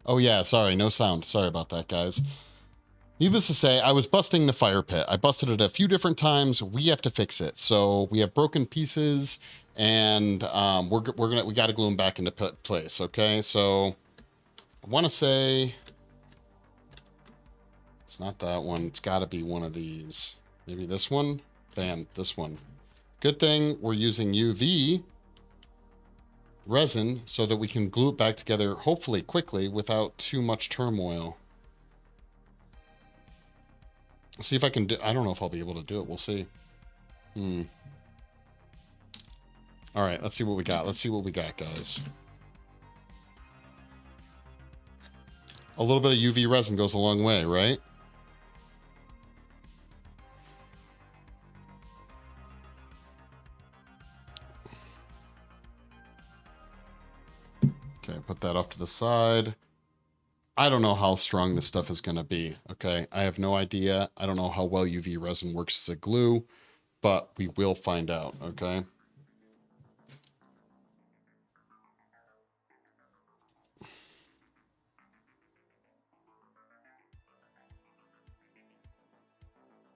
Oh yeah, sorry, no sound. Sorry about that, guys. Needless to say, I was busting the fire pit. I busted it a few different times. We have to fix it. So we have broken pieces, and we got to glue them back into place. Okay, so I want to say it's not that one. It's got to be one of these. Maybe this one. Bam, this one. Good thing we're using UV resin so that we can glue it back together, hopefully quickly, without too much turmoil. See if I can do. I don't know if I'll be able to do it. We'll see. All right, let's see what we got. Let's see what we got, guys. A little bit of UV resin goes a long way, right? Okay, put that off to the side. I don't know how strong this stuff is going to be, okay? I have no idea. I don't know how well UV resin works as a glue, but we will find out, okay?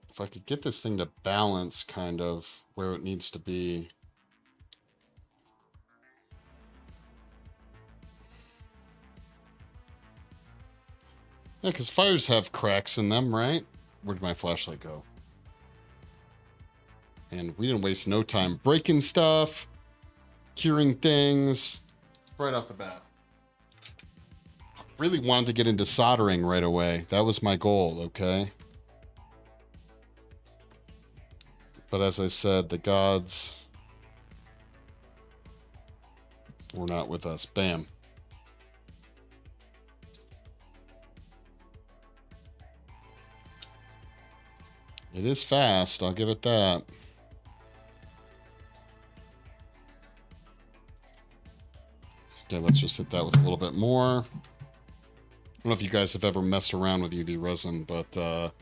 If I could get this thing to balance kind of where it needs to be. Yeah, because fires have cracks in them, right? Where'd my flashlight go? And we didn't waste no time breaking stuff, curing things right off the bat. Really wanted to get into soldering right away. That was my goal, okay? But as I said, the gods were not with us. Bam. It is fast, I'll give it that. Okay, let's just hit that with a little bit more. I don't know if you guys have ever messed around with UV resin, but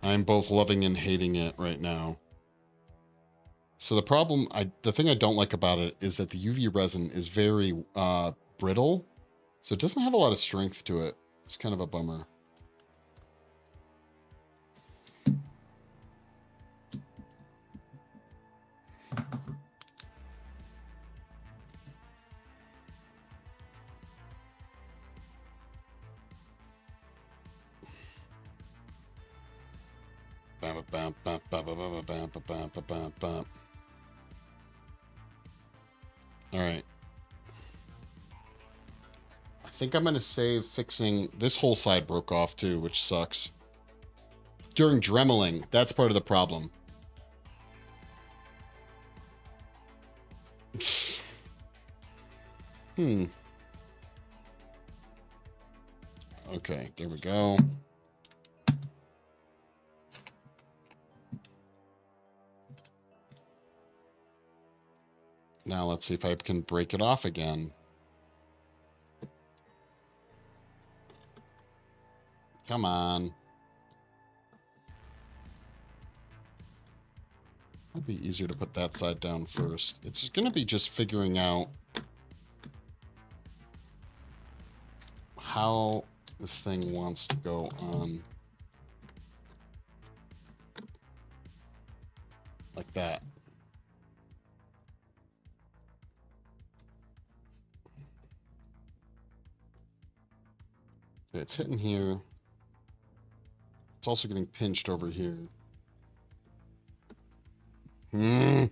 I'm both loving and hating it right now. So the thing I don't like about it is that the UV resin is very brittle, so it doesn't have a lot of strength to it. It's kind of a bummer. All right. I think I'm going to save fixing... This whole side broke off too, which sucks. During dremeling, that's part of the problem. Okay, there we go. Now let's see if I can break it off again. Come on. It'd be easier to put that side down first. It's going to be just figuring out how this thing wants to go on. Like that. Okay, it's hitting here. It's also getting pinched over here. It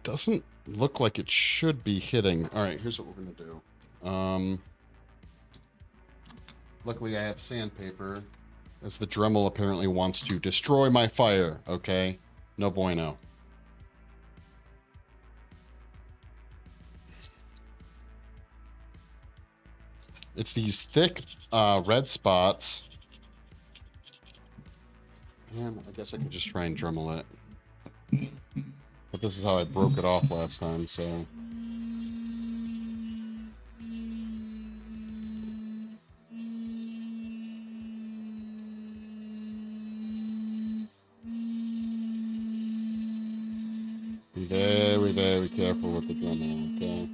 doesn't look like it should be hitting. All right, here's what we're going to do. Luckily, I have sandpaper, as the Dremel apparently wants to destroy my fire, okay? No bueno. It's these thick red spots. And I guess I could just try and Dremel it. But this is how I broke it off last time, so... Be very, very careful with the Dremel, okay?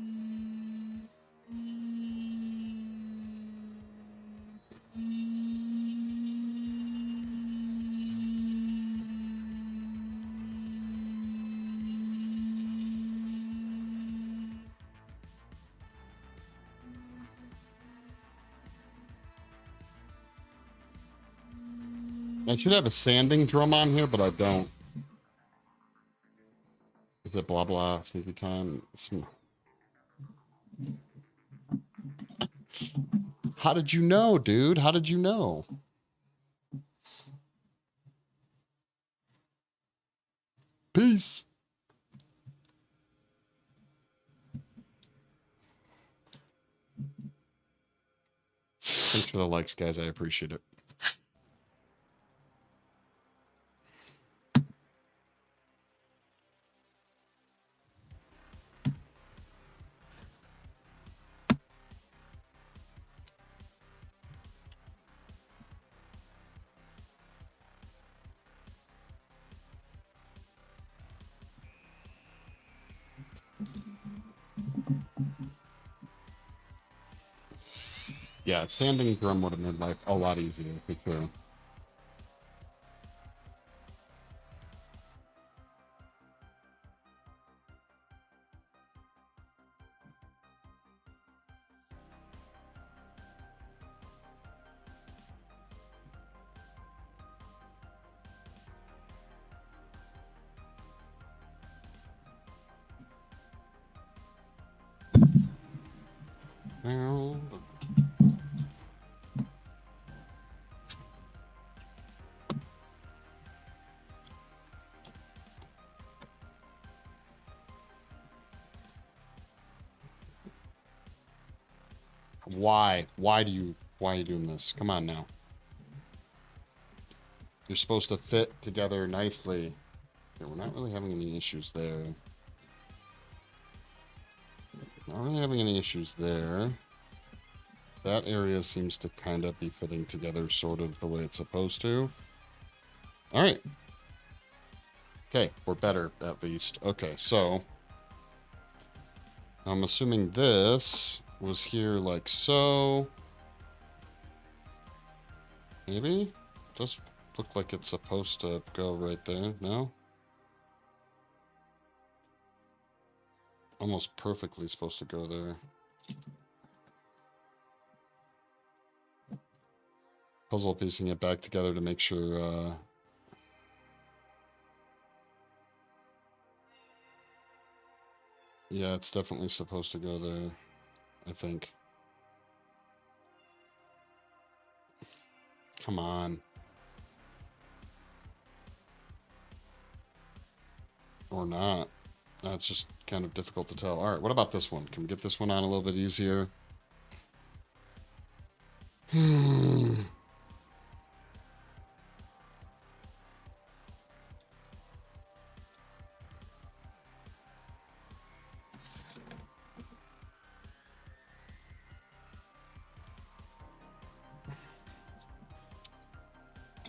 I should have a sanding drum on here, but I don't. Is it blah blah sneaky time? How did you know, dude? How did you know? Peace. Thanks for the likes, guys. I appreciate it. Yeah, sanding drum would have made life a lot easier, for sure. Why? Why are you doing this? Come on now. You're supposed to fit together nicely. Yeah, we're not really having any issues there. Not really having any issues there. That area seems to kind of be fitting together sort of the way it's supposed to. All right. Okay, we're better at least. Okay, so I'm assuming this was here like so. Maybe? It does look like it's supposed to go right there. No? Almost perfectly supposed to go there. Puzzle piecing it back together to make sure, yeah, it's definitely supposed to go there, I think. Come on. Or not. It's just kind of difficult to tell. All right, what about this one? Can we get this one on a little bit easier?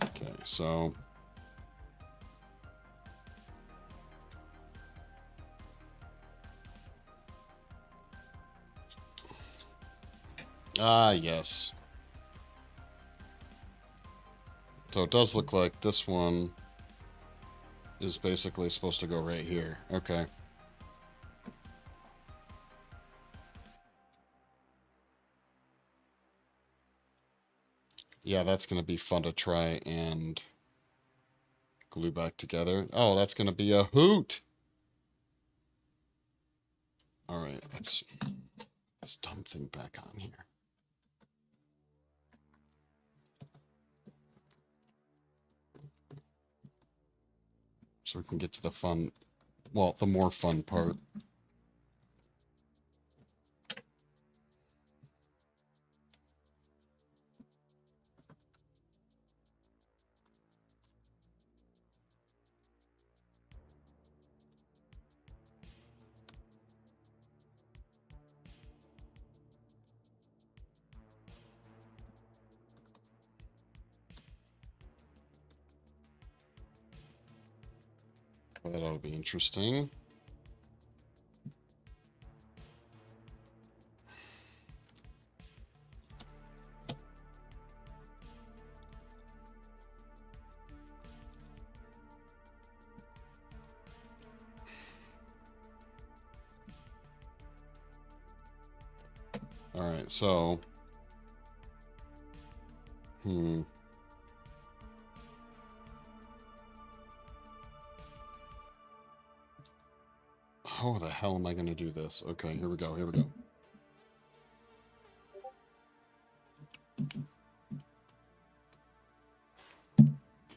Okay, so yes. So it does look like this one is basically supposed to go right here. Okay. Yeah, that's going to be fun to try and glue back together. Oh, that's going to be a hoot. All right, let's this dumb thing back on here. So we can get to the fun, well, the more fun part. Well, that ought to be interesting. All right, so, How the hell am I going to do this? Okay, here we go. Here we go.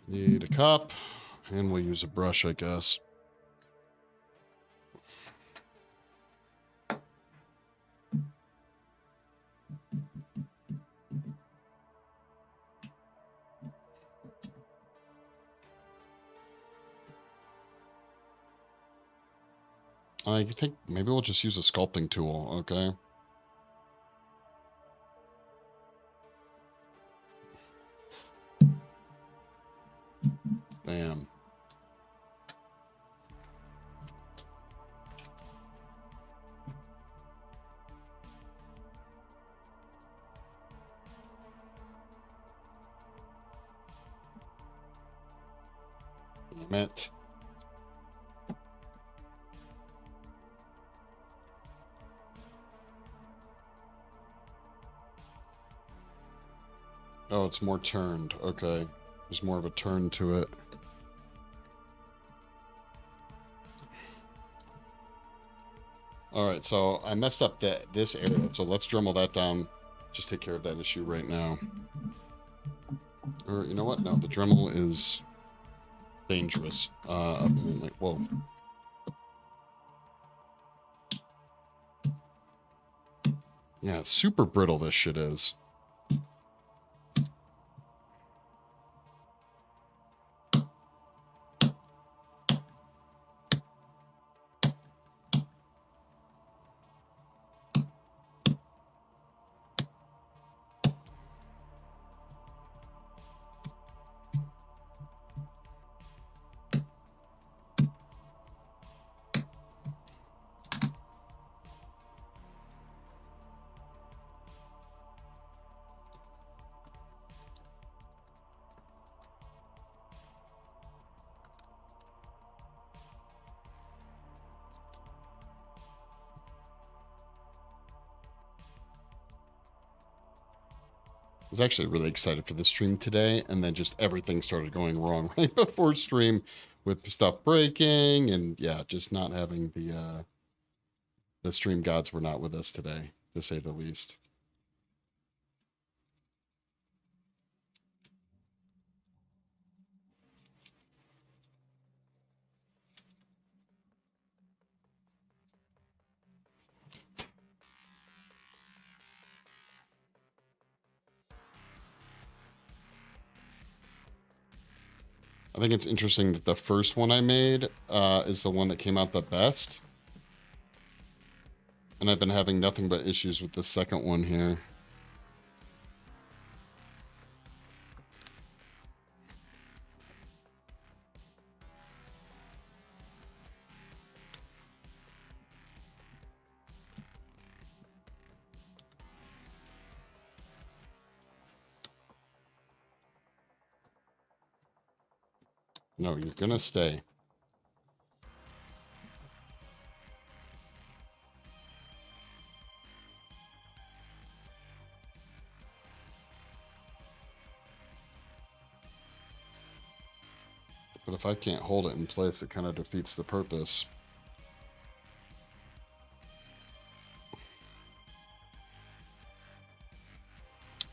Need a cup, and we'll use a brush, I guess. I think maybe we'll just use a sculpting tool, okay? Bam. Damn it. Oh, it's more turned. Okay. There's more of a turn to it. All right, so I messed up this area, so let's Dremel that down. Just take care of that issue right now. Or, you know what? No, the Dremel is dangerous. Like, whoa. Yeah, it's super brittle, this shit is. I was actually really excited for the stream today, and then just everything started going wrong right before stream with stuff breaking, and yeah, just not having the stream gods were not with us today, to say the least. I think it's interesting that the first one I made is the one that came out the best. And I've been having nothing but issues with the second one here. No, you're gonna stay. But if I can't hold it in place, it kind of defeats the purpose.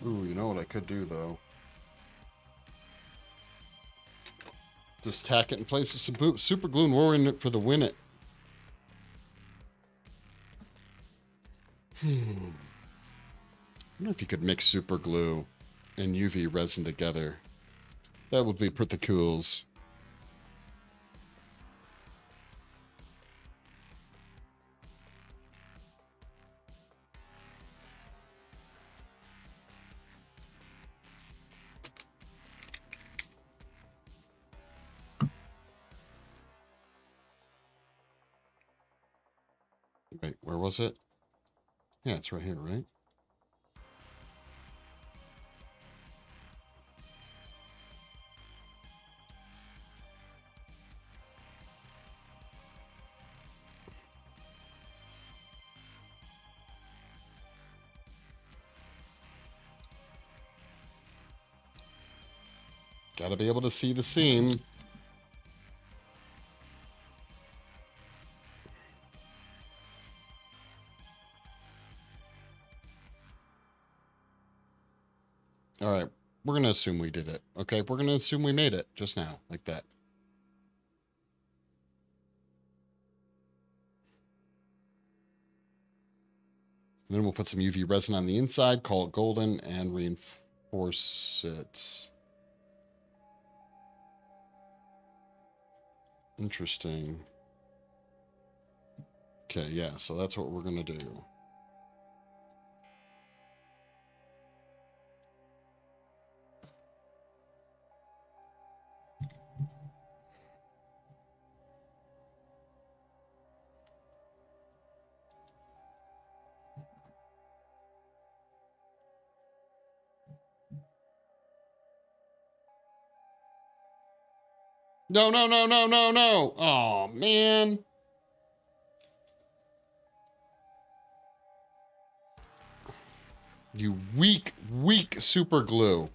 Ooh, you know what I could do, though? Just tack it in place with some super glue, and we're in it for the win it. I wonder if you could mix super glue and UV resin together. That would be pretty cools. Wait, where was it? Yeah, it's right here, right? Gotta be able to see the seam. All right. We're going to assume we did it. Okay. We're going to assume we made it just now, like that. And then we'll put some UV resin on the inside, call it golden, and reinforce it. Interesting. Okay, yeah, so that's what we're going to do. No, no, no, no, no, no. Oh, man. You weak, weak super glue.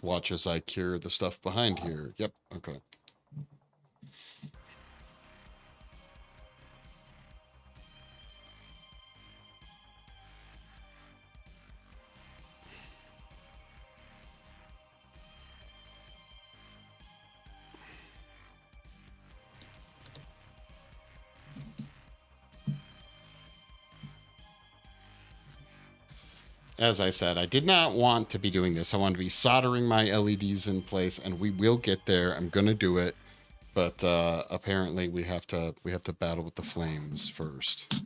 Watch as I cure the stuff behind here. Yep, okay. As I said, I did not want to be doing this. I wanted to be soldering my LEDs in place, and we will get there. I'm gonna do it, but apparently we have to battle with the flames first.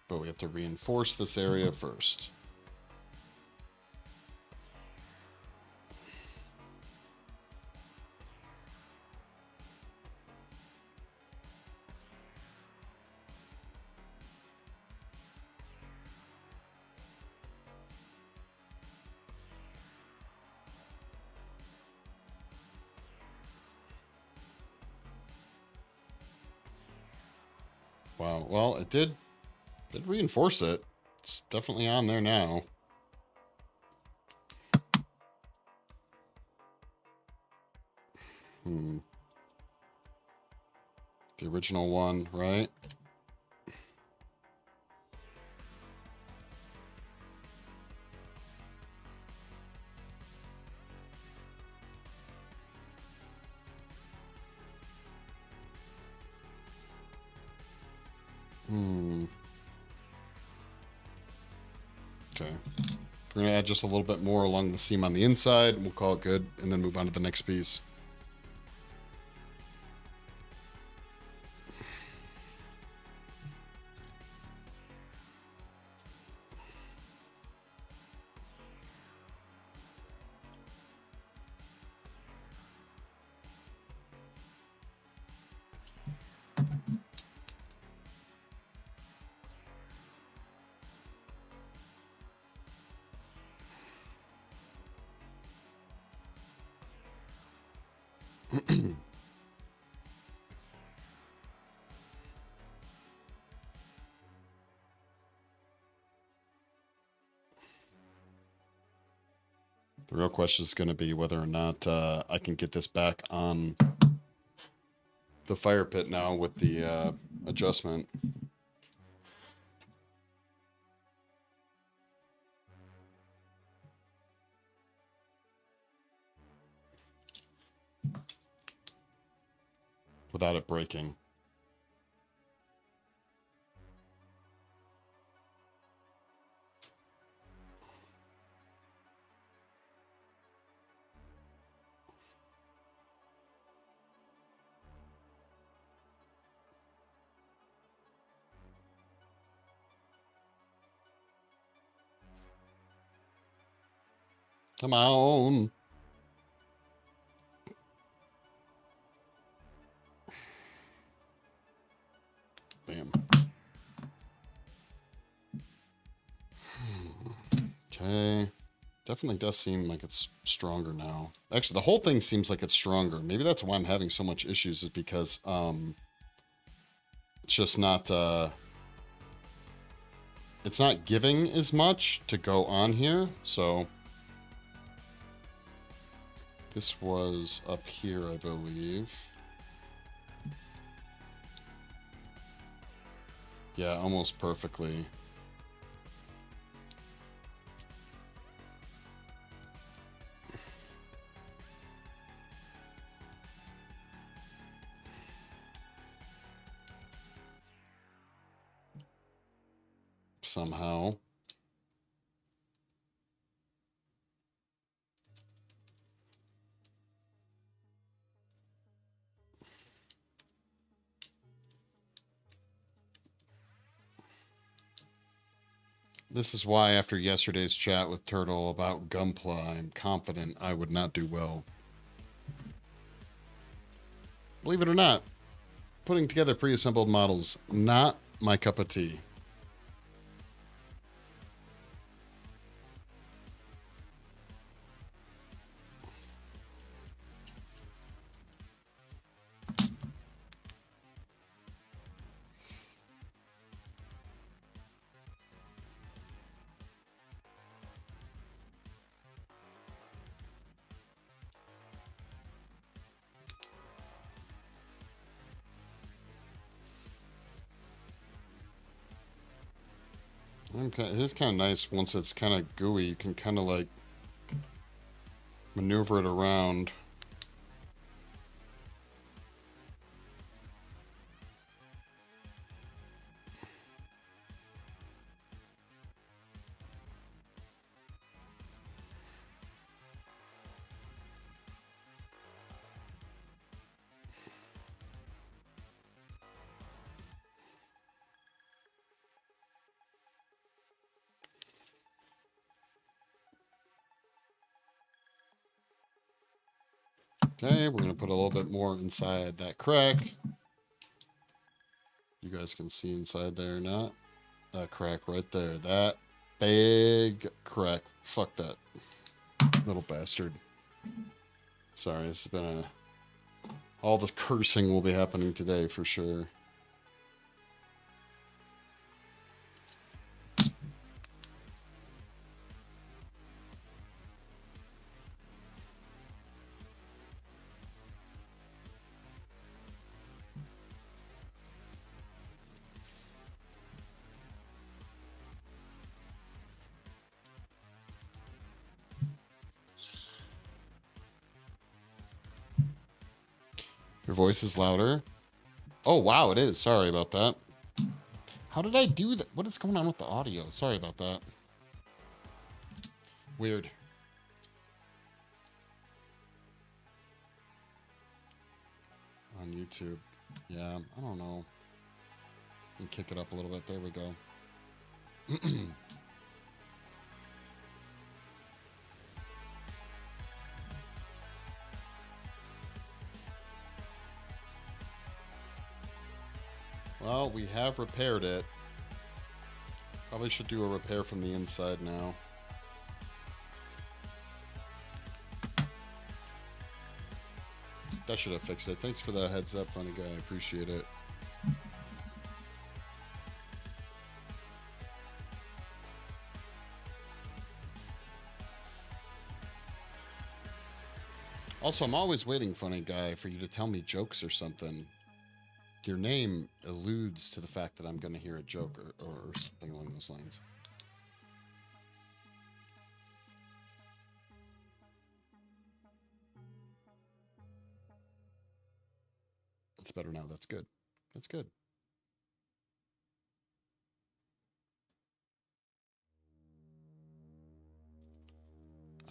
But we have to reinforce this area first. Wow. Well, it did reinforce it. It's definitely on there now. The original one, right? Okay. We're going to add just a little bit more along the seam on the inside. We'll call it good, and then move on to the next piece. The real question is going to be whether or not I can get this back on the fire pit now with the adjustment. Without it breaking. Come on. Bam. Okay. Definitely does seem like it's stronger now. Actually, the whole thing seems like it's stronger. Maybe that's why I'm having so much issues, is because it's just not it's not giving as much to go on here. So this was up here, I believe. Yeah, almost perfectly. Somehow. This is why, after yesterday's chat with Turtle about Gunpla, I'm confident I would not do well. Believe it or not, putting together pre-assembled models, not my cup of tea. Okay, it is kind of nice once it's kind of gooey. You can kind of like maneuver it around. Okay, we're going to put a little bit more inside that crack. You guys can see inside there or not. That crack right there. That big crack. Fuck that little bastard. Sorry, this has been a... All the cursing will be happening today for sure. Your voice is louder. Oh, wow, it is. Sorry about that. How did I do that? What is going on with the audio? Sorry about that. Weird. On YouTube. Yeah, I don't know. Let me kick it up a little bit. There we go. Well, we have repaired it. Probably should do a repair from the inside now. That should have fixed it. Thanks for the heads up, funny guy. I appreciate it. Also, I'm always waiting, funny guy, for you to tell me jokes or something. Your name alludes to the fact that I'm going to hear a joke or something along those lines. It's better now. That's good. That's good.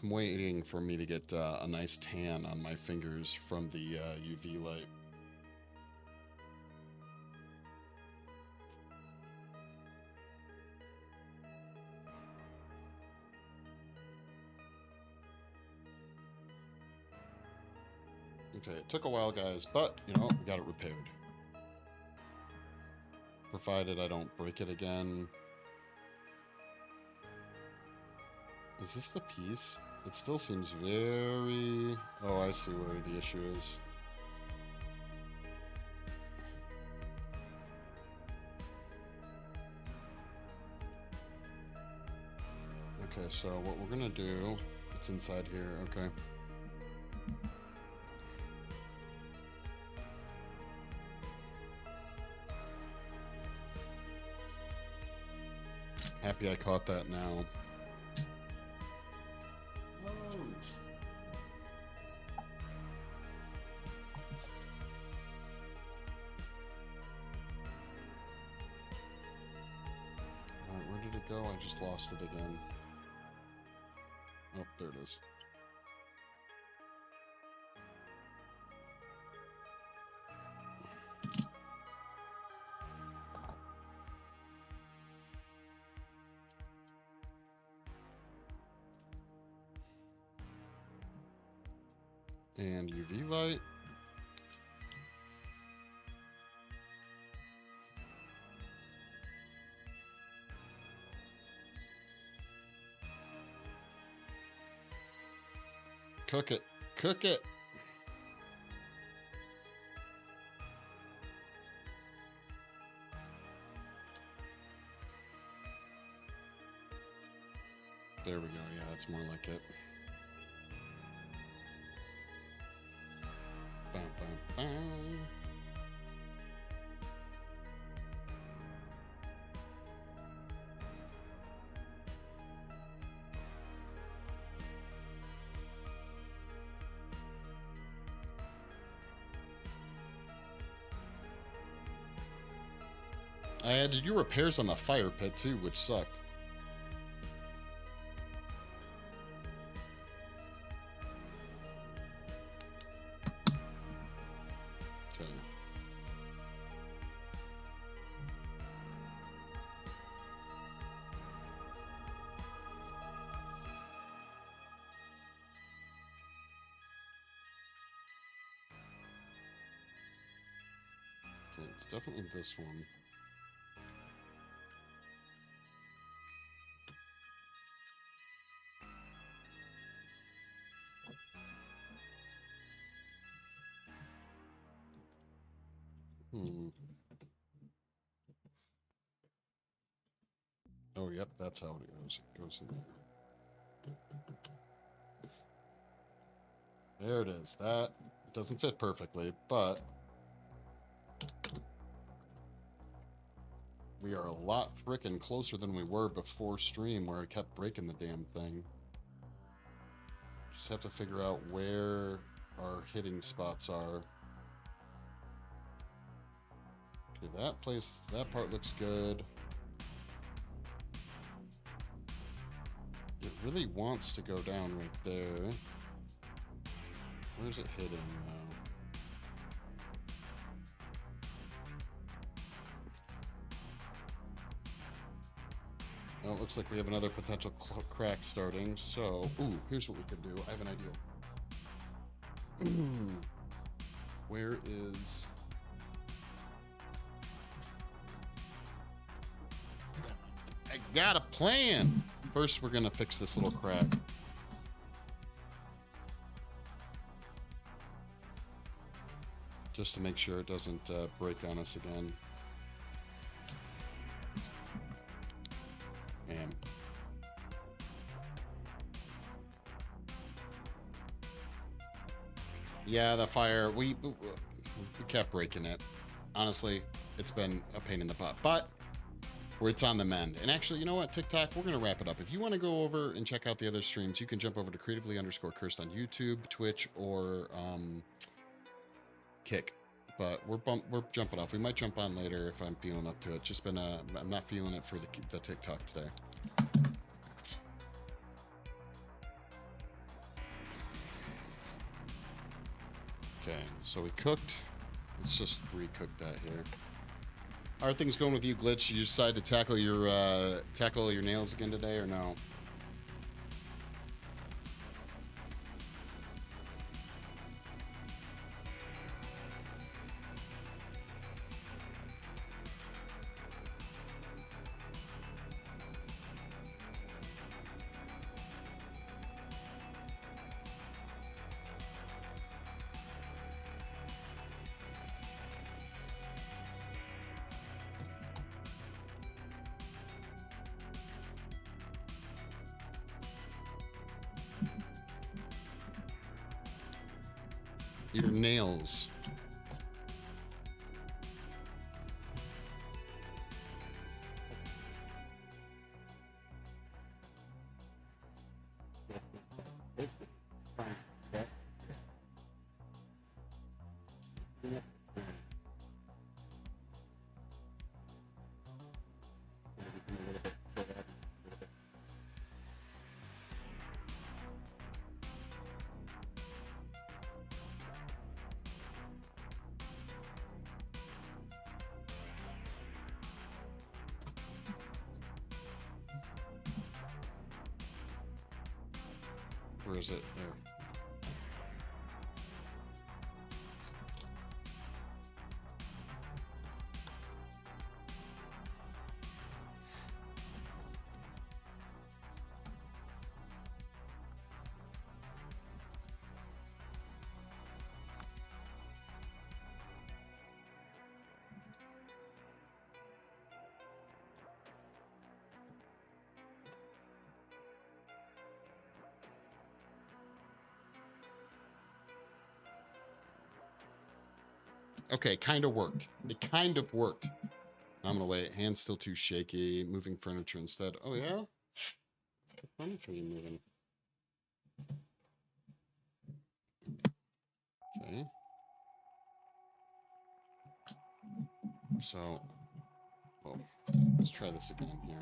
I'm waiting for me to get a nice tan on my fingers from the UV light. Okay, it took a while, guys, but, you know, we got it repaired. Provided I don't break it again. Is this the piece? It still seems very... Oh, I see where the issue is. Okay, so what we're gonna do... It's inside here, okay. Happy I caught that now. Alright, where did it go? I just lost it again. Oh, there it is. And UV light. Cook it. Cook it. There we go. Yeah, that's more like it. Bam, bam, bam. I had to do repairs on the fire pit too, which sucked. Okay. Okay, it's definitely this one. Oh, yep, that's how it goes. It goes in there. There it is. That doesn't fit perfectly, but we are a lot frickin' closer than we were before stream, where I kept breaking the damn thing. Just have to figure out where our hitting spots are. Okay, that part looks good. It really wants to go down right there. Where's it hitting now? Well, it looks like we have another potential crack starting. So, ooh, here's what we can do. I have an idea. Where is... I got a plan! First, we're going to fix this little crack. Just to make sure it doesn't break on us again. Man. Yeah, the fire, we kept breaking it. Honestly, it's been a pain in the butt, but it's on the mend. And actually, you know what, TikTok, we're going to wrap it up. If you want to go over and check out the other streams, you can jump over to creatively_cursed on YouTube, Twitch, or Kick. But we're jumping off. We might jump on later if I'm feeling up to it. Just been I'm not feeling it for the TikTok today. Okay, so we cooked. Let's just recook that here. How are things going with you, Glitch? You decide to tackle your nails again today, or no? your nails. Where is it? There. Okay, kind of worked. It kind of worked. I'm gonna wait. Hand's still too shaky. Moving furniture instead. Oh yeah? What furniture are you moving? Okay. So, oh, let's try this again here.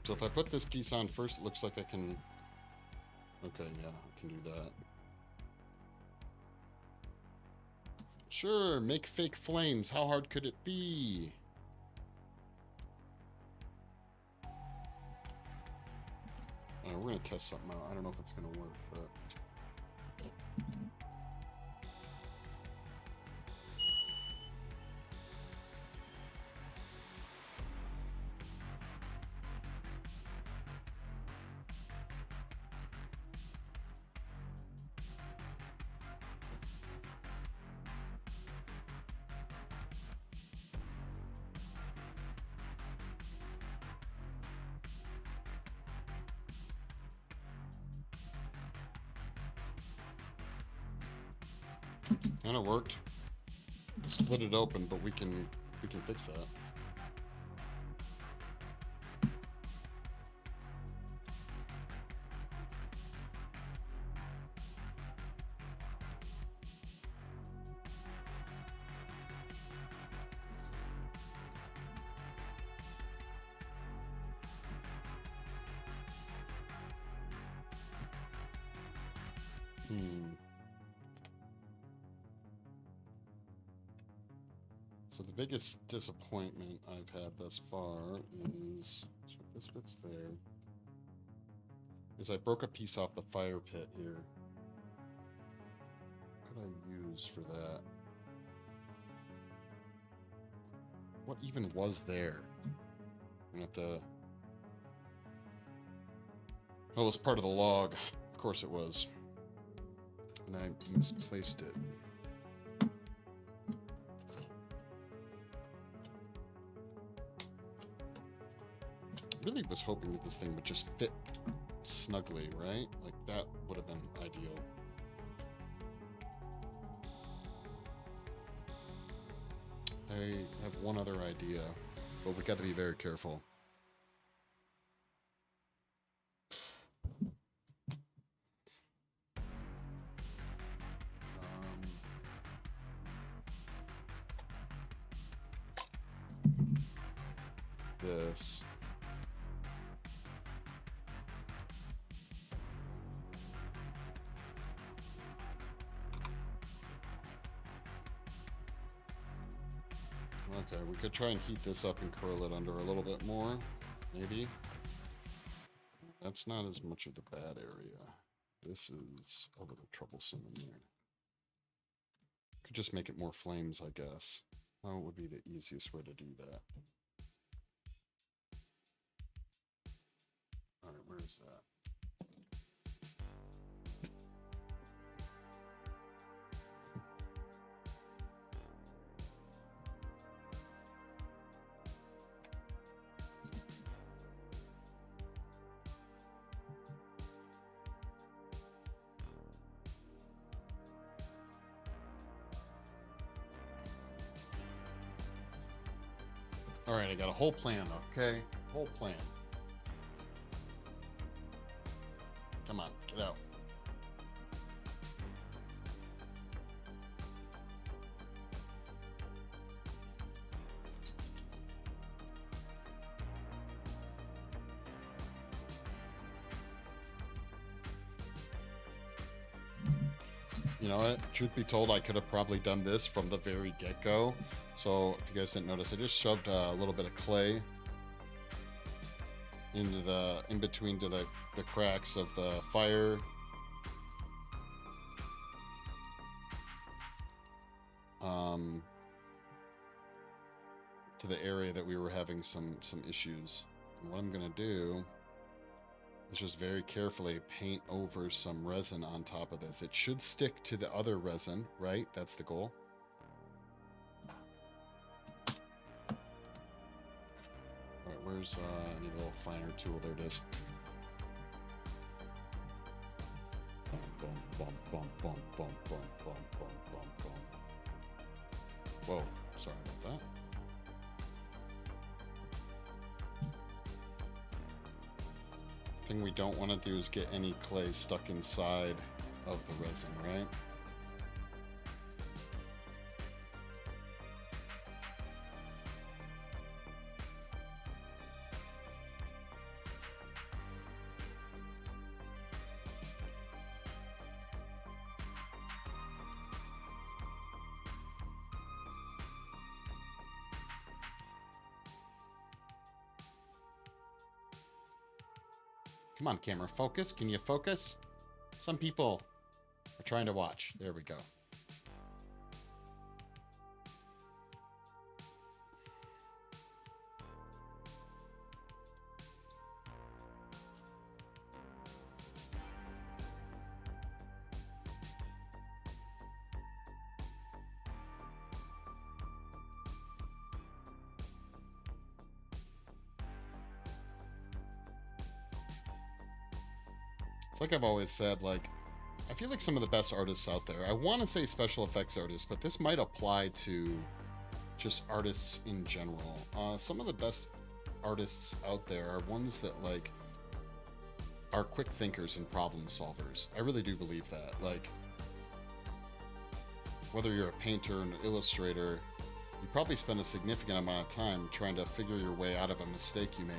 So if I put this piece on first, it looks like I can... Okay, yeah, I can do that. Sure, make fake flames. How hard could it be? We're going to test something out. I don't know if it's going to work, but... And it worked. Split it open, but we can fix that. So the biggest disappointment I've had thus far is, so if this fits there, is I broke a piece off the fire pit here. What could I use for that? What even was there? I'm gonna have to... Oh, it was part of the log. Of course it was. And I misplaced it. Really was hoping that this thing would just fit snugly, right? Like that would have been ideal. I have one other idea, but we got to be very careful. This. Okay, we could try and heat this up and curl it under a little bit more, maybe. That's not as much of the bad area. This is a little troublesome in there. Could just make it more flames, I guess. Well, it would be the easiest way to do that. All right, where is that? All right, I got a whole plan, okay? Whole plan. Come on, get out. You know what? Truth be told, I could have probably done this from the very get-go. So if you guys didn't notice, I just shoved a little bit of clay into in between to the cracks of the fire. To the area that we were having some issues. And what I'm gonna do is just very carefully paint over some resin on top of this. It should stick to the other resin, right? That's the goal. All right, where's, I need a little finer tool. There it is. Bum, bum, bum, bum, bum, bum, bum, bum, bum, bum, bum. Whoa, sorry about that. Thing we don't want to do is get any clay stuck inside of the resin, right? Come on, camera, focus. Can you focus? Some people are trying to watch. There we go. It's like I've always said, like, I feel like some of the best artists out there, I want to say special effects artists, but this might apply to just artists in general. Some of the best artists out there are ones that, like, are quick thinkers and problem solvers. I really do believe that. Like, whether you're a painter or an illustrator, you probably spend a significant amount of time trying to figure your way out of a mistake you made.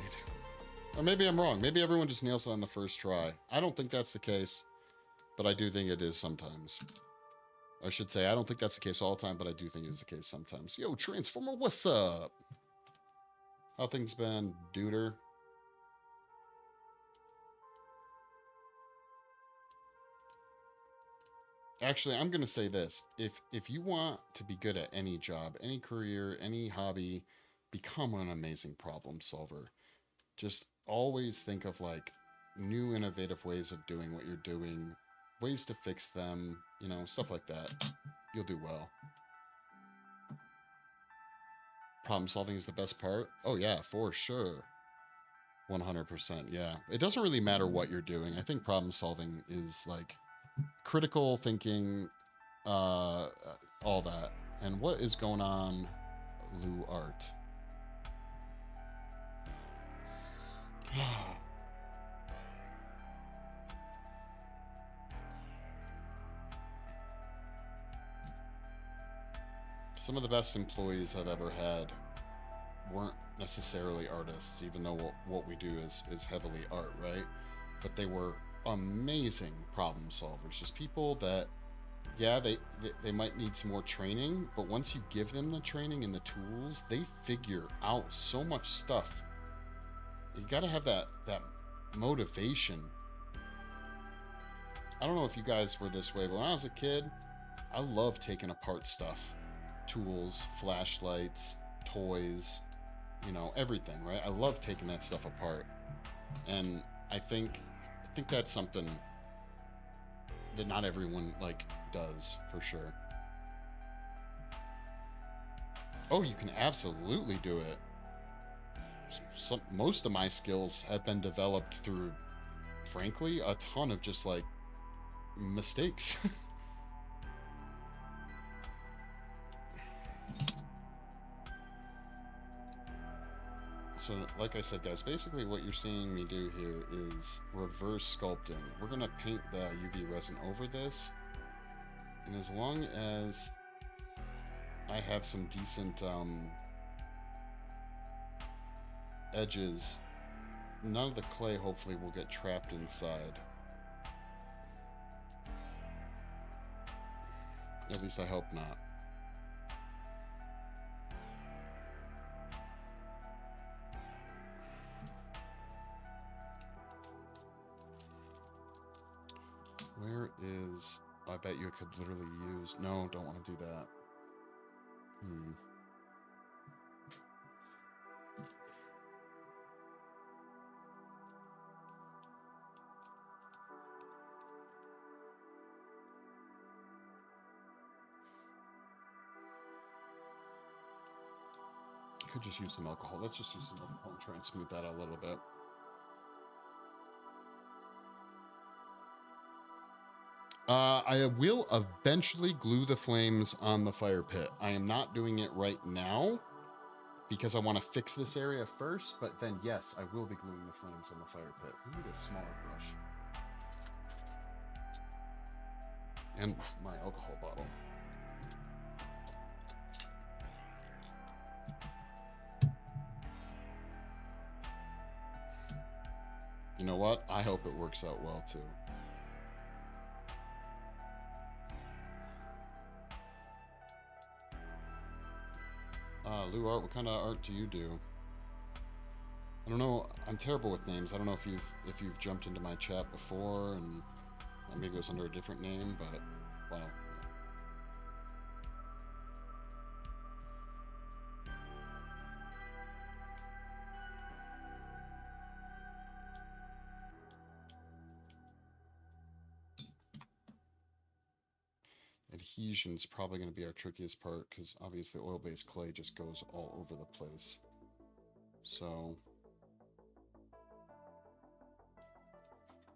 Or maybe I'm wrong. Maybe everyone just nails it on the first try. I don't think that's the case, but I do think it is sometimes. I should say, I don't think that's the case all the time, but I do think it is the case sometimes. Yo, Transformer, what's up? How things been, duder? Actually, I'm going to say this. If you want to be good at any job, any career, any hobby, become an amazing problem solver. Just always think of, like, new innovative ways of doing what you're doing, ways to fix them, you know, stuff like that. You'll do well. Problem solving is the best part? Oh yeah, for sure. 100%, yeah. It doesn't really matter what you're doing. I think problem solving is, like, critical thinking, all that. And what is going on, Lou Art? Some of the best employees I've ever had weren't necessarily artists, even though what we do is heavily art, right? But they were amazing problem solvers. Just people that, yeah, they might need some more training, but once you give them the training and the tools, they figure out so much stuff. You got to have that motivation. I don't know if you guys were this way, but when I was a kid, I loved taking apart stuff. Tools, flashlights, toys, you know, everything, right? I love taking that stuff apart. And I think that's something that not everyone, like, does, for sure. Oh, you can absolutely do it. Most of my skills have been developed through, frankly, a ton of just, like, mistakes. So, like I said, guys, basically what you're seeing me do here is reverse sculpting. We're going to paint the UV resin over this. And as long as I have some decent edges, none of the clay hopefully will get trapped inside. At least I hope not. Where is... I bet you could literally use... No, don't want to do that. Could just use some alcohol. Let's just use some alcohol and try and smooth that out a little bit. I will eventually glue the flames on the fire pit. I am not doing it right now because I want to fix this area first, but then yes, I will be gluing the flames on the fire pit. We need a smaller brush. And my alcohol bottle. You know what? I hope it works out well too. Lou Art, what kind of art do you do? I don't know. I'm terrible with names. I don't know if you've jumped into my chat before, and maybe it was under a different name, but wow. Adhesion is probably going to be our trickiest part because obviously oil-based clay just goes all over the place. So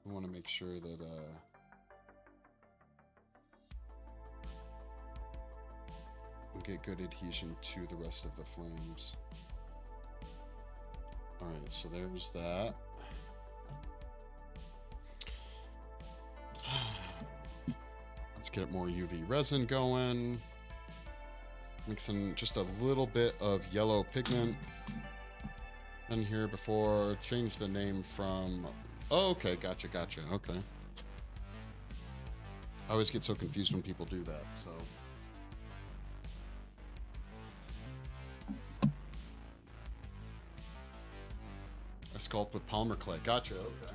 we want to make sure that we get good adhesion to the rest of the flames. All right, so there's that. Let's get more UV resin going. Mix in just a little bit of yellow pigment in here before. Change the name from... Oh, okay, gotcha. Okay. I always get so confused when people do that, so... I sculpt with polymer clay. Gotcha, okay.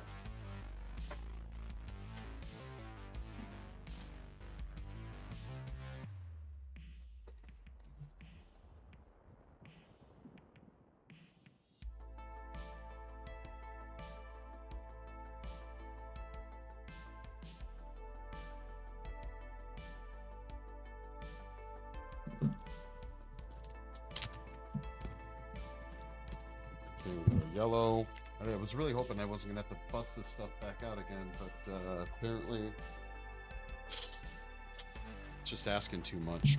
Yellow. I was really hoping I wasn't gonna have to bust this stuff back out again, but apparently it's just asking too much.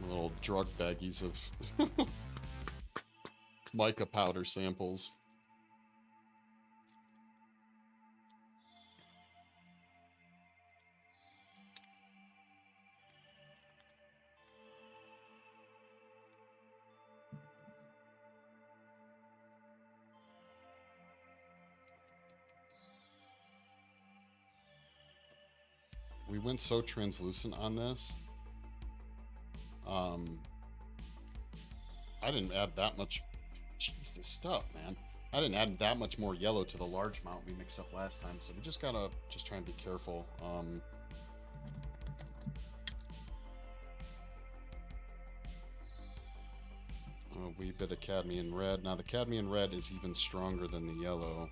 Little drug baggies of mica powder samples. we went so translucent on this. I didn't add that much. Jeez, this stuff, man. I didn't add that much more yellow to the large amount we mixed up last time, so we just gotta try and be careful. A wee bit of cadmium red. Now the cadmium red is even stronger than the yellow.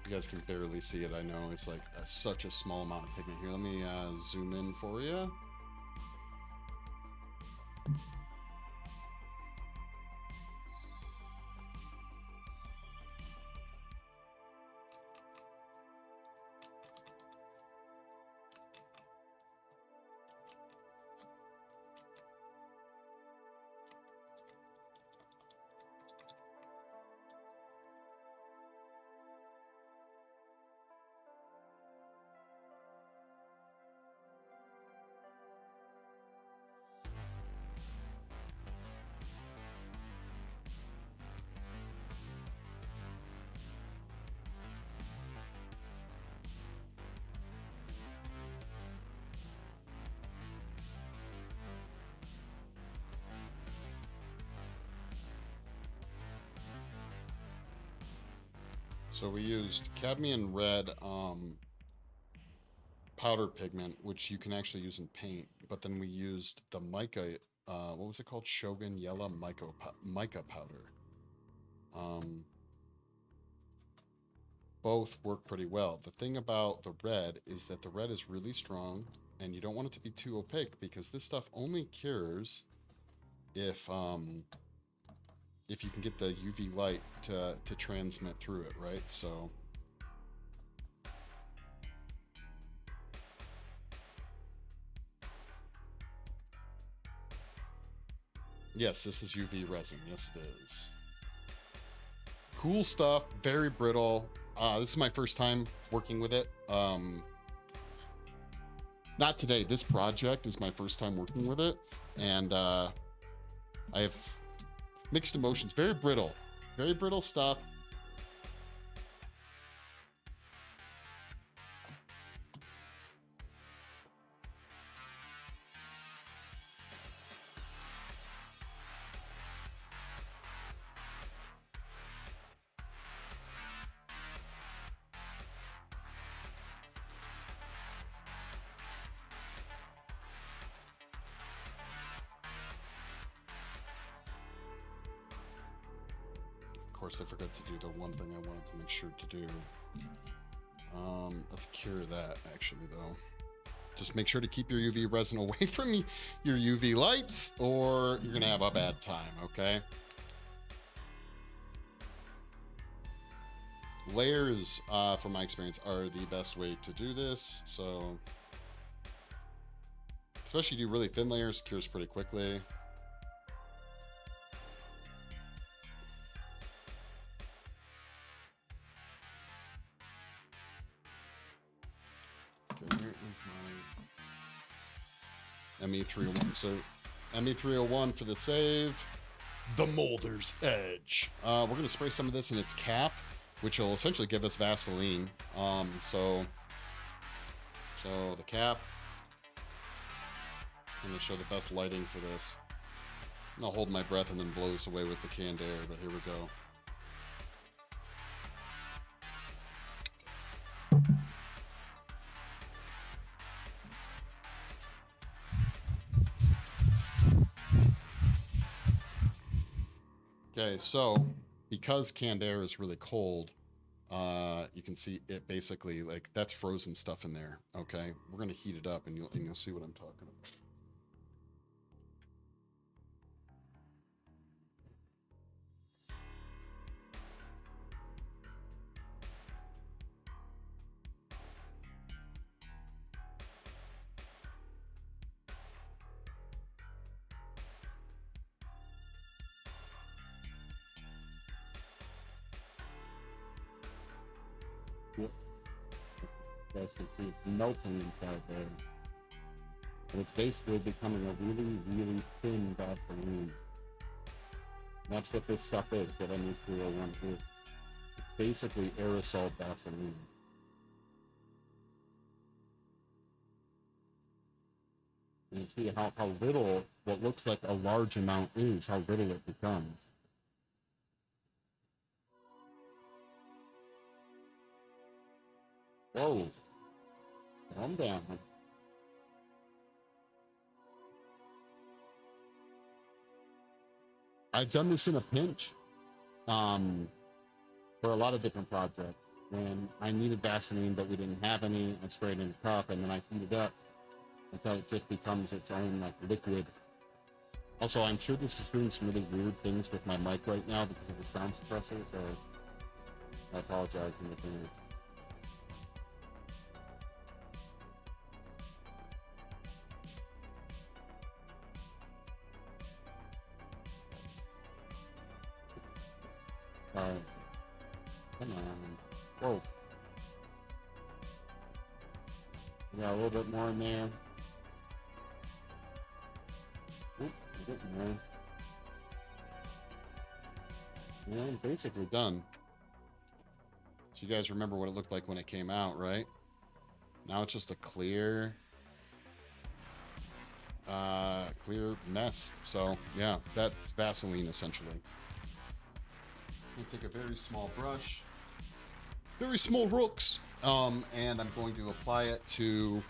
You guys can barely see it, I know. It's like such a small amount of pigment here. Let me zoom in for you. So we used cadmium red powder pigment, which you can actually use in paint, but then we used the mica, what was it called? Shogun Yellow mica powder. Both work pretty well. The thing about the red is that the red is really strong, and you don't want it to be too opaque, because this stuff only cures if you can get the UV light to transmit through it, right? So yes, this is UV resin. Yes, it is. Cool stuff. Very brittle. This is my first time working with it. Not today. This project is my first time working with it, and I have mixed emotions. Very brittle stuff. Of course, I forgot to do the one thing I wanted to make sure to do. Let's cure that, actually, though. Just make sure to keep your UV resin away from your UV lights, or you're going to have a bad time, okay? Layers, from my experience, are the best way to do this. So, especially do really thin layers, cures pretty quickly. Where is my ME301? So ME301 for the save. The Molder's Edge. We're going to spray some of this in its cap, which will essentially give us Vaseline. So the cap. I'm going to show the best lighting for this. And I'll hold my breath and then blow this away with the canned air, but here we go. Okay, so because canned air is really cold, you can see it basically, like, that's frozen stuff in there. Okay, we're gonna heat it up, and you'll see what I'm talking about. Yep. You guys can see it's melting inside there. And it's basically becoming a really, really thin Vaseline. That's what this stuff is, what ME301 is. basically aerosol Vaseline. And you see how little what looks like a large amount is, how little it becomes. Whoa, calm down. I've done this in a pinch for a lot of different projects. And I needed Vaseline, but we didn't have any. I sprayed it in a cup, and then I heat it up until it just becomes its own like liquid. Also, I'm sure this is doing some really weird things with my mic right now because of the sound suppressor, so I apologize in advance. Alright. Come on. Whoa. Yeah, a little bit more in there. Oop, we're getting there. Yeah, I'm basically done. So you guys remember what it looked like when it came out, right? Now it's just a clear mess. So yeah, that's Vaseline essentially. I'm gonna take a very small brush, very small rooks, and I'm going to apply it to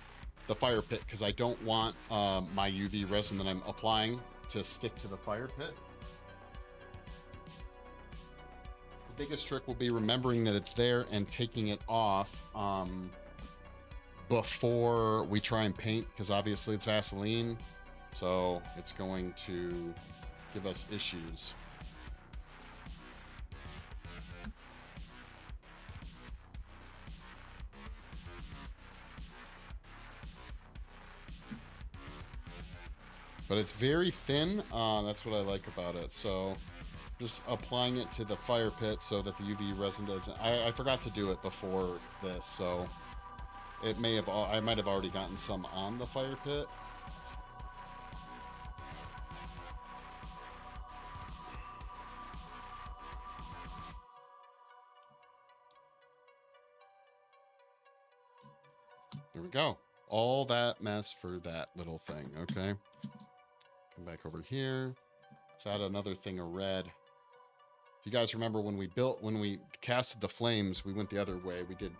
the fire pit because I don't want my UV resin that I'm applying to stick to the fire pit. The biggest trick will be remembering that it's there and taking it off before we try and paint, because obviously it's Vaseline, so it's going to give us issues. But it's very thin. That's what I like about it. So just applying it to the fire pit so that the UV resin doesn't... I forgot to do it before this, so it may have... I might have already gotten some on the fire pit. There we go. All that mess for that little thing, okay? Come back over here. Let's add another thing of red. If you guys remember when we casted the flames, we went the other way. We did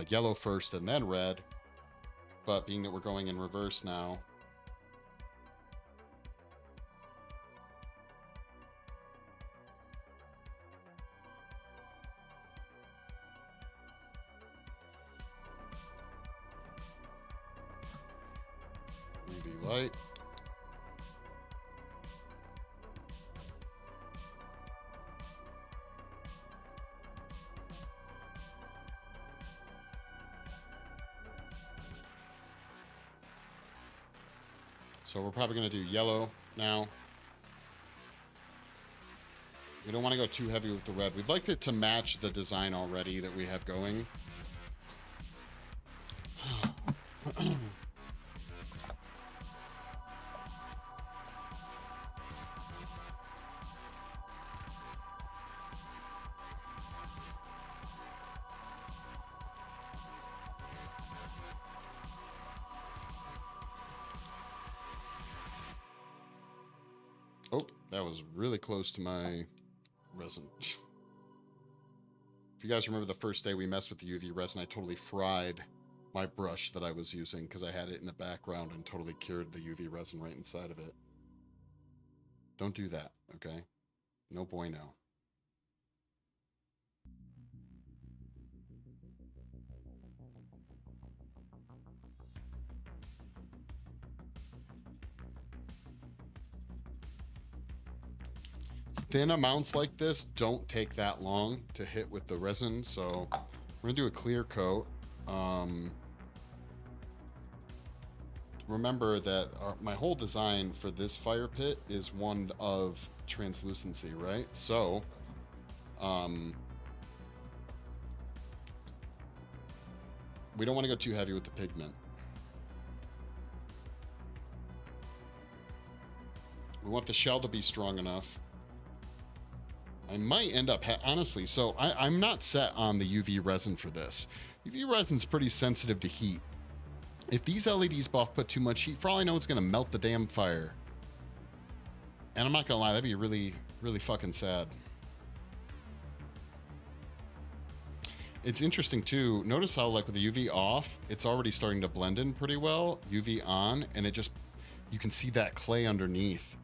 yellow first and then red. But being that we're going in reverse now, UV light. So we're probably going to do yellow now. We don't want to go too heavy with the red. We'd like it to match the design already that we have going. Oh, that was really close to my resin. If you guys remember the first day we messed with the UV resin, I totally fried my brush that I was using because I had it in the background and totally cured the UV resin right inside of it. Don't do that, okay? No bueno. Thin amounts like this don't take that long to hit with the resin, so we're gonna do a clear coat. Remember that my whole design for this fire pit is one of translucency, right? So we don't want to go too heavy with the pigment. We want the shell to be strong enough. I might end up, honestly, so I'm not set on the UV resin for this. UV resin's pretty sensitive to heat. If these LEDs buff put too much heat, for all I know, it's going to melt the damn fire. And I'm not going to lie, that'd be really, really fucking sad. It's interesting, too. Notice how, like, with the UV off, it's already starting to blend in pretty well. UV on, and it just, you can see that clay underneath.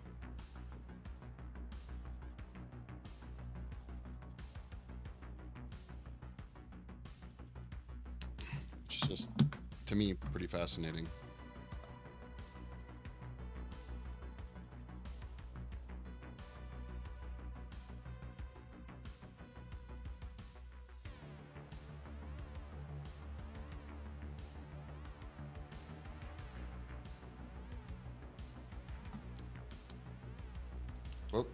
It's just, to me, pretty fascinating. Oh.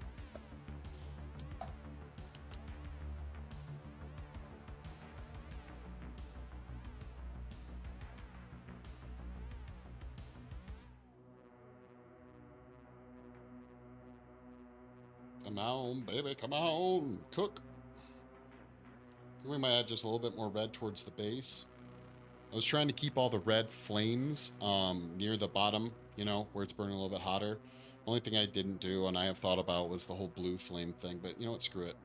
Come on, baby, come on. Cook. I think we might add just a little bit more red towards the base. I was trying to keep all the red flames near the bottom, you know, where it's burning a little bit hotter. Only thing I didn't do, and I have thought about, was the whole blue flame thing, but you know what, screw it.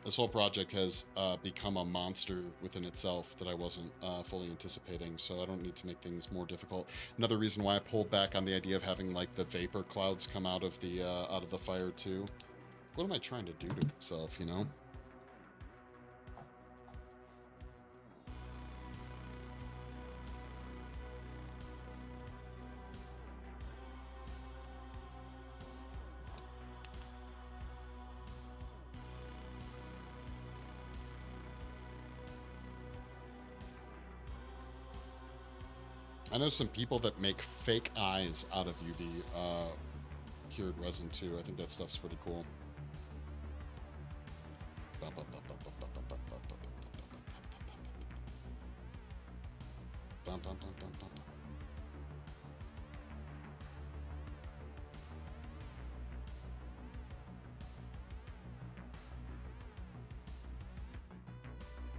This whole project has become a monster within itself that I wasn't fully anticipating, so I don't need to make things more difficult. Another reason why I pulled back on the idea of having like the vapor clouds come out of the fire too. What am I trying to do to myself, you know? I know some people that make fake eyes out of UV cured resin too. I think that stuff's pretty cool.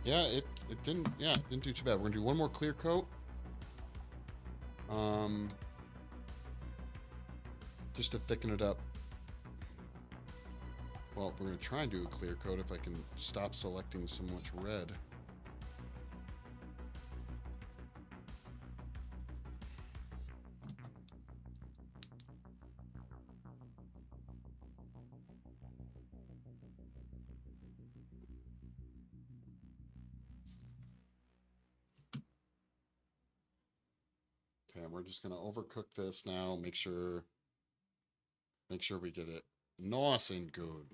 Yeah, it didn't do too bad. We're gonna do one more clear coat. Just to thicken it up. Well, we're going to try and do a clear coat if I can stop selecting so much red. Okay, we're just going to overcook this now. Make sure we get it nice and good.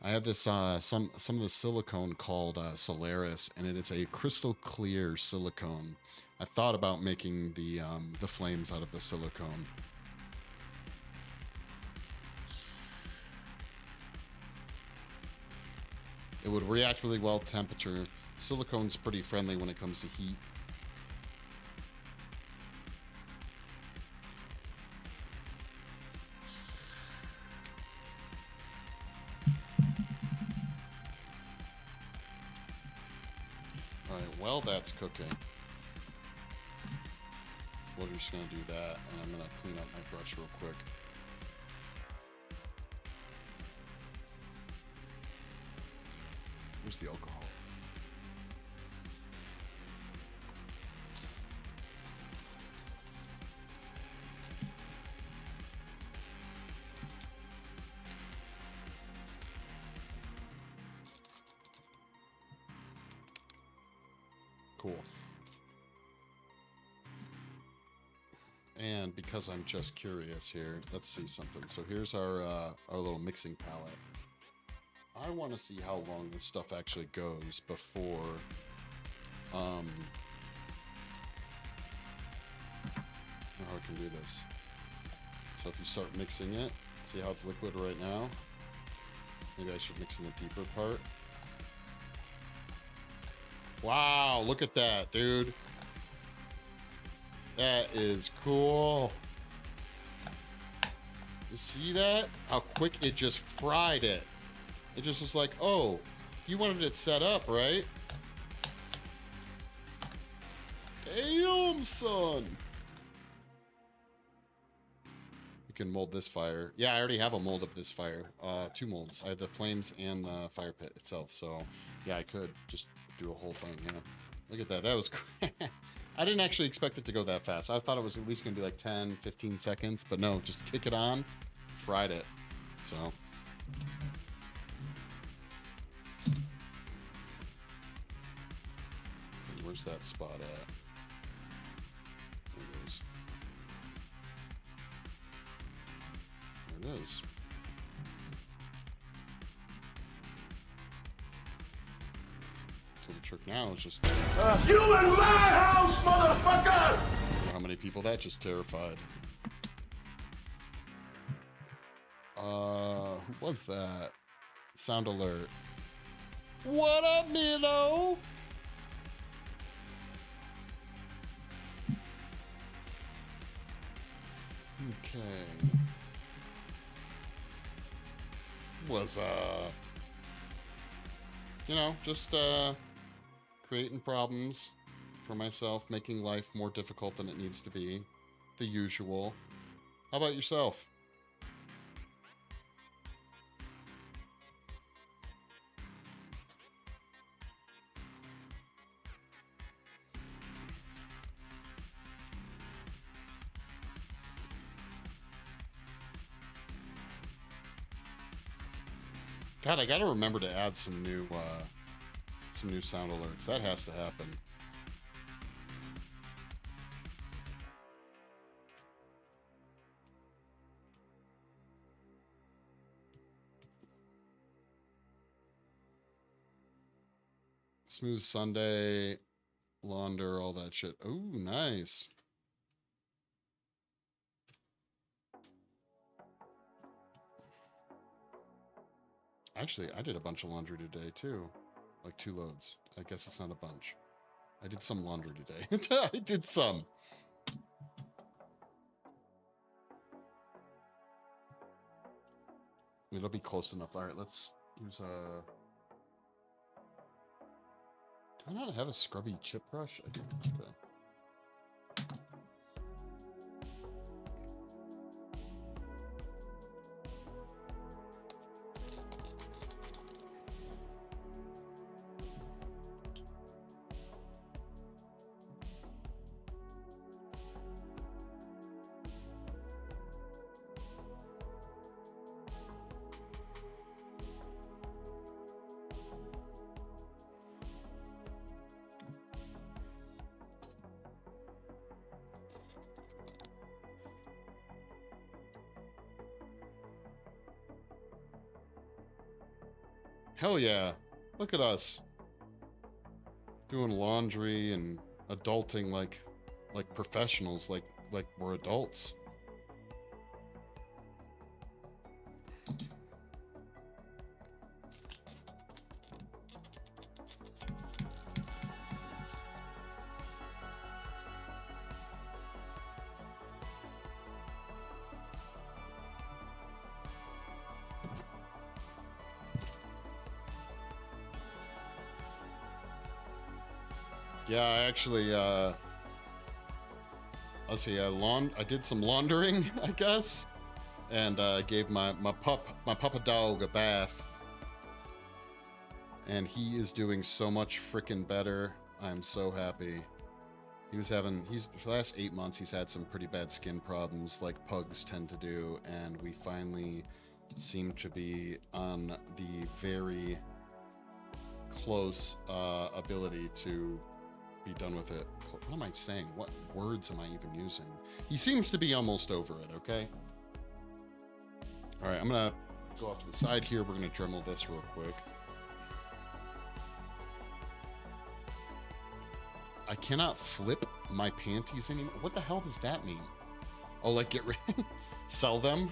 I have this some of the silicone called Solaris, and it is a crystal clear silicone. I thought about making the flames out of the silicone. It would react really well to temperature. Silicone's pretty friendly when it comes to heat. Alright, while that's cooking, we're just going to do that, and I'm going to clean up my brush real quick. Where's the alcohol? Cool. And because I'm just curious here, let's see something. So here's our little mixing palette. I want to see how long this stuff actually goes before how I can do this. So if you start mixing it, see how it's liquid right now? Maybe I should mix in the deeper part. Wow, look at that, dude. That is cool. You see that? How quick it just fried it. It just was like, oh, you wanted it set up, right? Damn, son. You can mold this fire. Yeah, I already have a mold of this fire. 2 molds. I have the flames and the fire pit itself. So, yeah, I could just do a whole thing, yeah. Look at that. That was I didn't actually expect it to go that fast. I thought it was at least going to be like 10, 15 seconds. But no, just kick it on. Fried it. So... where's that spot at? There it is. There it is. So the trick now is just... You in my house, motherfucker! How many people that just terrified? Who was that? Sound alert. What up, Milo? Okay. Was, you know, just, creating problems for myself, making life more difficult than it needs to be. The usual. How about yourself? God, I gotta remember to add some new sound alerts. That has to happen. Smooth Sunday, launder, all that shit. Ooh, nice. Actually, I did a bunch of laundry today, too. Like 2 loads. I guess it's not a bunch. I did some laundry today. I did some. It'll be close enough. All right, let's use a... Do I not have a scrubby chip brush? I do. Okay. Hell yeah. Look at us. Doing laundry and adulting like professionals, like we're adults. Yeah, I actually, let's see, I did some laundering, I guess, and gave my papa dog a bath, and he is doing so much freaking better. I'm so happy. For the last 8 months, he's had some pretty bad skin problems, like pugs tend to do, and we finally seem to be on the very close ability to be done with it. What am I saying? What words am I even using? He seems to be almost over it, okay? All right, I'm gonna go off to the side here. We're gonna Dremel this real quick. I cannot flip my panties anymore. What the hell does that mean? Oh, like get rid, sell them?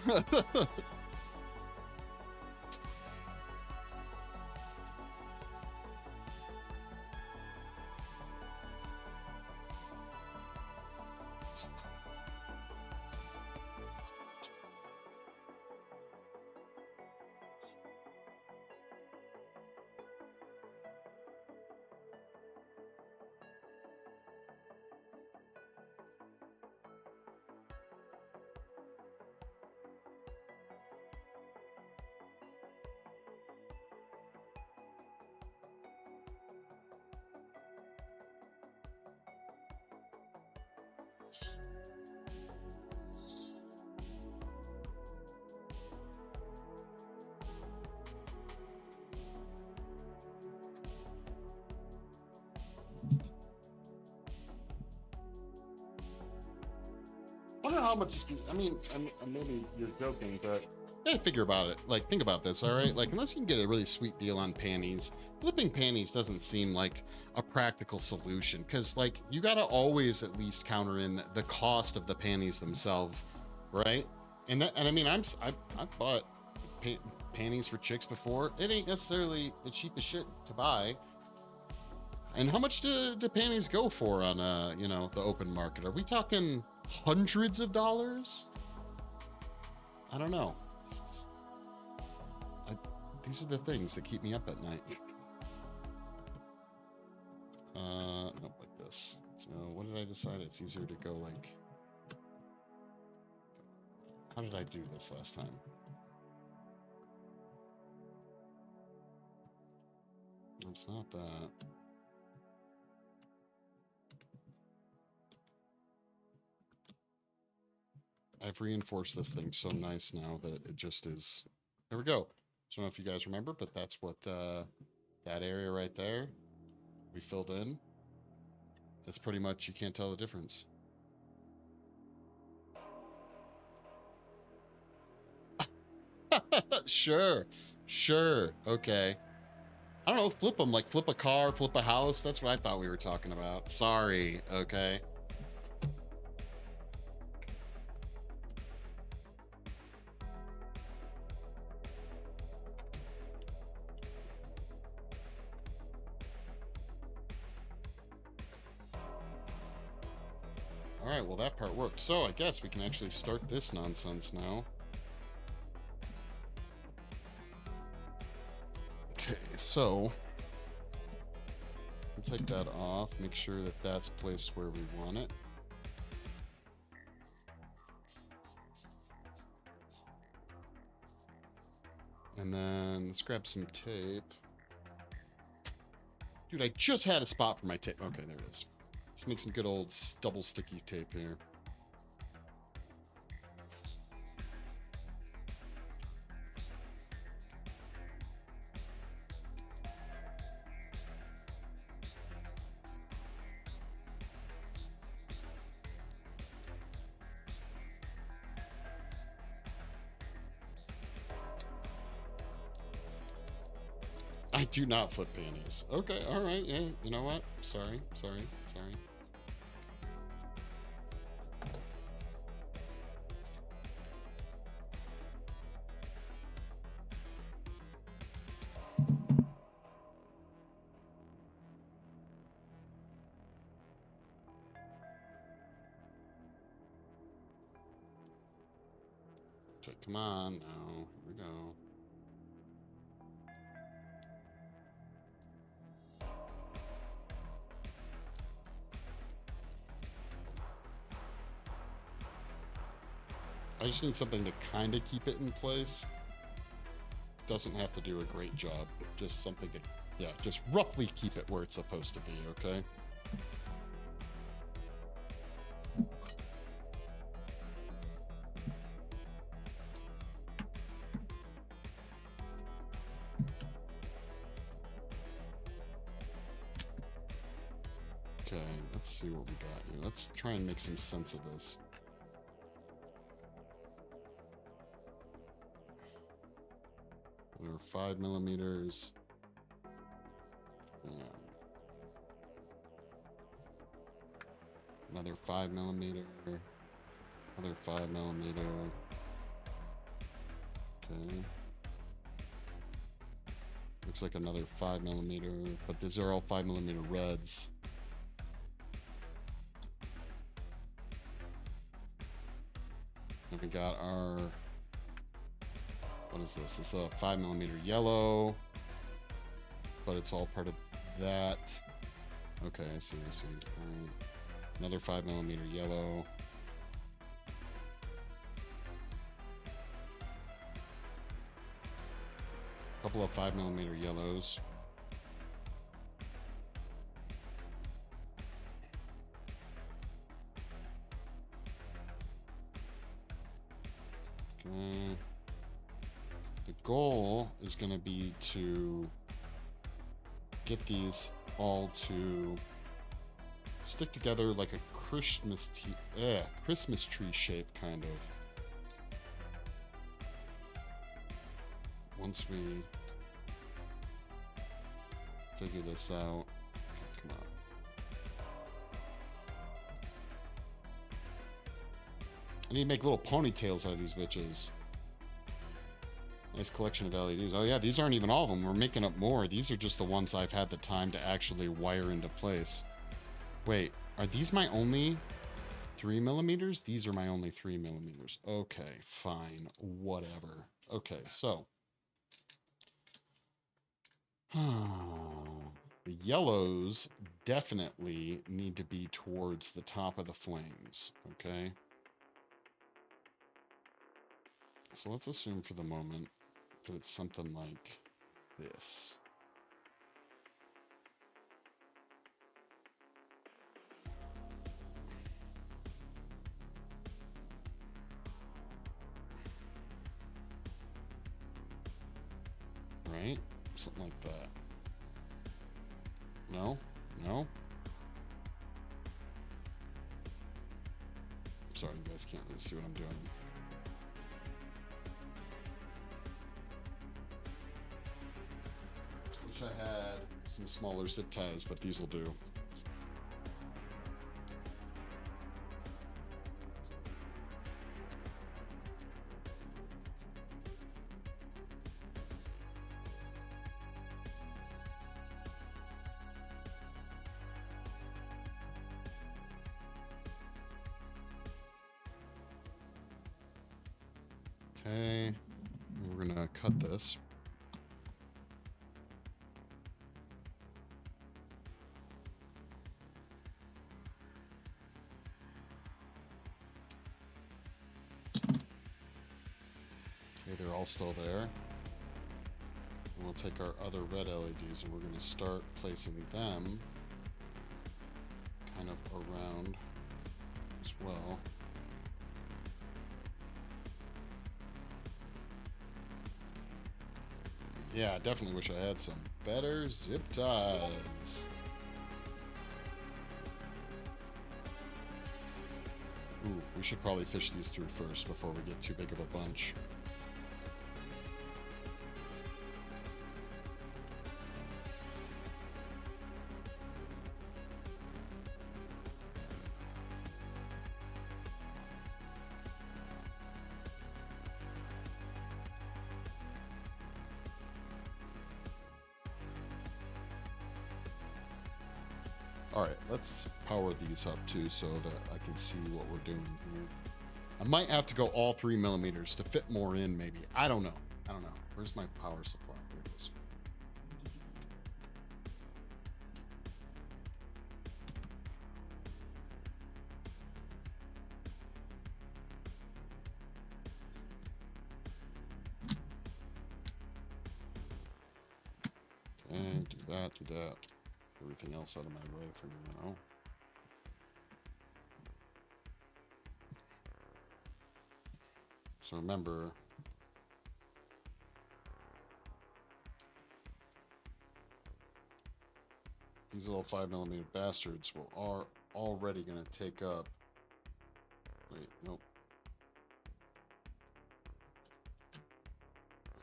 I wonder how much. I mean, maybe you're joking, but you gotta figure about it. Like, think about this, all right? Like, unless you can get a really sweet deal on panties, flipping panties doesn't seem like a practical solution. Because, like, you gotta always at least counter in the cost of the panties themselves, right? And I mean, I bought panties for chicks before. It ain't necessarily the cheapest shit to buy. And how much do panties go for on you know, the open market? Are we talking hundreds of dollars? I don't know. These are the things that keep me up at night. Nope, like this. So what did I decide? It's easier to go like... How did I do this last time? It's not that. I've reinforced this thing so nice now that it just is... There we go. I don't know if you guys remember, but that's what that area right there we filled in. It's pretty much, you can't tell the difference. Sure. Sure. Okay. I don't know, flip them, like flip a car, flip a house. That's what I thought we were talking about. Sorry. Okay. All right, well, that part worked. So I guess we can actually start this nonsense now. Okay, so we'll take that off, make sure that that's placed where we want it. And then let's grab some tape. Dude, I just had a spot for my tape. Okay, there it is. Let's make some good old double sticky tape here. I do not flip panties. Okay, all right, yeah, you know what? Sorry. Okay, come on now, here we go. I just need something to kind of keep it in place. Doesn't have to do a great job. Just something to, yeah, just roughly keep it where it's supposed to be, okay? Okay, let's see what we got here. Let's try and make some sense of this. There are 5mm. Yeah. Another 5mm. Another 5mm. Okay. Looks like another 5mm, but these are all 5mm reds. And we got our... What is this? It's a 5mm yellow, but it's all part of that. Okay, I see. Another 5mm yellow. A couple of 5mm yellows. Okay. The goal is going to be to get these all to stick together like a Christmas tree shape, kind of. Once we figure this out, come on. I need to make little ponytails out of these bitches. Nice collection of LEDs. Oh yeah, these aren't even all of them. We're making up more. These are just the ones I've had the time to actually wire into place. Wait, are these my only 3mm? These are my only 3mm. Okay, fine. Whatever. Okay, so. The yellows definitely need to be towards the top of the flames, okay? So let's assume for the moment that it's something like this. Right? Something like that. No? No? Sorry, you guys can't really see what I'm doing. Wish I had some smaller zip ties, but these will do. Okay, we're gonna cut this. Okay, they're all still there. And we'll take our other red LEDs and we're gonna start placing them kind of around as well. Yeah, I definitely wish I had some better zip ties. Ooh, we should probably fish these through first before we get too big of a bunch. Alright, let's power these up too so that I can see what we're doing here. I might have to go all 3mm to fit more in, maybe. I don't know. Where's my power supply? There it is. Okay, do that. Everything else out of my way for now. So remember, these little 5mm bastards are already going to take up. Wait, nope.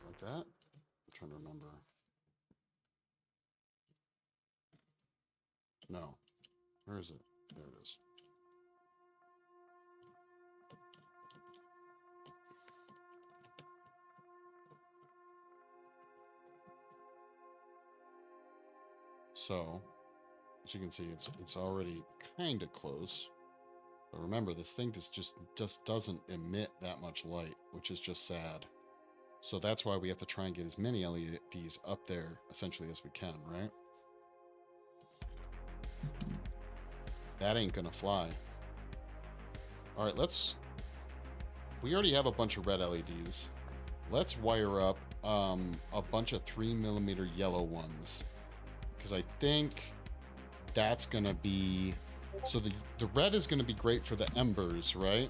Like that? I'm trying to remember. No. Where is it? There it is. So, as you can see, it's already kind of close. But remember, this thing just doesn't emit that much light, which is just sad. So that's why we have to try and get as many LEDs up there, essentially, as we can, right? That ain't gonna fly. All right, we already have a bunch of red LEDs. Let's wire up a bunch of 3mm yellow ones. Because I think that's gonna be, so the red is gonna be great for the embers, right?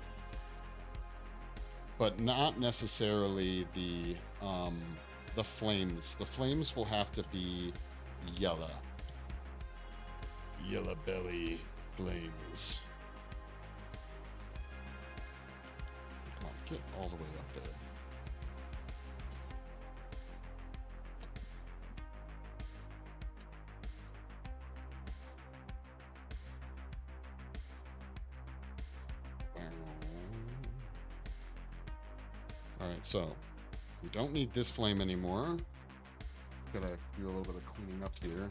but not necessarily the flames. The flames will have to be yellow. Yellow belly flames. Come on, get all the way up there. Alright, so we don't need this flame anymore. Gotta do a little bit of cleaning up here.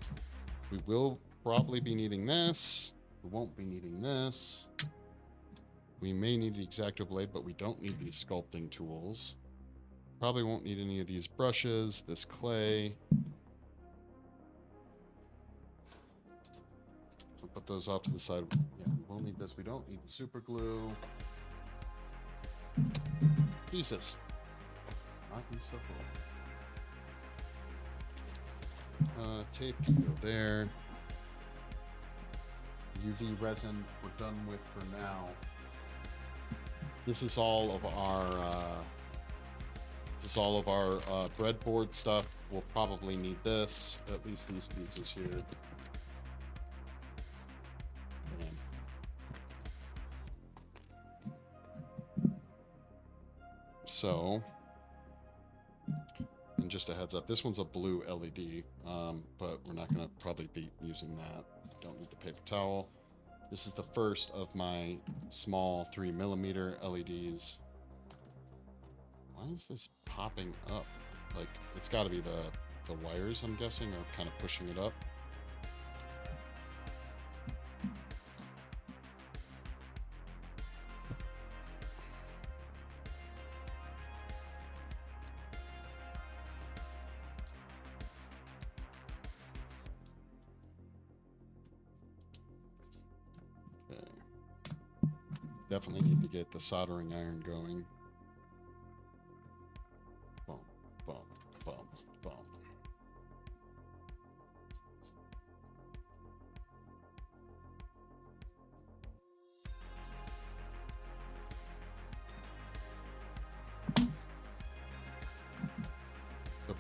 We will probably be needing this. We won't be needing this. We may need the X-Acto blade, but we don't need these sculpting tools. Probably won't need any of these brushes, this clay. So put those off to the side. Yeah, we will need this. We don't need the super glue. Jesus. Not be so cool. Tape can go there. UV resin we're done with for now. This is all of our breadboard stuff. We'll probably need this, at least these pieces here. And so, and just a heads up, this one's a blue LED, but we're not going to probably be using that. Don't need the paper towel. This is the first of my small 3mm LEDs. Why is this popping up? Like, it's got to be the wires, I'm guessing, are kind of pushing it up. Okay. Definitely need to get the soldering iron going. Bump, bump, bump, bump.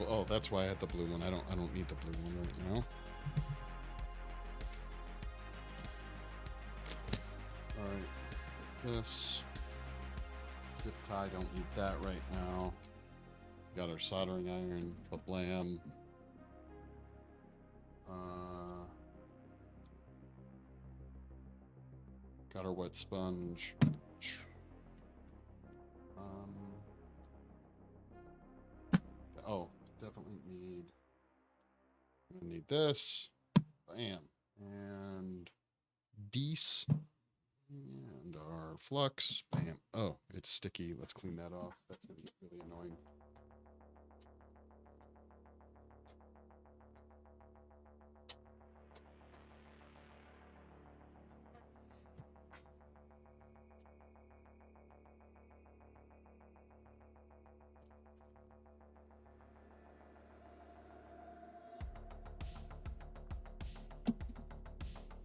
Oh, that's why I had the blue one. I don't need the blue one right now. All right, this zip tie, don't need that right now. Got our soldering iron, blam. Got our wet sponge. Oh, definitely need this. Bam. And Dees. And our flux. Bam. Oh, it's sticky. Let's clean that off. That's going to be really annoying.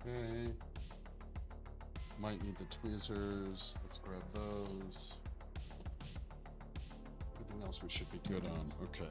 Okay. Might need the tweezers. Let's grab those. Everything else we should be good on. Okay.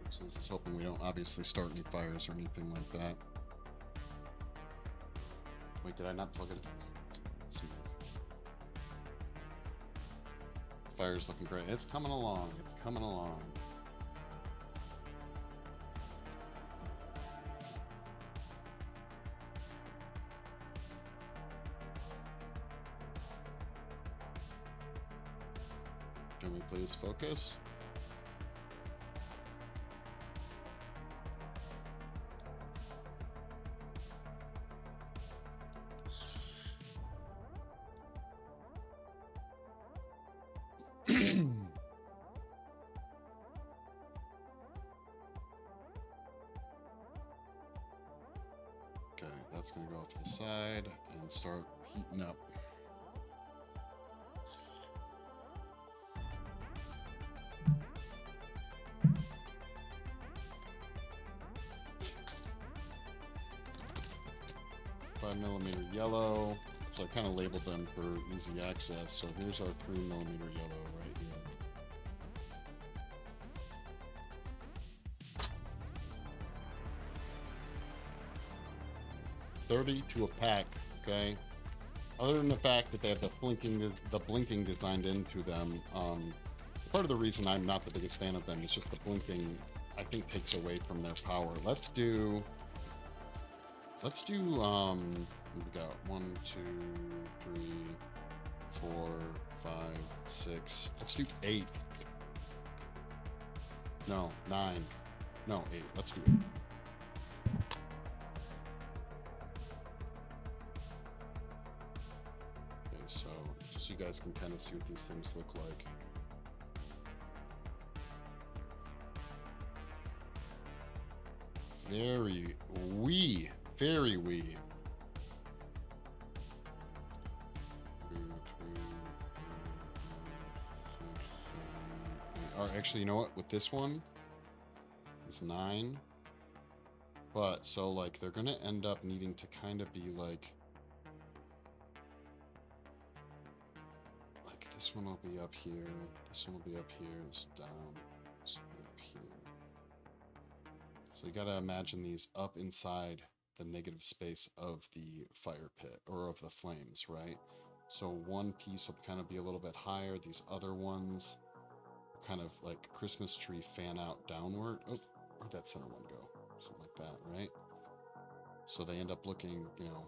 So this is hoping we don't obviously start any fires or anything like that. Wait, did I not plug it in? Let's see. Fire's looking great. It's coming along. It's coming along. Can we please focus? that's going to go off to the side and start heating up. .5mm yellow. So I kind of labeled them for easy access. So here's our 3mm yellow right here. $30 to a pack, okay? Other than the fact that they have the blinking designed into them, part of the reason I'm not the biggest fan of them is just the blinking, I think, takes away from their power. Let's do, we got 1, 2, 3, 4, 5, 6. Let's do 8. No, 9. No, 8. Let's do 8. Okay, so just so you guys can kind of see what these things look like. Very wee. Very wee. Or actually, you know what? With this one, it's 9. But, so, like, they're going to end up needing to kind of be, like, this one will be up here, this one will be up here, it's down, this will be up here. So you got to imagine these up inside the negative space of the fire pit, or of the flames, right? So one piece will kind of be a little bit higher, these other ones kind of like Christmas tree fan out downward. Oh, where'd that center one go? Something like that, right? So they end up looking, you know,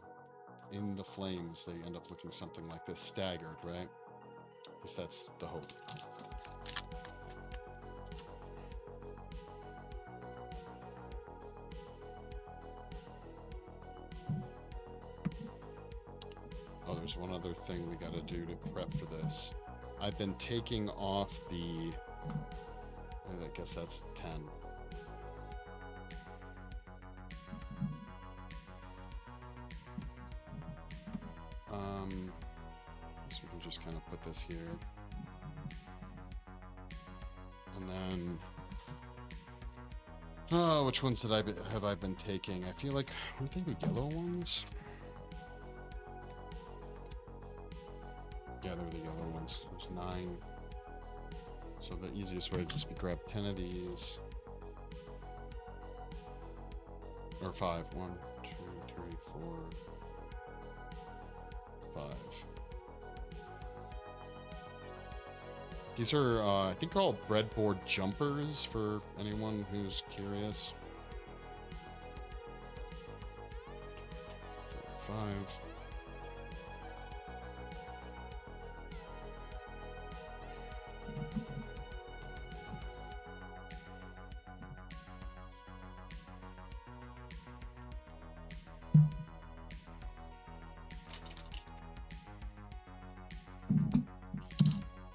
in the flames, they end up looking something like this, staggered, right? Because that's the hope. Oh, there's one other thing we got to do to prep for this. I've been taking off the, I guess that's 10. So we can just kind of put this here. And then, oh, which ones have I been taking? I feel like, aren't they the yellow ones? Yeah, they're the yellow ones. There's 9. So the easiest way would just be grab 10 of these. Or 5. 1, 2, 3, 4, 5. These are, I think, called breadboard jumpers for anyone who's curious. 4, 5.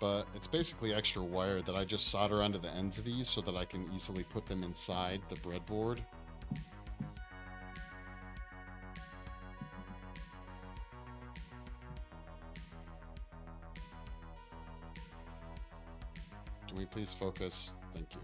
But it's basically extra wire that I just solder onto the ends of these so that I can easily put them inside the breadboard. Can we please focus? Thank you.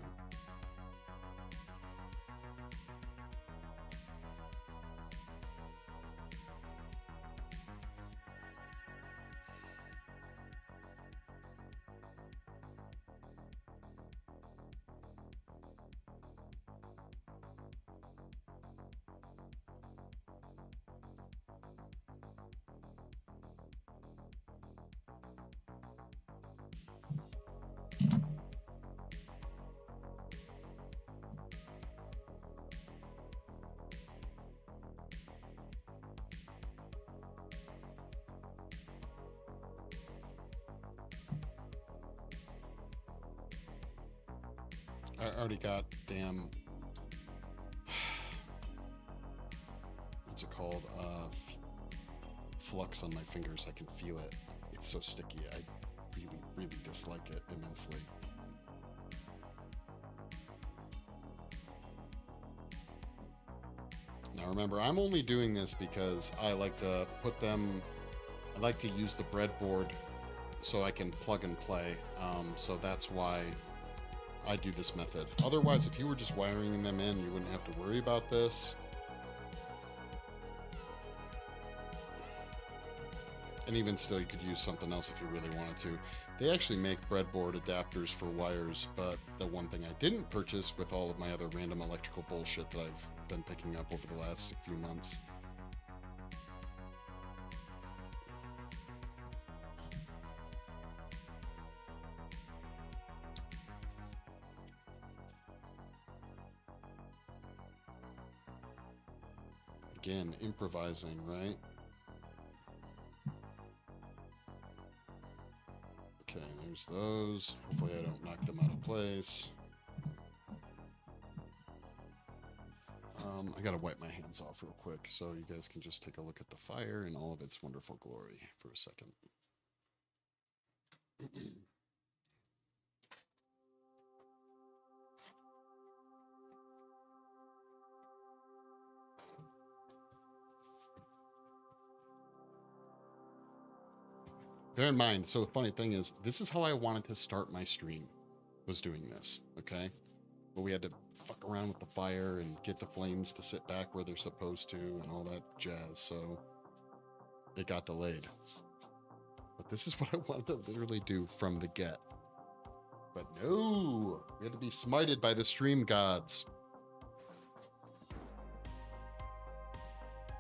I already got damn, what's it called? Flux on my fingers. I can feel it. It's so sticky. I really, really dislike it immensely. Now Now remember, I'm only doing this because I like to put them, I like to use the breadboard so I can plug and play. So that's why I do this method. Otherwise, if you were just wiring them in, you wouldn't have to worry about this. And even still, you could use something else if you really wanted to. They actually make breadboard adapters for wires, but the one thing I didn't purchase with all of my other random electrical bullshit that I've been picking up over the last few months. Again, improvising, right? Okay, there's those. Hopefully I don't knock them out of place. I gotta wipe my hands off real quick so you guys can just take a look at the fire in all of its wonderful glory for a second. Bear in mind, so the funny thing is, this is how I wanted to start my stream, was doing this, okay? But we had to fuck around with the fire and get the flames to sit back where they're supposed to and all that jazz, so it got delayed. But this is what I wanted to literally do from the get. But no, we had to be smited by the stream gods.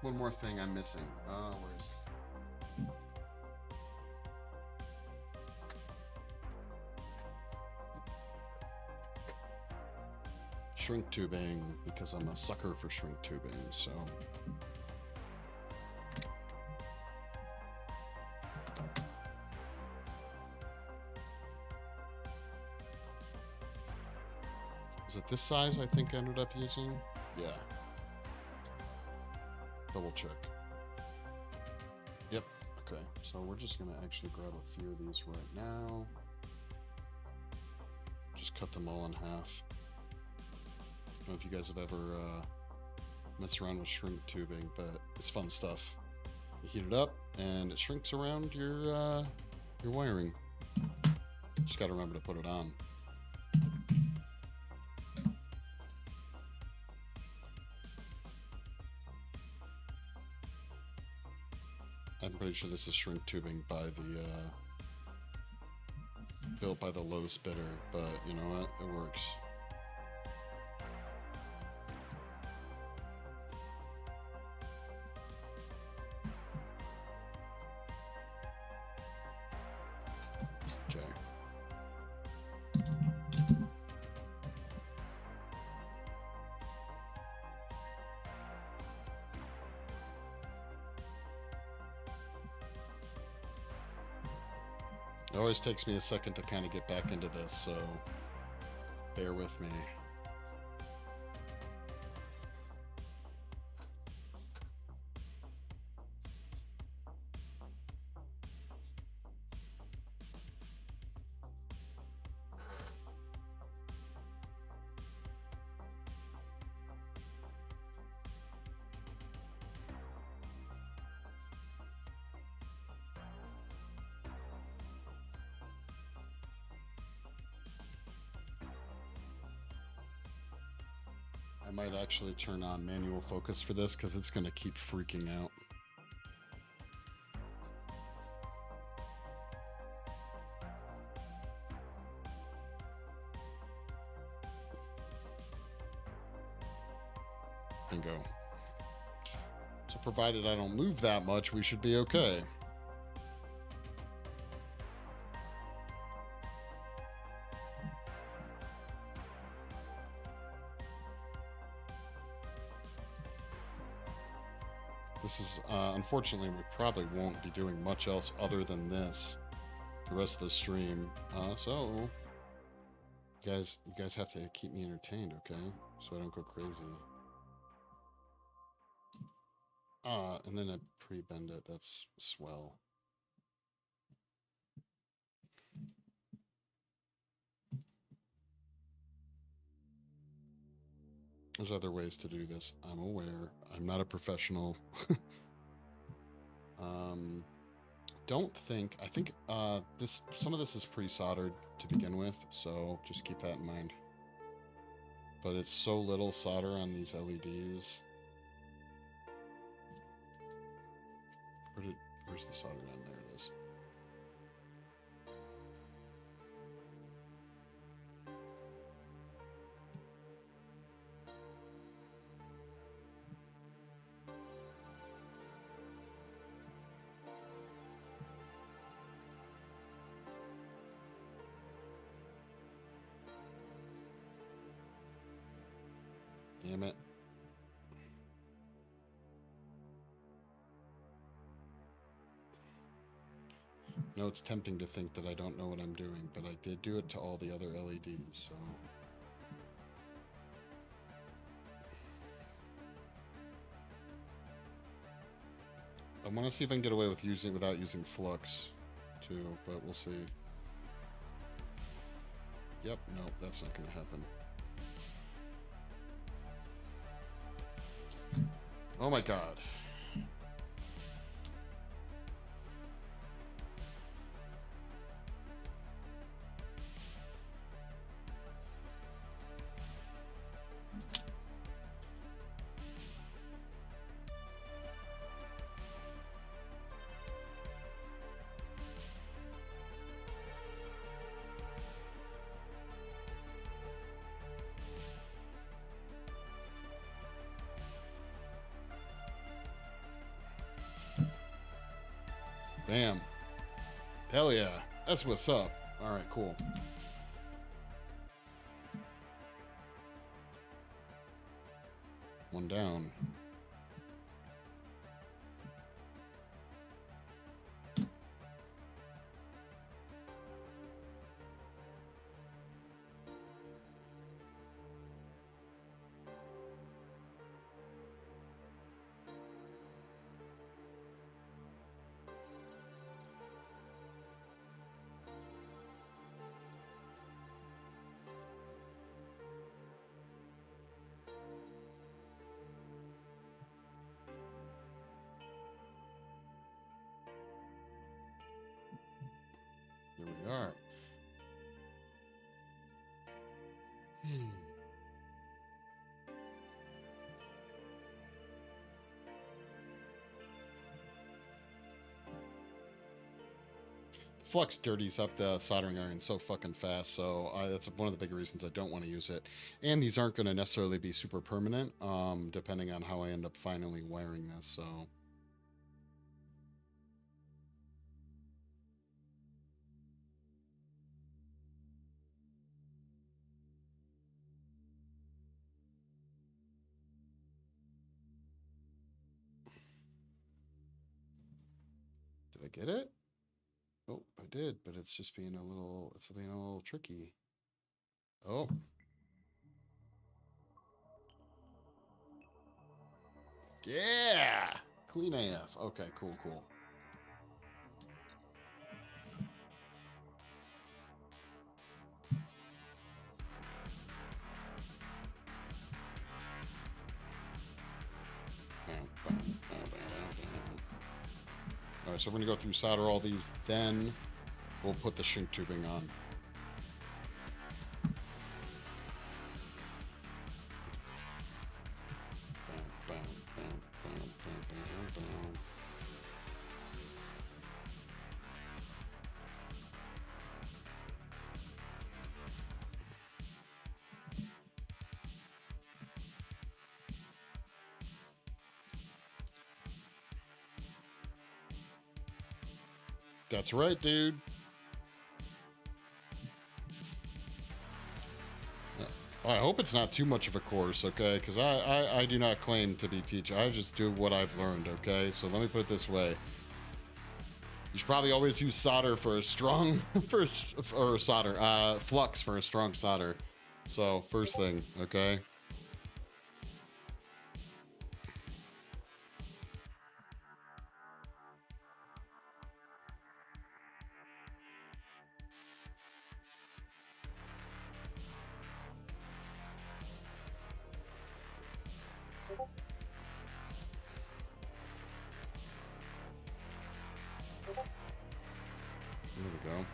One more thing I'm missing. Where's... shrink tubing, because I'm a sucker for shrink tubing, so... Is it this size I think I ended up using? Yeah. Double check. Yep, okay. So we're just gonna actually grab a few of these right now. Just cut them all in half. I don't know if you guys have ever messed around with shrink tubing, but it's fun stuff. You heat it up, and it shrinks around your wiring. Just got to remember to put it on. I'm pretty sure this is shrink tubing by the built by the lowest bidder, but you know what? It works. It always takes me a second to kind of get back into this, so bear with me. I might actually turn on manual focus for this because it's going to keep freaking out. Bingo. So provided I don't move that much, we should be okay. This is, unfortunately, we probably won't be doing much else other than this the rest of the stream. So, you guys have to keep me entertained, okay? So I don't go crazy. And then I pre-bend it. That's swell. There's other ways to do this. I'm aware. I'm not a professional. Don't think. I think some of this is pre-soldered to begin with, so just keep that in mind. But it's so little solder on these LEDs. Where's the solder gun? There it is. Damn it. No, it's tempting to think that I don't know what I'm doing, but I did do it to all the other LEDs, so... I want to see if I can get away with without using flux, too, but we'll see. Yep, no, that's not going to happen. Oh my god. Bam. Hell yeah. That's what's up. Alright, cool. One down. Here we are. Flux dirties up the soldering iron so fucking fast, so that's one of the big reasons I don't want to use it. And these aren't going to necessarily be super permanent, depending on how I end up finally wiring this, so... Did I get it? Oh, I did, but it's just being it's being a little tricky. Oh. Yeah! Clean AF. Okay, cool, cool. Alright, so we're going to go through solder all these, then we'll put the shrink tubing on. That's right, dude. I hope it's not too much of a course, okay? Because I do not claim to be teaching. I just do what I've learned, okay? So let me put it this way. You should probably always use solder for a strong, flux for a strong solder. So, first thing, okay? There we go.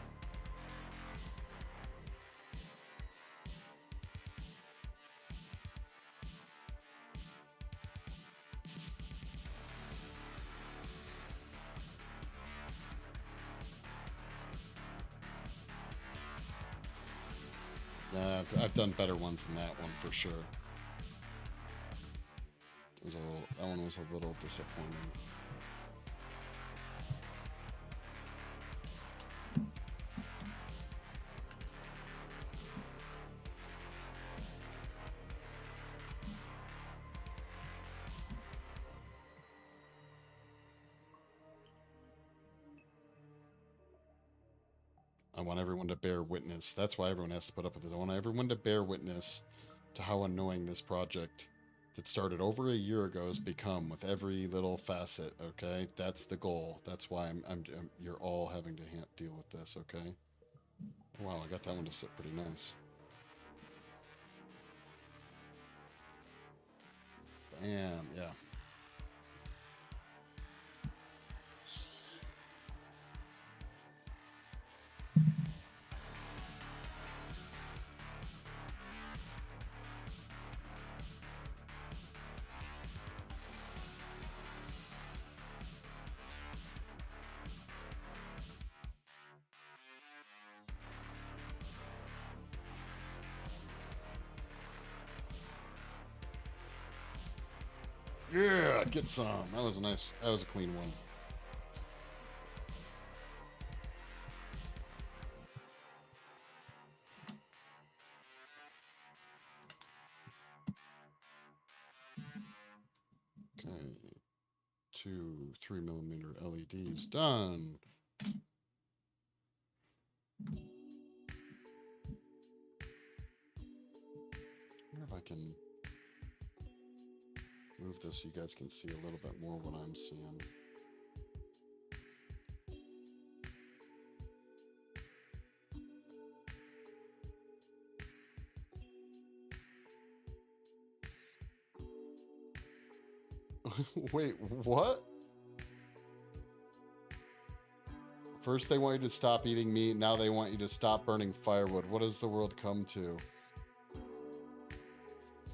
I've done better ones than that one for sure. That one was a little disappointing. I want everyone to bear witness. That's why everyone has to put up with this. I want everyone to bear witness to how annoying this project that started over a year ago has become with every little facet, okay? That's the goal. That's why you're all having to deal with this, okay? Wow, I got that one to sit pretty nice. Bam, yeah. Yeah, get some. That was a clean one. Okay. 2 3mm LEDs done. I wonder if I can move this so you guys can see a little bit more what I'm seeing. Wait, what? First they want you to stop eating meat, now they want you to stop burning firewood. What does the world come to?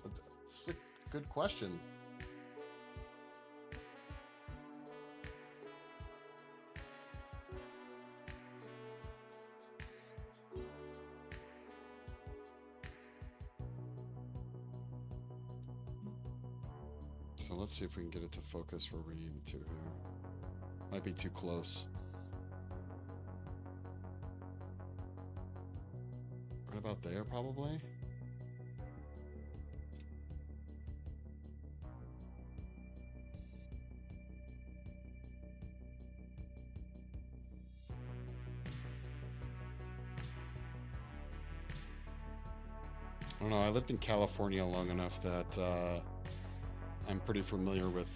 That's a good question. So let's see if we can get it to focus where we need it to here. Might be too close. Right about there, probably? I don't know, I lived in California long enough that I'm pretty familiar with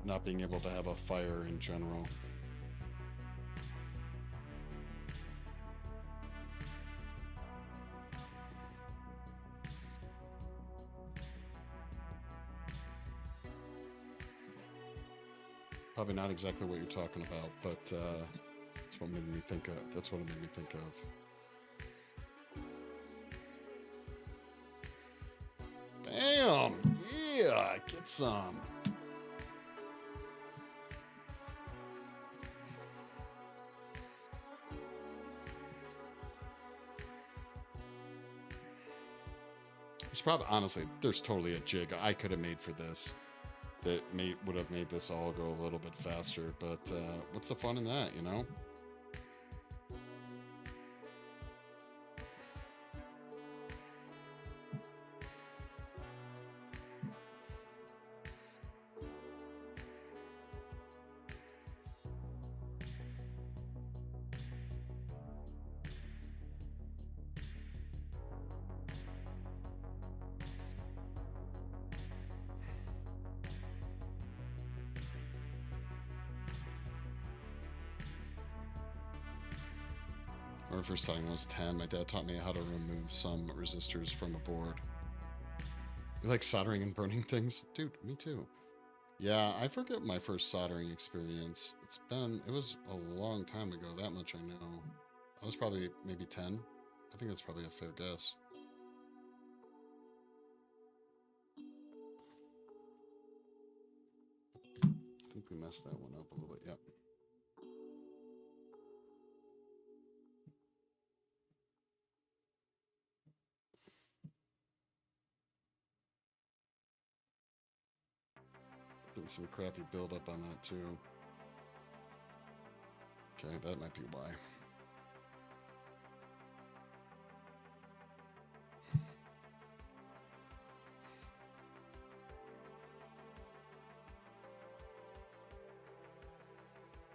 not being able to have a fire in general. Probably not exactly what you're talking about, but that's what made me think of. That's what it made me think of. Bam! Yeah, get some. It's probably, honestly, there's totally a jig I could have made for this that would have made this all go a little bit faster, but what's the fun in that, you know? Our first setting was 10. My dad taught me how to remove some resistors from a board. You like soldering and burning things? Dude, me too. Yeah, I forget my first soldering experience. It was a long time ago, that much I know. I was probably maybe 10. I think that's probably a fair guess. I think we messed that one up a little bit, yep. Getting some crappy buildup on that too. Okay, that might be why.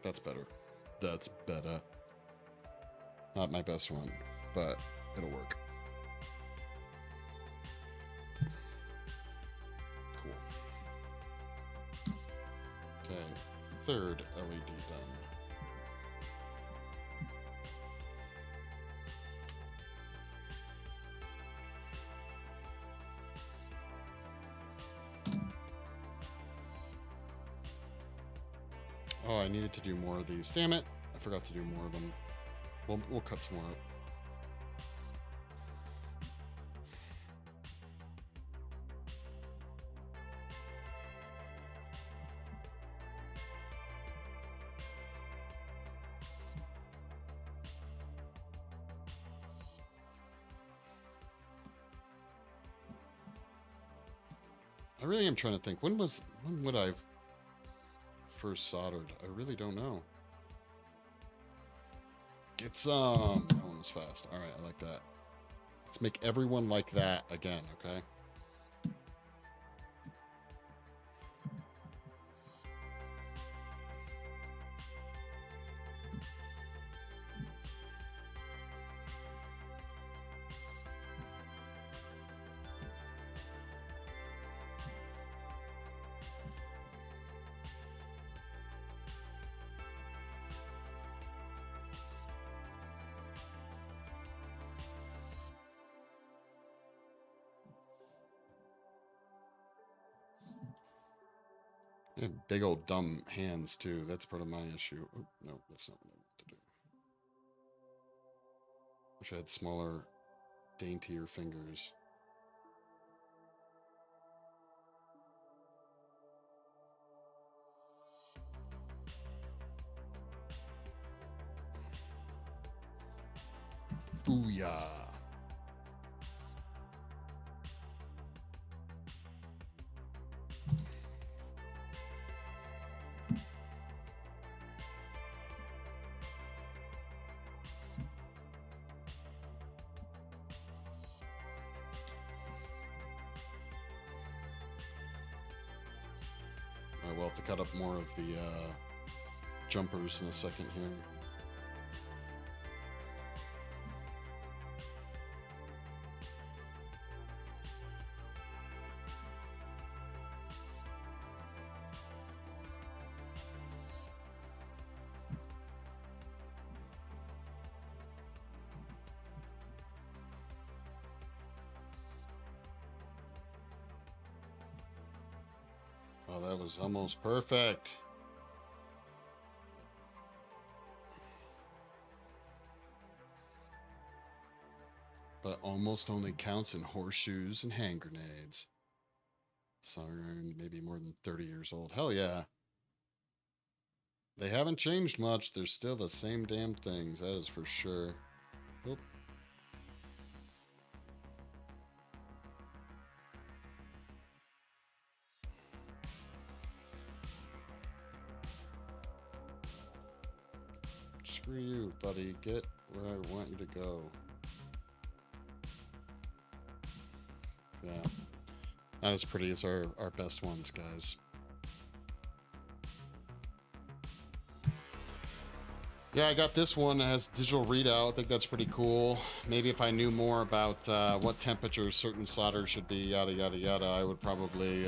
That's better. That's better. Not my best one, but it'll work. Cool. Okay, third LED done. Oh, I needed to do more of these. Damn it. I forgot to do more of them. We'll cut some more up. I really am trying to think. When would I have first soldered? I really don't know. Get some. That one was fast. All right, I like that. Let's make everyone like that again, okay? Yeah, big old dumb hands too. That's part of my issue. Oh, no, that's not what I want to do. Wish I had smaller, daintier fingers. Booyah. I will have to cut up more of the jumpers in a second here. Oh, that was almost perfect. But almost only counts in horseshoes and hand grenades. Siren, maybe more than 30 years old. Hell yeah. They haven't changed much. They're still the same damn things. That is for sure. Oop. Screw you, buddy. Get where I want you to go. Yeah. Not as pretty as our best ones, guys. Yeah, I got this one that has digital readout. I think that's pretty cool. Maybe if I knew more about what temperature certain solder should be, yada, yada, yada, I would probably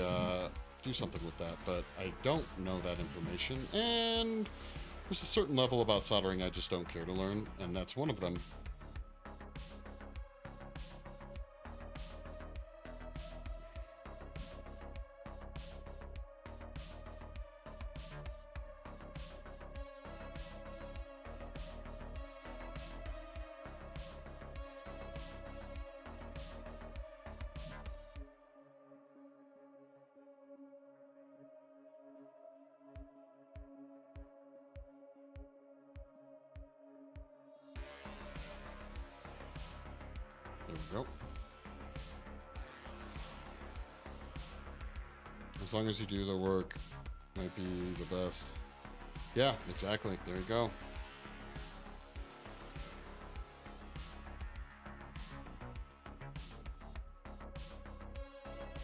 do something with that. But I don't know that information. And there's a certain level about soldering I just don't care to learn, and that's one of them. as long as you do the work, might be the best. Yeah, exactly. There you go.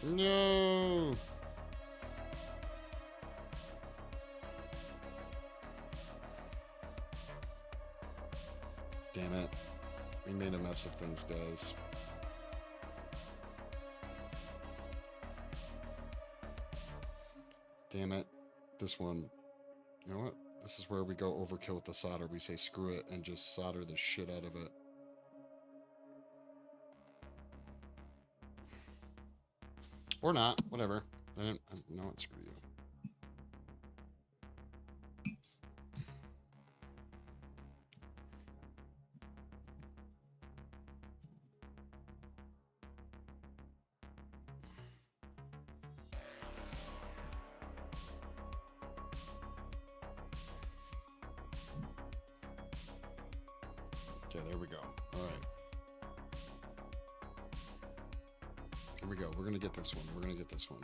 No! Damn it. We made a mess of things, guys. Damn it. This one. You know what? This is where we go overkill with the solder. We say screw it and just solder the shit out of it. Or not. Whatever. I know what? Screw you. Okay, there we go. All right. Here we go. We're going to get this one. We're going to get this one.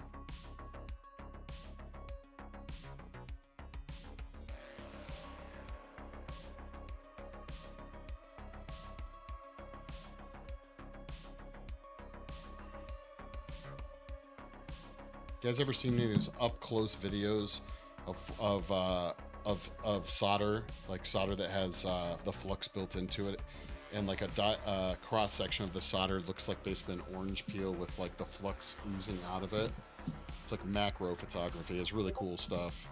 You guys ever seen any of those up-close videos of solder, like solder that has the flux built into it, and like a cross section of the solder looks like basically an orange peel with like the flux oozing out of it? It's like macro photography. It's really cool stuff.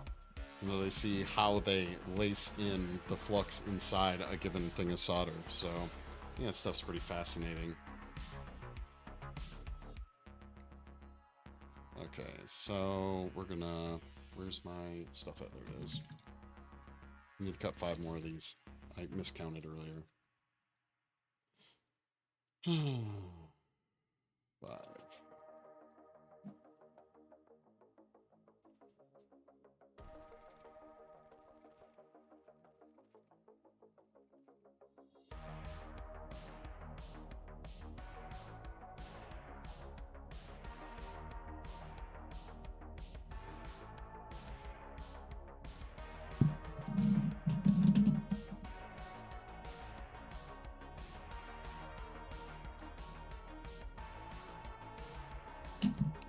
You know, they see how they lace in the flux inside a given thing of solder. So yeah, that stuff's pretty fascinating. Okay, so we're gonna, where's my stuff at? There it is. I need to cut 5 more of these. I miscounted earlier. 5.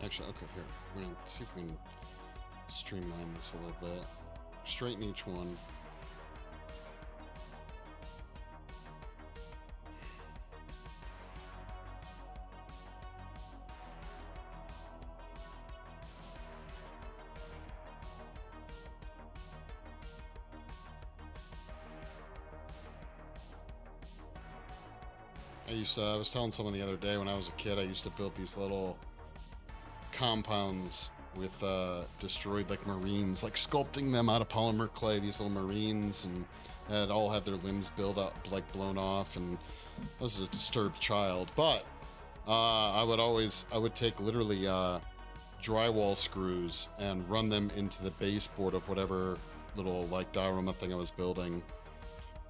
Actually, okay, here. We're going to see if we can streamline this a little bit. Straighten each one. I was telling someone the other day when I was a kid, I used to build these little compounds with destroyed like marines, like sculpting them out of polymer clay, these little marines, and that all had their limbs built up, like blown off, and I was a disturbed child. But I would take literally drywall screws and run them into the baseboard of whatever little like diorama thing I was building,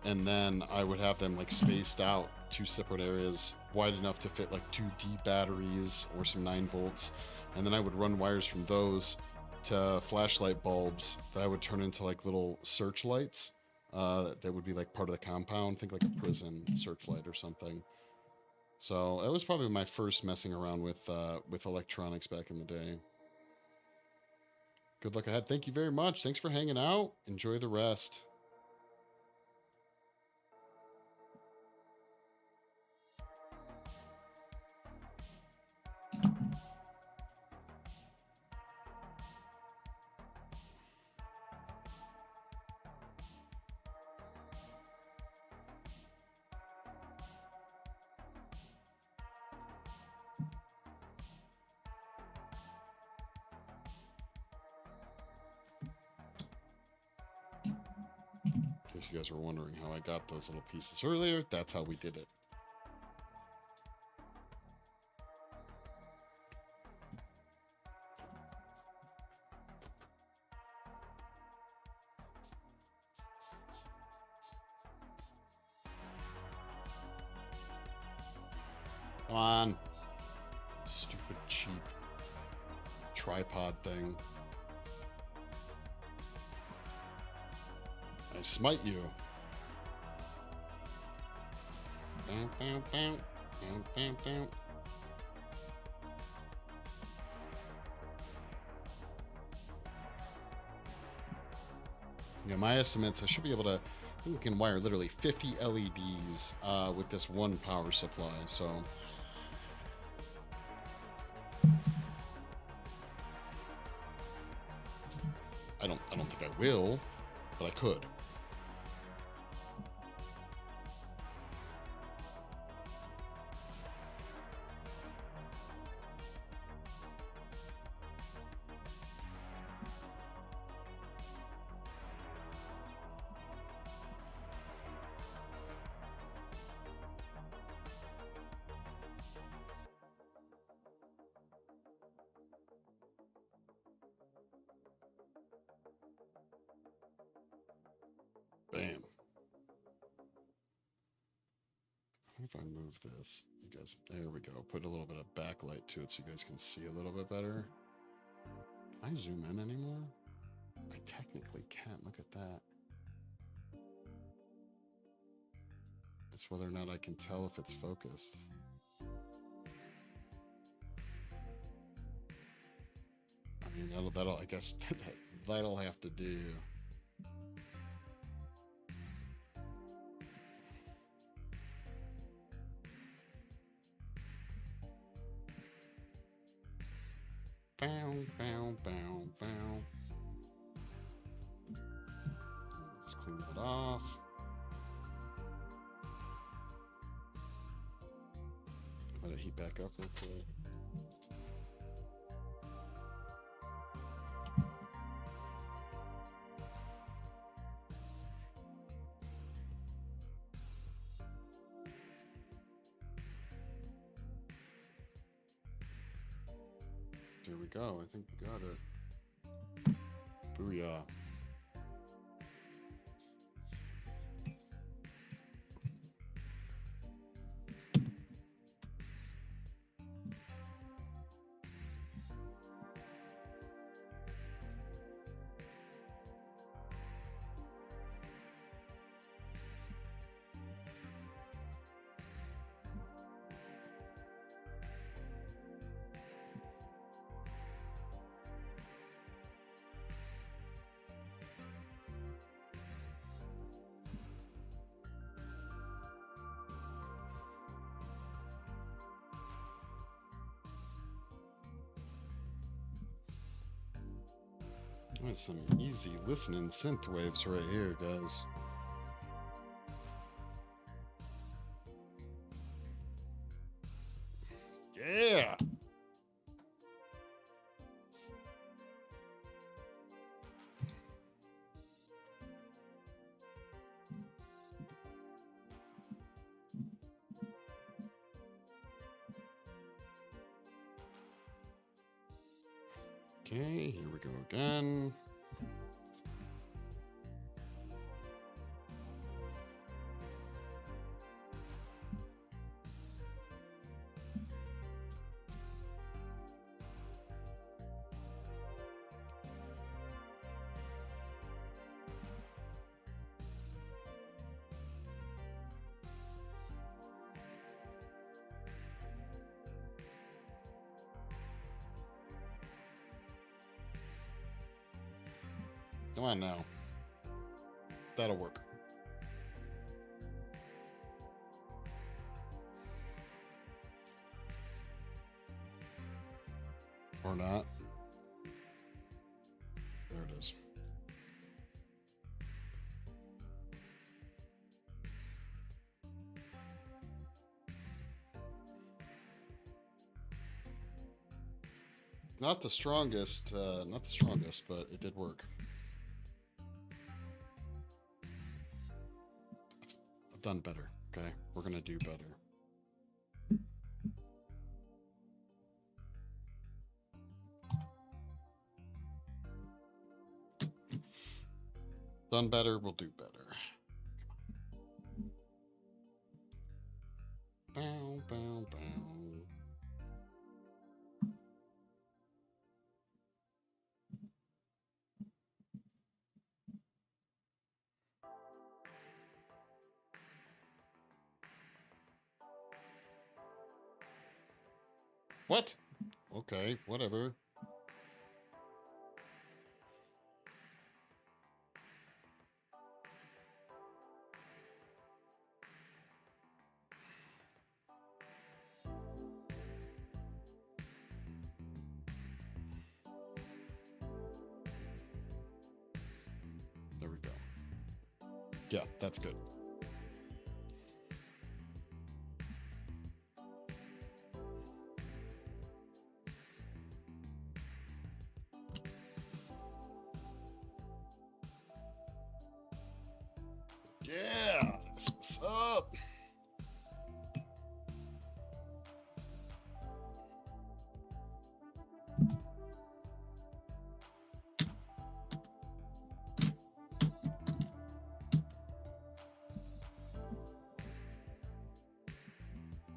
and then I would have them like spaced out 2 separate areas wide enough to fit like 2 D batteries or some 9 volts, and then I would run wires from those to flashlight bulbs that I would turn into like little searchlights that would be like part of the compound. Think like a prison searchlight or something. So it was probably my first messing around with electronics back in the day. Good luck ahead. Thank you very much. Thanks for hanging out. Enjoy the rest. In case you guys were wondering how I got those little pieces earlier, that's how we did it. Come on. Stupid, cheap tripod thing. I smite you. Bam, bam, bam, bam, bam, bam. Yeah, my estimates, I should be able to, I think we can wire literally 50 LEDs with this one power supply, so. I don't think I will, but I could. Bam. What if I move this? You guys, there we go. Put a little bit of backlight to it so you guys can see a little bit better. Can I zoom in anymore? I technically can't. Look at that. It's whether or not I can tell if it's focused. I mean, that'll I guess that'll have to do. Bow, bow, bow, bow. Let's clean that off. Let it heat back up real quick. There we go. I think we got it. Booyah. That's some easy listening synth waves right here, guys. Yeah! Okay, here we go again. Come on now. That'll work. Or not. There it is. Not the strongest, but it did work. I've done better, okay? We're gonna do better. Done better, we'll do better. Bow, bow, bow. What? Okay, whatever. There we go. Yeah, that's good. Yeah, that's what's up.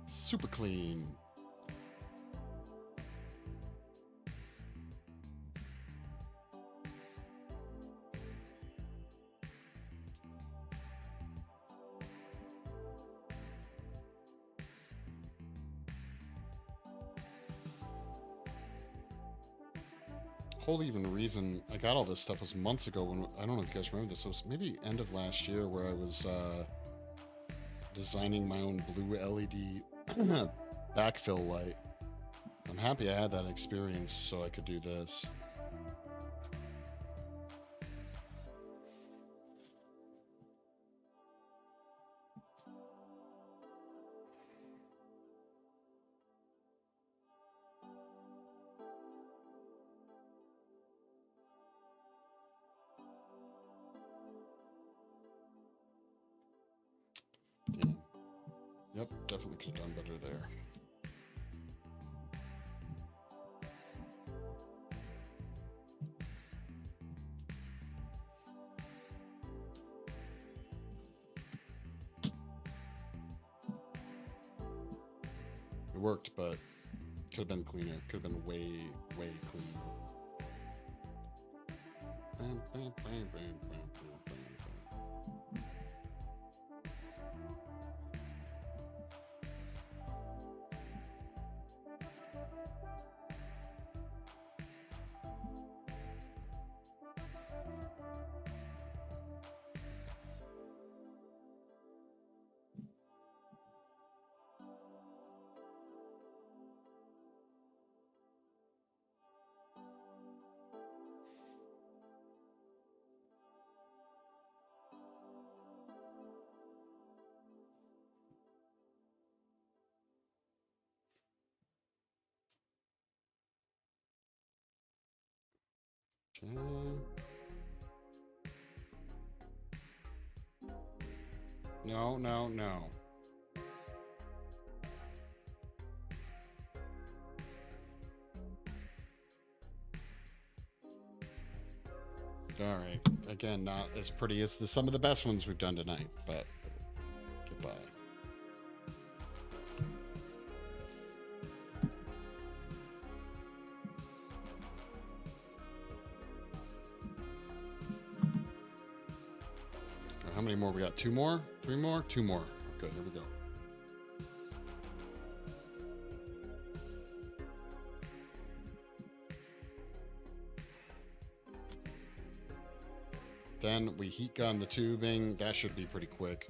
Super clean. Whole even reason I got all this stuff was months ago when, I don't know if you guys remember this, it was maybe end of last year where I was designing my own blue LED backfill light. I'm happy I had that experience so I could do this. Damn. Yep, definitely could have done better there. It worked, but could have been cleaner. Could have been way, way cleaner. Bam, bam, bam, bam, bam, bam, bam. Okay. No, no, no. All right. Again, not as pretty as some of the best ones we've done tonight, but goodbye. How many more? We got 2 more? 3 more? 2 more. Good, here we go. Then we heat gun the tubing. That should be pretty quick.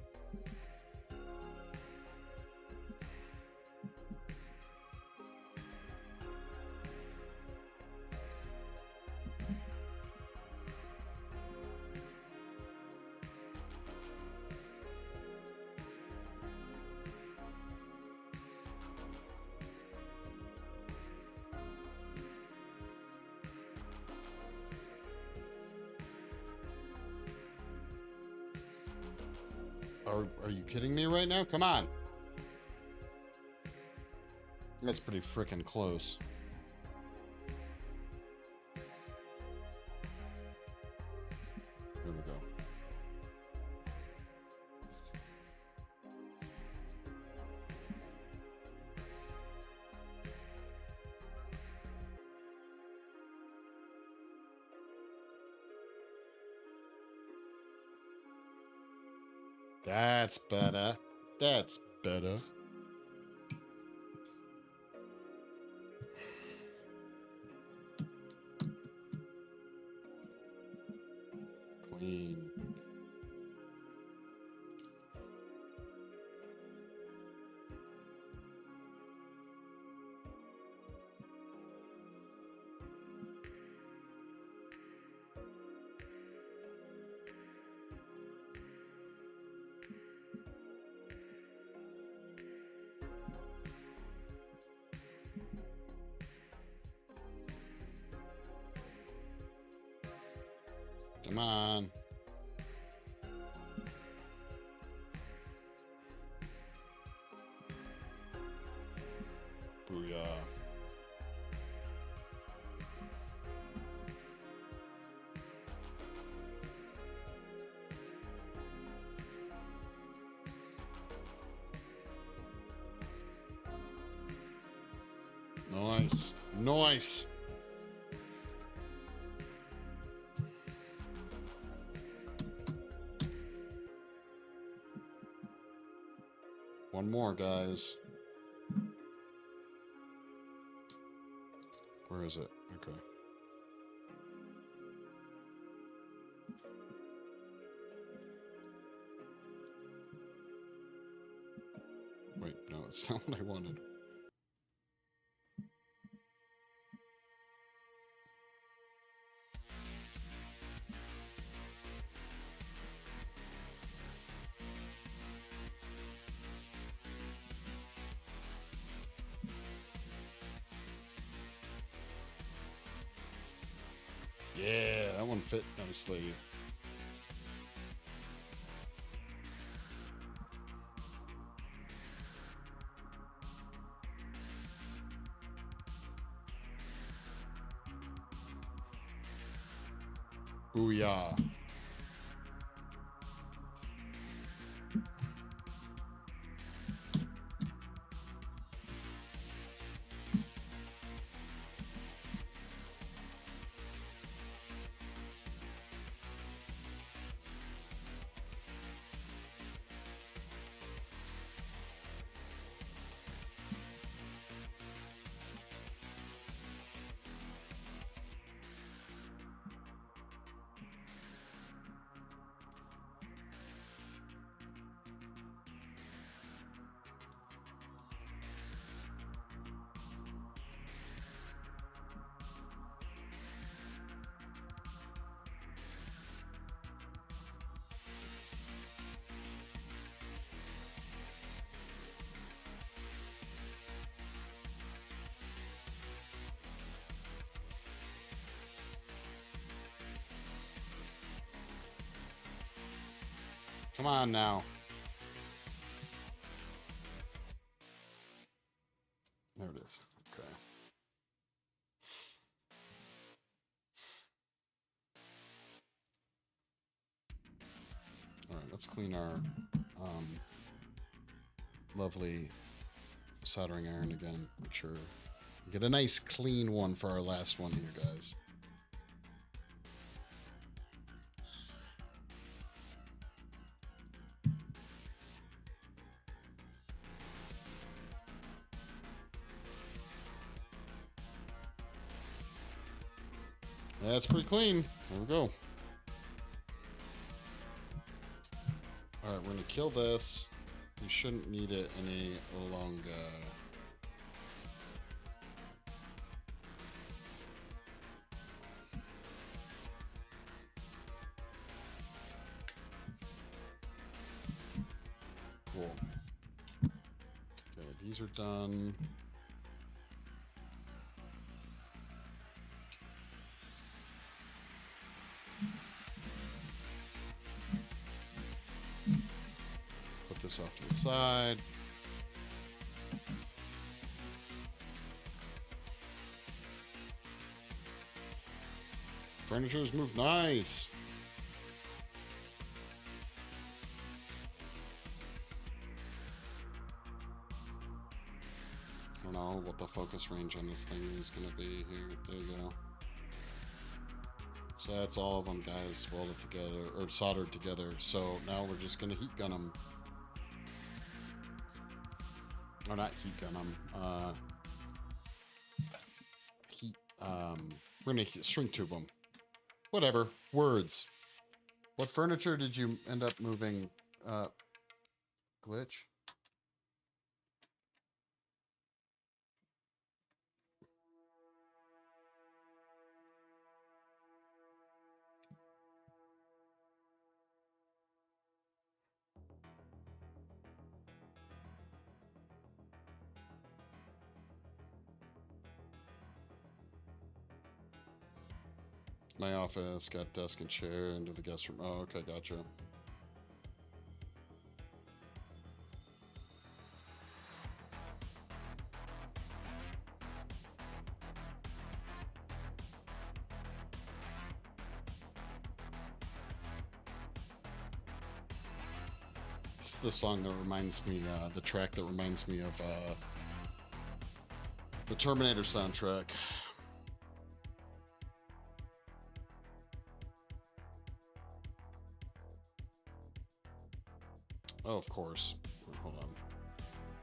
Are you kidding me right now? Come on. That's pretty freaking close. Here we go. That's better. That's better. Clean. Come on. Booyah. Nice. Nice. One more, guys. Where is it? Okay. Wait, no, it's not what I wanted. Yeah, that one fit nicely. Booyah. Come on now. There it is. Okay. All right, let's clean our lovely soldering iron again. Make sure we get a nice clean one for our last one here, guys. That's pretty clean. There we go. All right, we're gonna kill this. We shouldn't need it any longer. Cool. Okay, these are done. This off to the side. Furniture's moved nice. I don't know what the focus range on this thing is going to be here. There you go. So that's all of them, guys, welded together or soldered together. So now we're just going to heat gun them. Or not heat gun them. We're gonna shrink tube them. Whatever. Words. What furniture did you end up moving, Glitch? My office got desk and chair into the guest room. Oh, okay, gotcha. This is the song that reminds me, the track that reminds me of the Terminator soundtrack. Oh, of course. Hold on.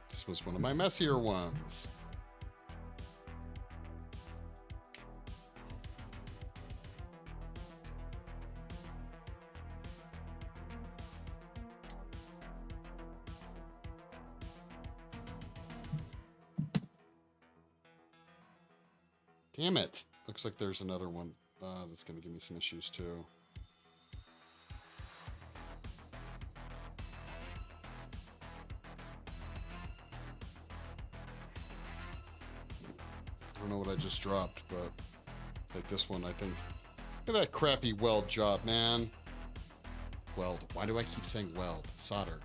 This was one of my messier ones. Damn it. Looks like there's another one that's going to give me some issues too. I don't know what I just dropped, but like this one, I think. Look at that crappy weld job, man. Weld. Why do I keep saying weld? Solder.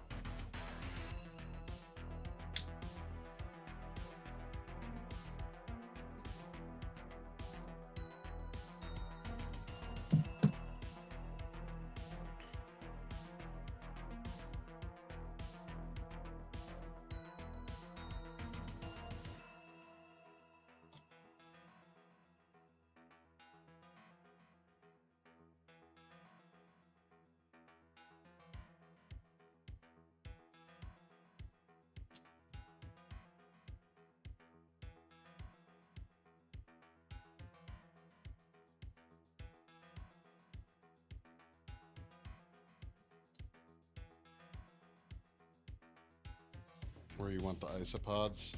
Where you want the isopods?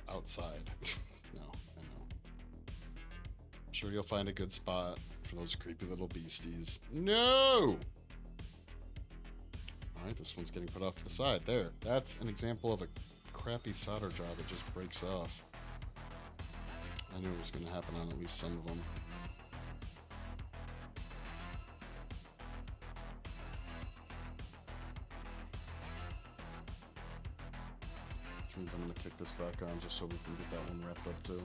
Outside. No, I know. I'm sure you'll find a good spot for those creepy little beasties. No! Alright, this one's getting put off to the side. There. That's an example of a crappy solder job that just breaks off. I knew it was going to happen on at least some of them. Which means I'm going to kick this back on just so we can get that one wrapped up too.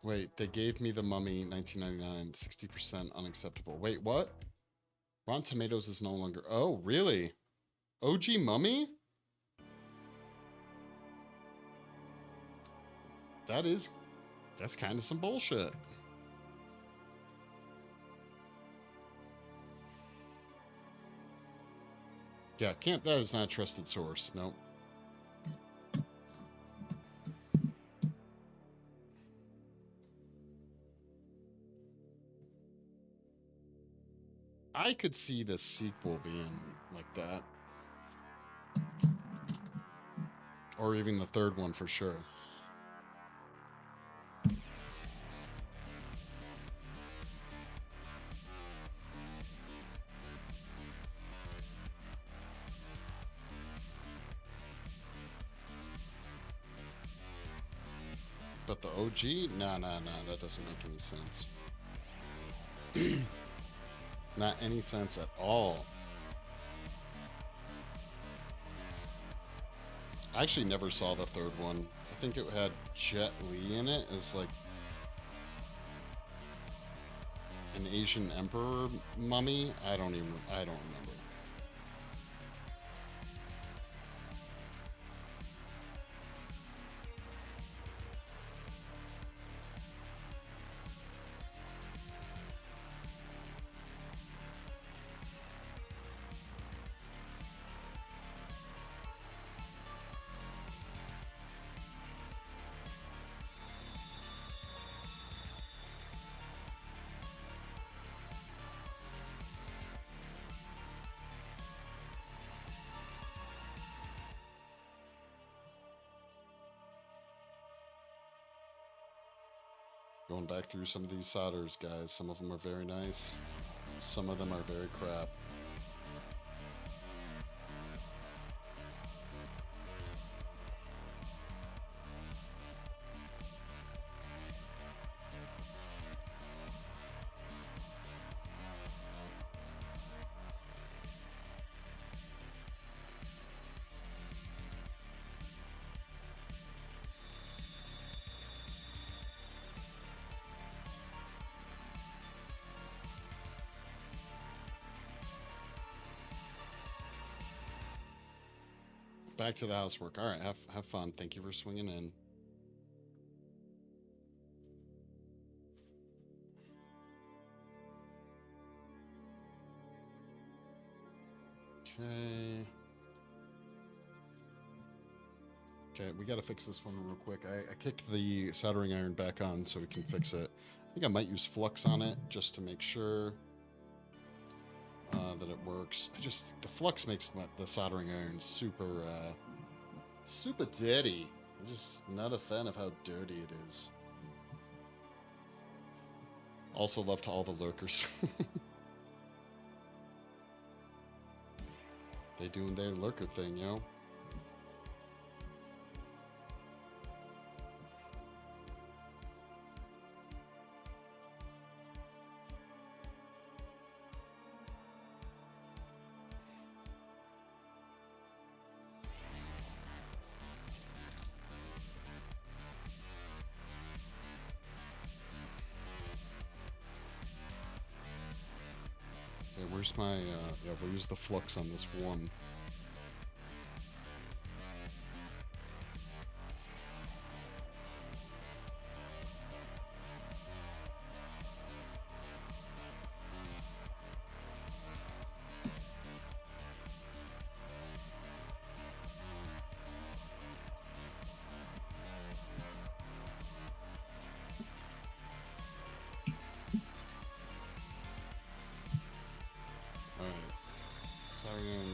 Wait, they gave me The Mummy 1999, 60% unacceptable. Wait, what? Rotten Tomatoes is no longer... Oh, really? OG Mummy? That's kind of some bullshit. Yeah, that is not a trusted source. Nope. I could see the sequel being like that. Or even the third one for sure. But the OG? Nah, that doesn't make any sense. Not any sense at all. I actually never saw the third one. I think it had Jet Li in it as like an Asian emperor mummy. I don't remember. Going back through some of these solders, guys. Some of them are very nice. Some of them are very crap. Back to the housework. All right, have fun. Thank you for swinging in. Okay. Okay, we got to fix this one real quick. I kicked the soldering iron back on so we can fix it. I think I might use flux on it just to make sure that it works. The flux makes the soldering iron super dirty. I'm just not a fan of how dirty it is. Also love to all the lurkers. They doing their lurker thing, yo. Okay, where's my, yeah, we'll use the flux on this one.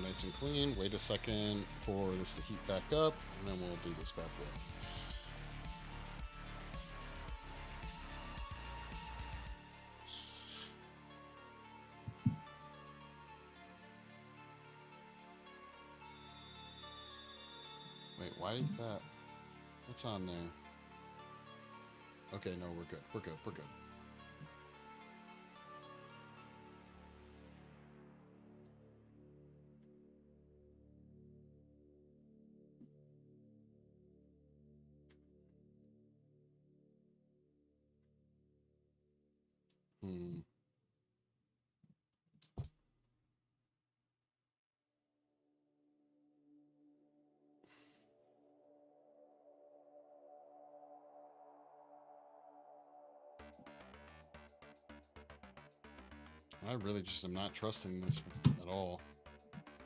Nice and clean. Wait a second for this to heat back up, and then we'll do this bad boy. Wait, why is that? What's on there? Okay, no, we're good. We're good. We're good. I really just am not trusting this at all.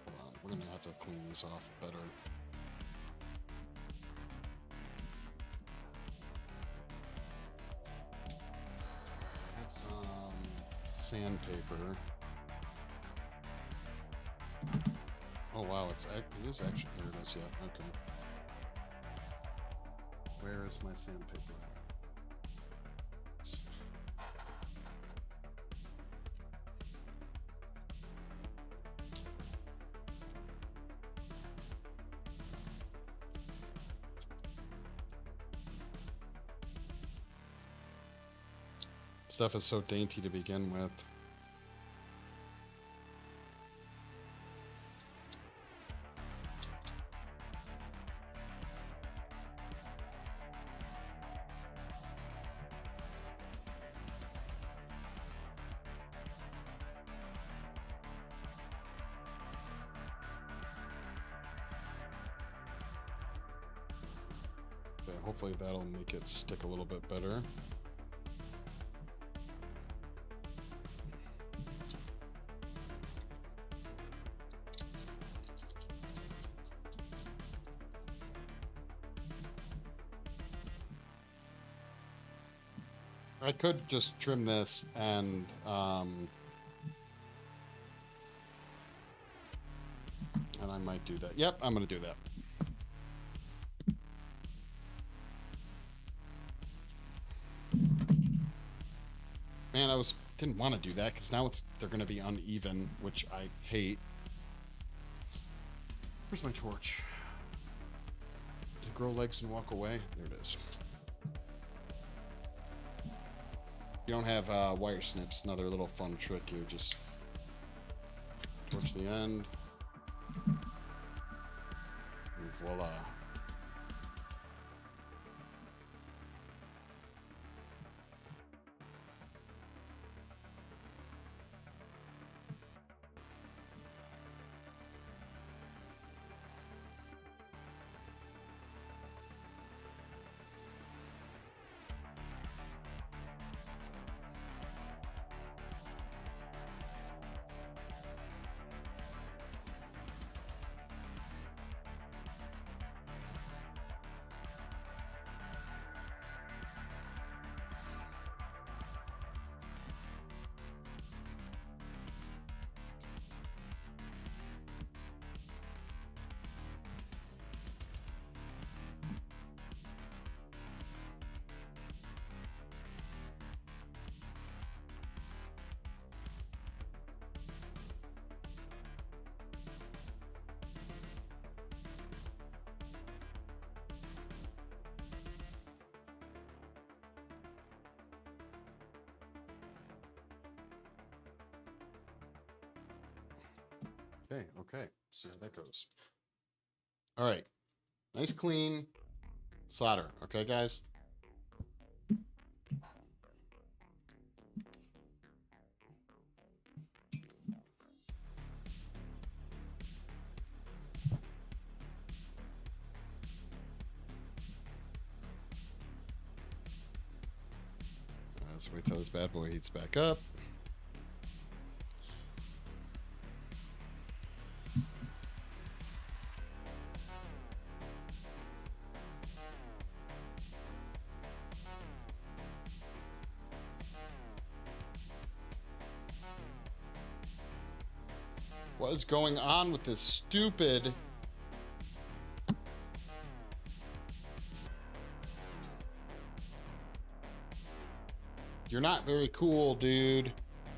Hold on, we're gonna have to clean this off better. Have some sandpaper. Oh wow, it is actually, here it is, yeah, okay. Where is my sandpaper? Stuff is so dainty to begin with. Okay, hopefully that'll make it stick a little bit better. I could just trim this and I might do that. Yep, I'm gonna do that. Man, didn't want to do that because now they're going to be uneven, which I hate. Where's my torch? To grow legs and walk away. There it is. You don't have wire snips. Another little fun trick here. Just torch the end. And voila. Okay. See how that goes. All right. Nice clean solder. Okay, guys? Let's wait till this bad boy heats back up. What is going on with this stupid... You're not very cool, dude.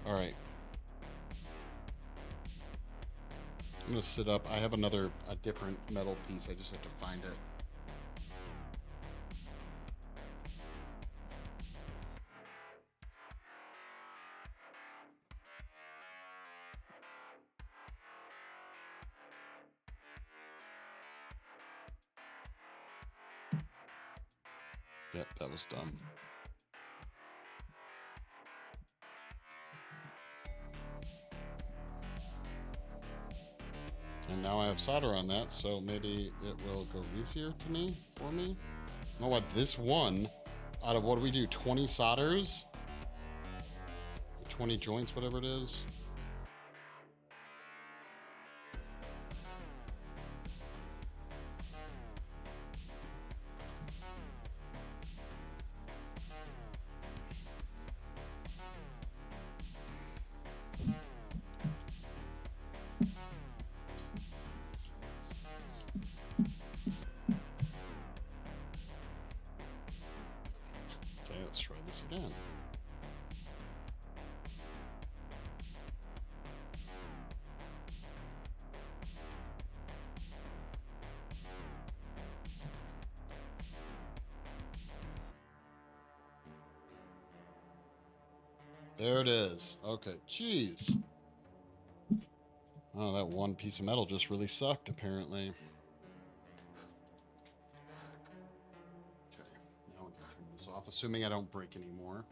All right. I'm gonna sit up. I have a different metal piece. I just have to find it. Yep, that was dumb. And now I have solder on that, so maybe it will go easier for me. You know what? This one, out of what do we do? 20 solders? 20 joints, whatever it is. Okay, let's try this again. There it is. Okay, jeez. Oh, that one piece of metal just really sucked, apparently. Okay, now we can turn this off, assuming I don't break any more.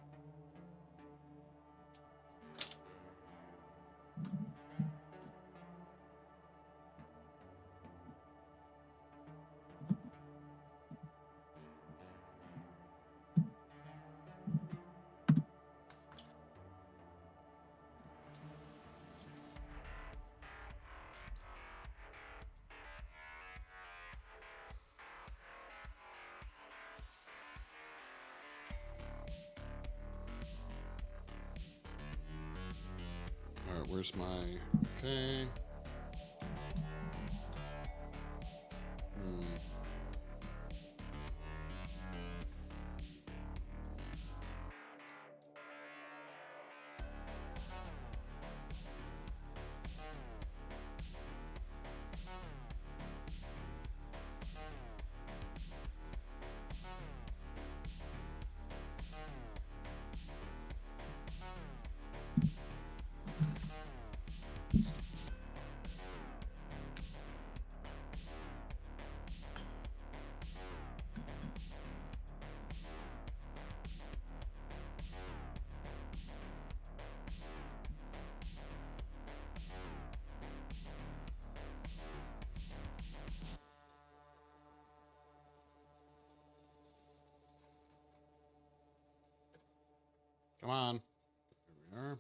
All right, where's my... Okay. Come on. Here we are.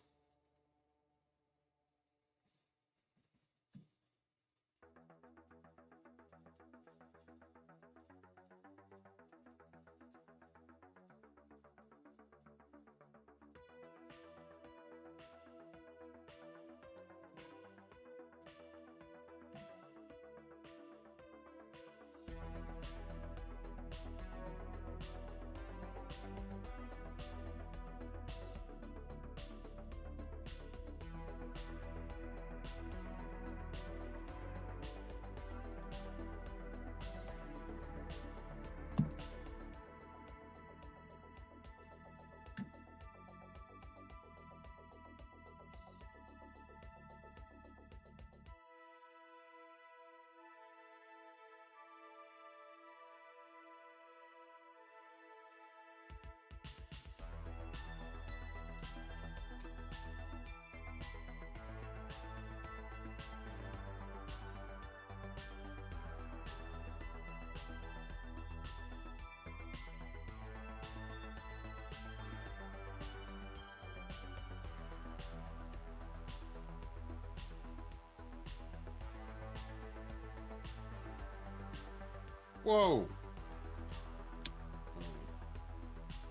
Whoa!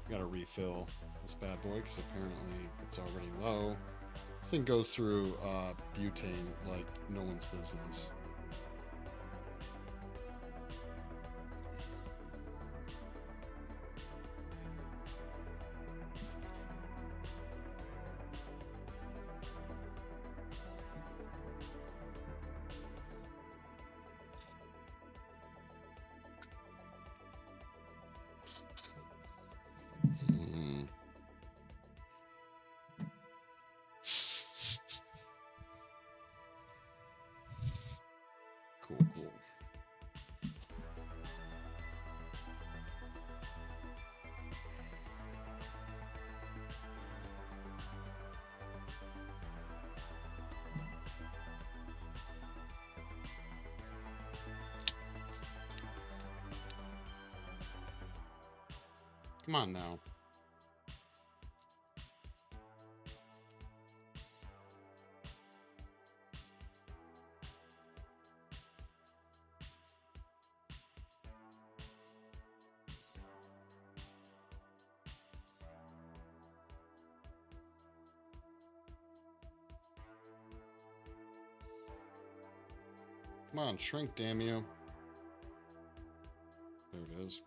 Gotta refill this bad boy because apparently it's already low. This thing goes through butane like no one's business. Cool, cool. Come on now. Come on, shrink, damn you. There it is.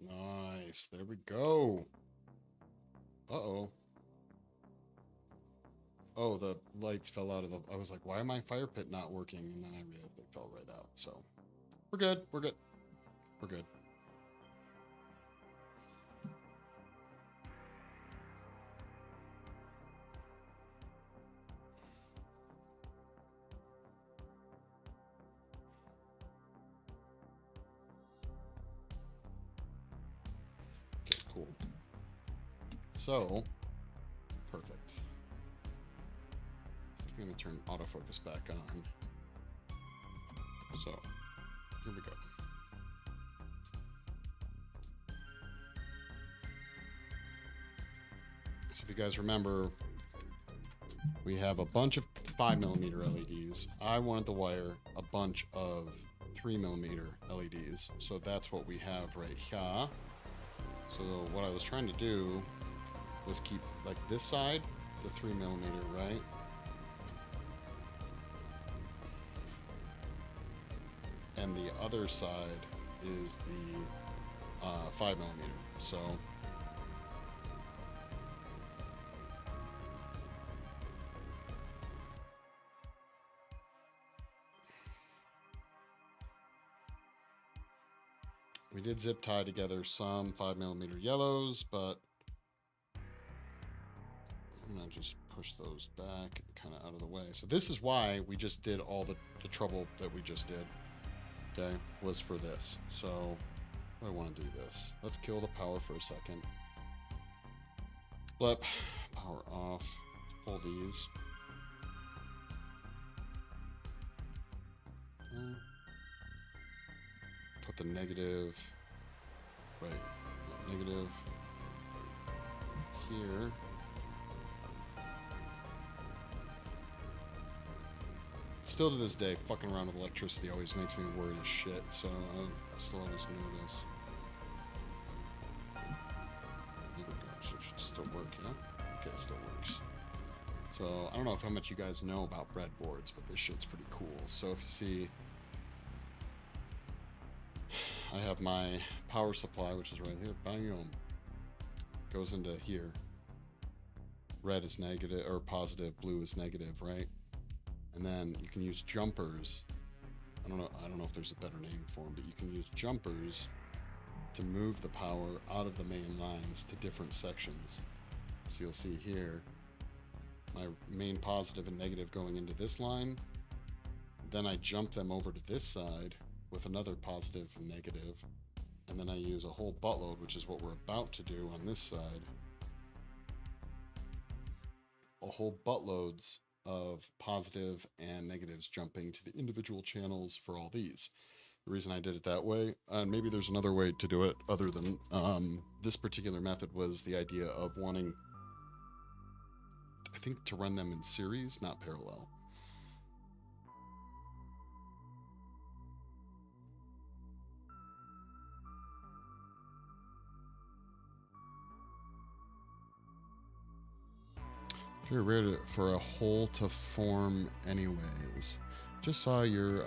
Nice. There we go. Uh-oh. Oh, the lights fell out of the... I was like, why am my fire pit not working? And then I realized they fell right out. So, we're good. We're good. We're good. Okay, cool. So, perfect. I'm going to turn autofocus back on. So, here we go. So if you guys remember, we have a bunch of 5mm LEDs. I wanted to wire a bunch of 3mm LEDs. So that's what we have right here. So what I was trying to do was keep like this side, the 3mm, right? and the other side is the 5mm. So we did zip tie together some 5mm yellows, but I'm gonna just push those back kind of out of the way. So this is why we just did all the trouble that we just did, okay, was for this. So I want to do this. Let's kill the power for a second. Blip, power off. Let's pull these. Okay. Put the negative, right, negative here. Still to this day, fucking around with electricity always makes me worried as shit, so I still always nervous. Oh gosh, it should still work, yeah? Okay, it still works. So, I don't know how much you guys know about breadboards, but this shit's pretty cool. So if you see, I have my power supply, which is right here, bam, goes into here. Red is negative, or positive, blue is negative, right? And then you can use jumpers. I don't know if there's a better name for them, but you can use jumpers to move the power out of the main lines to different sections. So you'll see here, my main positive and negative going into this line. Then I jump them over to this side with another positive and negative. And then I use a whole buttload, which is what we're about to do on this side. A whole buttloads of positive and negatives jumping to the individual channels for all these. The reason I did it that way, and maybe there's another way to do it other than this particular method, was the idea of wanting, I think, to run them in series, not parallel. Very rare for a hole to form anyways. Just saw your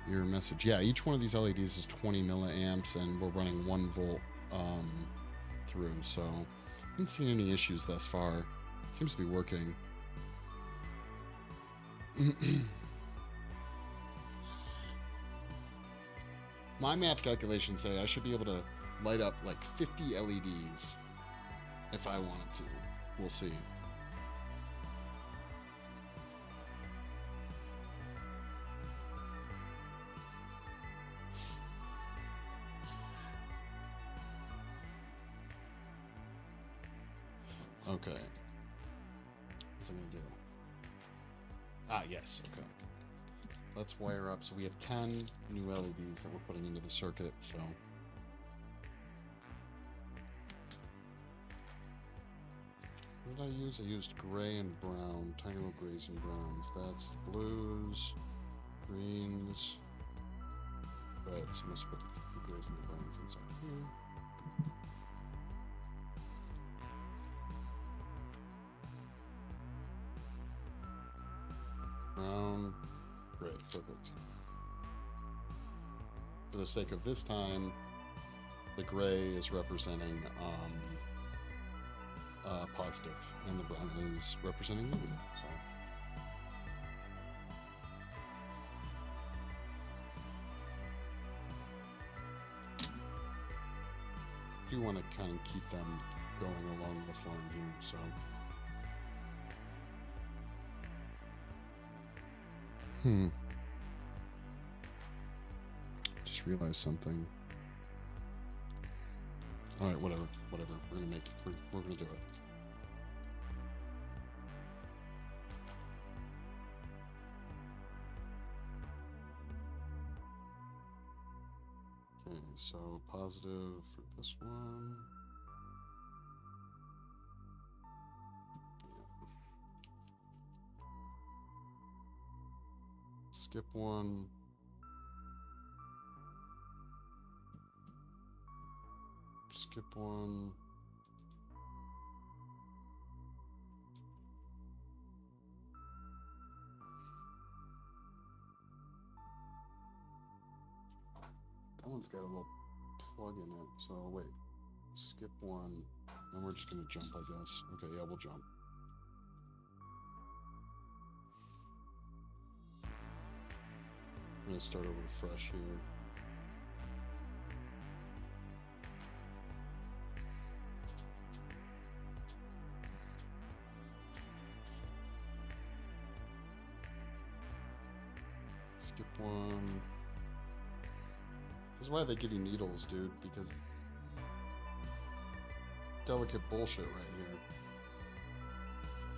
message. Yeah, each one of these LEDs is 20 milliamps and we're running 1 volt through, so I haven't seen any issues thus far. Seems to be working. My math calculations say I should be able to light up like 50 LEDs if I wanted to. We'll see. Okay. What's I gonna do? Ah, yes, okay. Let's wire up. So we have 10 new LEDs that we're putting into the circuit, so. What did I use? I used gray and brown, tiny little grays and browns. That's blues, greens, reds. So I must put the grays and the browns inside here. Brown, gray, perfect. For the sake of this time, the gray is representing positive, and the brown is representing negative. So. I do want to kind of keep them going along this line here, so. Just realized something. All right, whatever. We're gonna make it. We're gonna do it. Okay, so positive for this one. Yeah. Skip one. Skip one. one's got a little plug in it. So wait, skip one. Then we're just gonna jump, I guess. Okay, yeah, we'll jump. I'm gonna start over fresh here. Skip one. This is why they give you needles, dude, because delicate bullshit right here.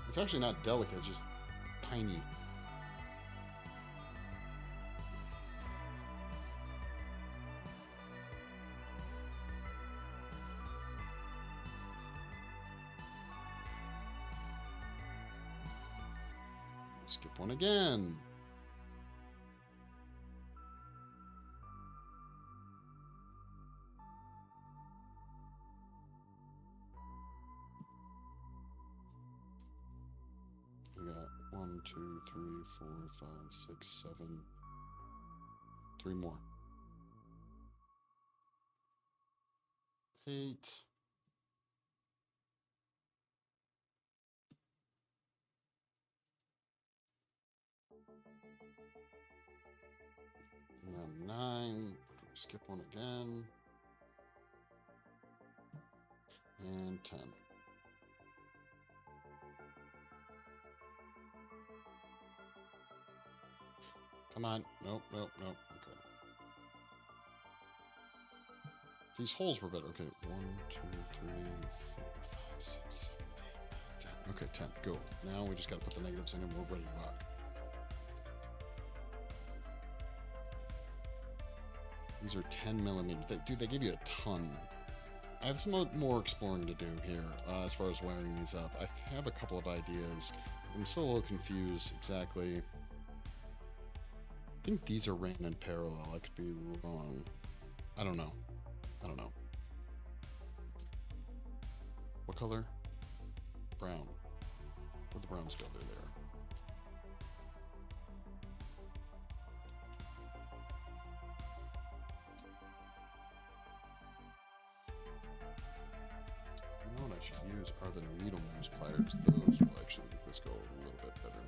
It's actually not delicate, it's just tiny. Skip one again. We got 1, 2, 3, 4, 5, 6, 7. 3 more. 8. And then 9. Skip one again. And 10. Come on. Nope, nope, nope. Okay. These holes were better. Okay, 1, 2, 3, 4, 5, 6, 7, 8, 10. Okay, 10. Go. Now we just got to put the negatives in and we're ready to rock. These are 10 millimeters. Dude, they give you a ton. I have some more exploring to do here as far as wiring these up. I have a couple of ideas. I'm still a little confused exactly. I think these are ran in parallel. I could be wrong. I don't know. I don't know. What color? Brown. Where'd the browns go? They're there. You know what I should use are the needle nose pliers. Those will actually make this go a little bit better.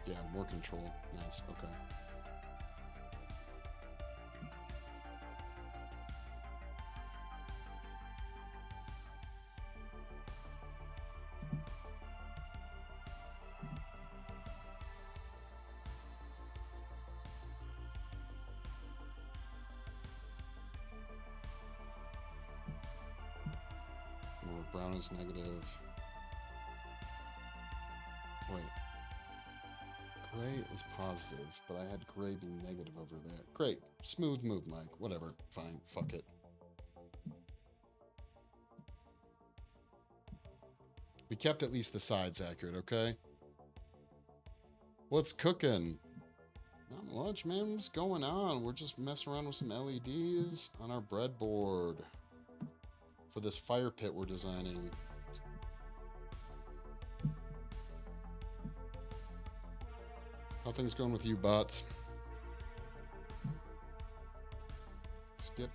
Yeah, more control. Nice. Okay. More brown is negative. Wait. Gray is positive, but I had gray be negative over there. Great. Smooth move, Mike. Whatever. Fine. Fuck it. We kept at least the sides accurate, okay? What's cooking? Not much, man. What's going on? We're just messing around with some LEDs on our breadboard for this fire pit we're designing. How things going with you, bots? Skip.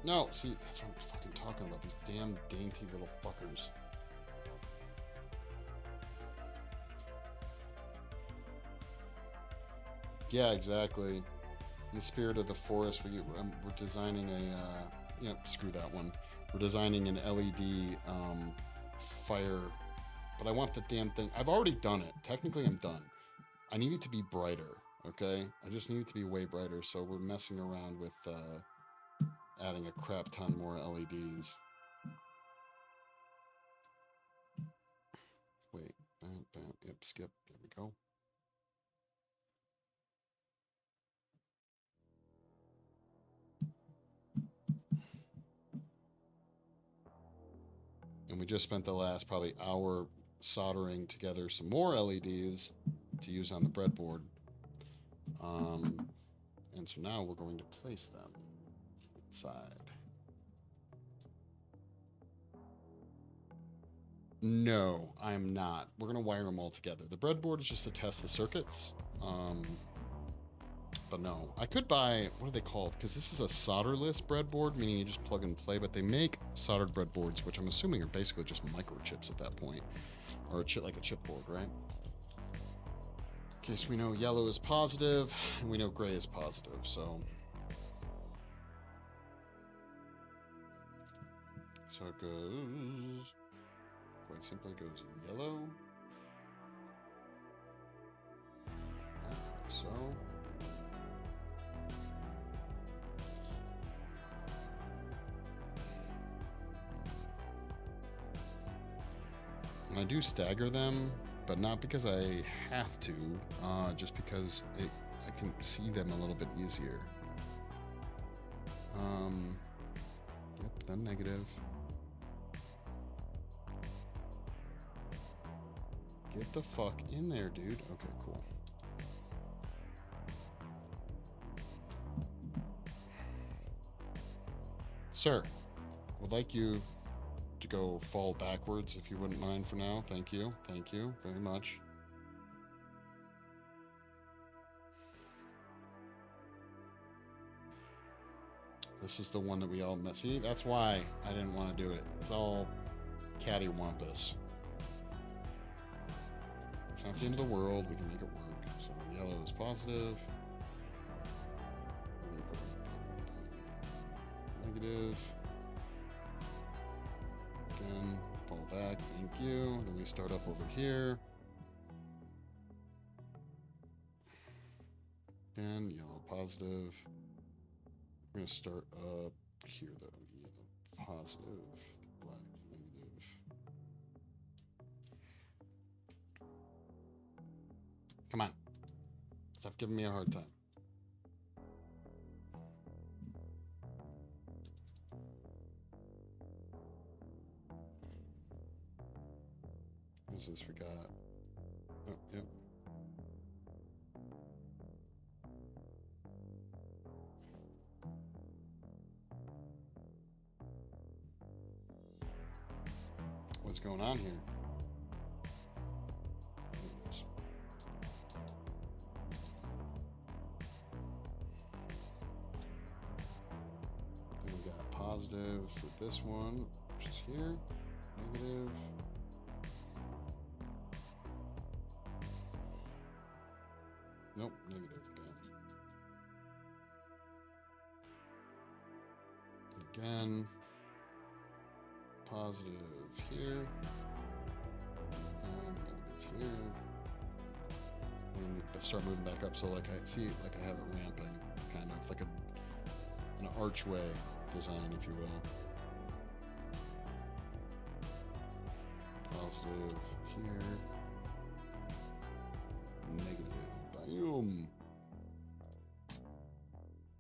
No, see, that's what I'm fucking talking about. These damn dainty little fuckers. Yeah, exactly. In the spirit of the forest, we're designing a, screw that one. We're designing an LED fire, but I want the damn thing. I've already done it. Technically, I'm done. I need it to be brighter, okay? I just need it to be way brighter, so we're messing around with adding a crap ton more LEDs. Wait, yep, skip. There we go. And we just spent the last probably hour soldering together some more LEDs to use on the breadboard. And so now we're going to place them inside. No, I'm not. We're going to wire them all together. The breadboard is just to test the circuits. But no, I could buy, what are they called? Because this is a solderless breadboard, meaning you just plug and play, but they make soldered breadboards, which I'm assuming are basically just microchips at that point. Or a chip, like a chipboard, right? In case we know yellow is positive, and we know gray is positive, so... So it goes... Quite simply goes yellow. Like so. And I do stagger them, but not because I have to, just because I can see them a little bit easier. Yep, then negative. Get the fuck in there, dude. Okay, cool. Sir, would like you to go fall backwards if you wouldn't mind for now. Thank you. Thank you very much. This is the one that we all met. See, that's why I didn't want to do it. It's all cattywampus. It's not the end of the world. We can make it work. So yellow is positive. Negative. Again, fall back. Thank you. Then we start up over here. Again, yellow positive. We're going to start up here, though. Yellow positive, black negative. Come on. Stop giving me a hard time. What's this? Forgot. Oh, yep. What's going on here? Then we got positive for this one, which is here. Negative. Nope, negative again. And again. Positive here, and negative here. And start moving back up. So like I see, like I have it ramping, kind of like an archway design, if you will. Positive here, negative. Boom.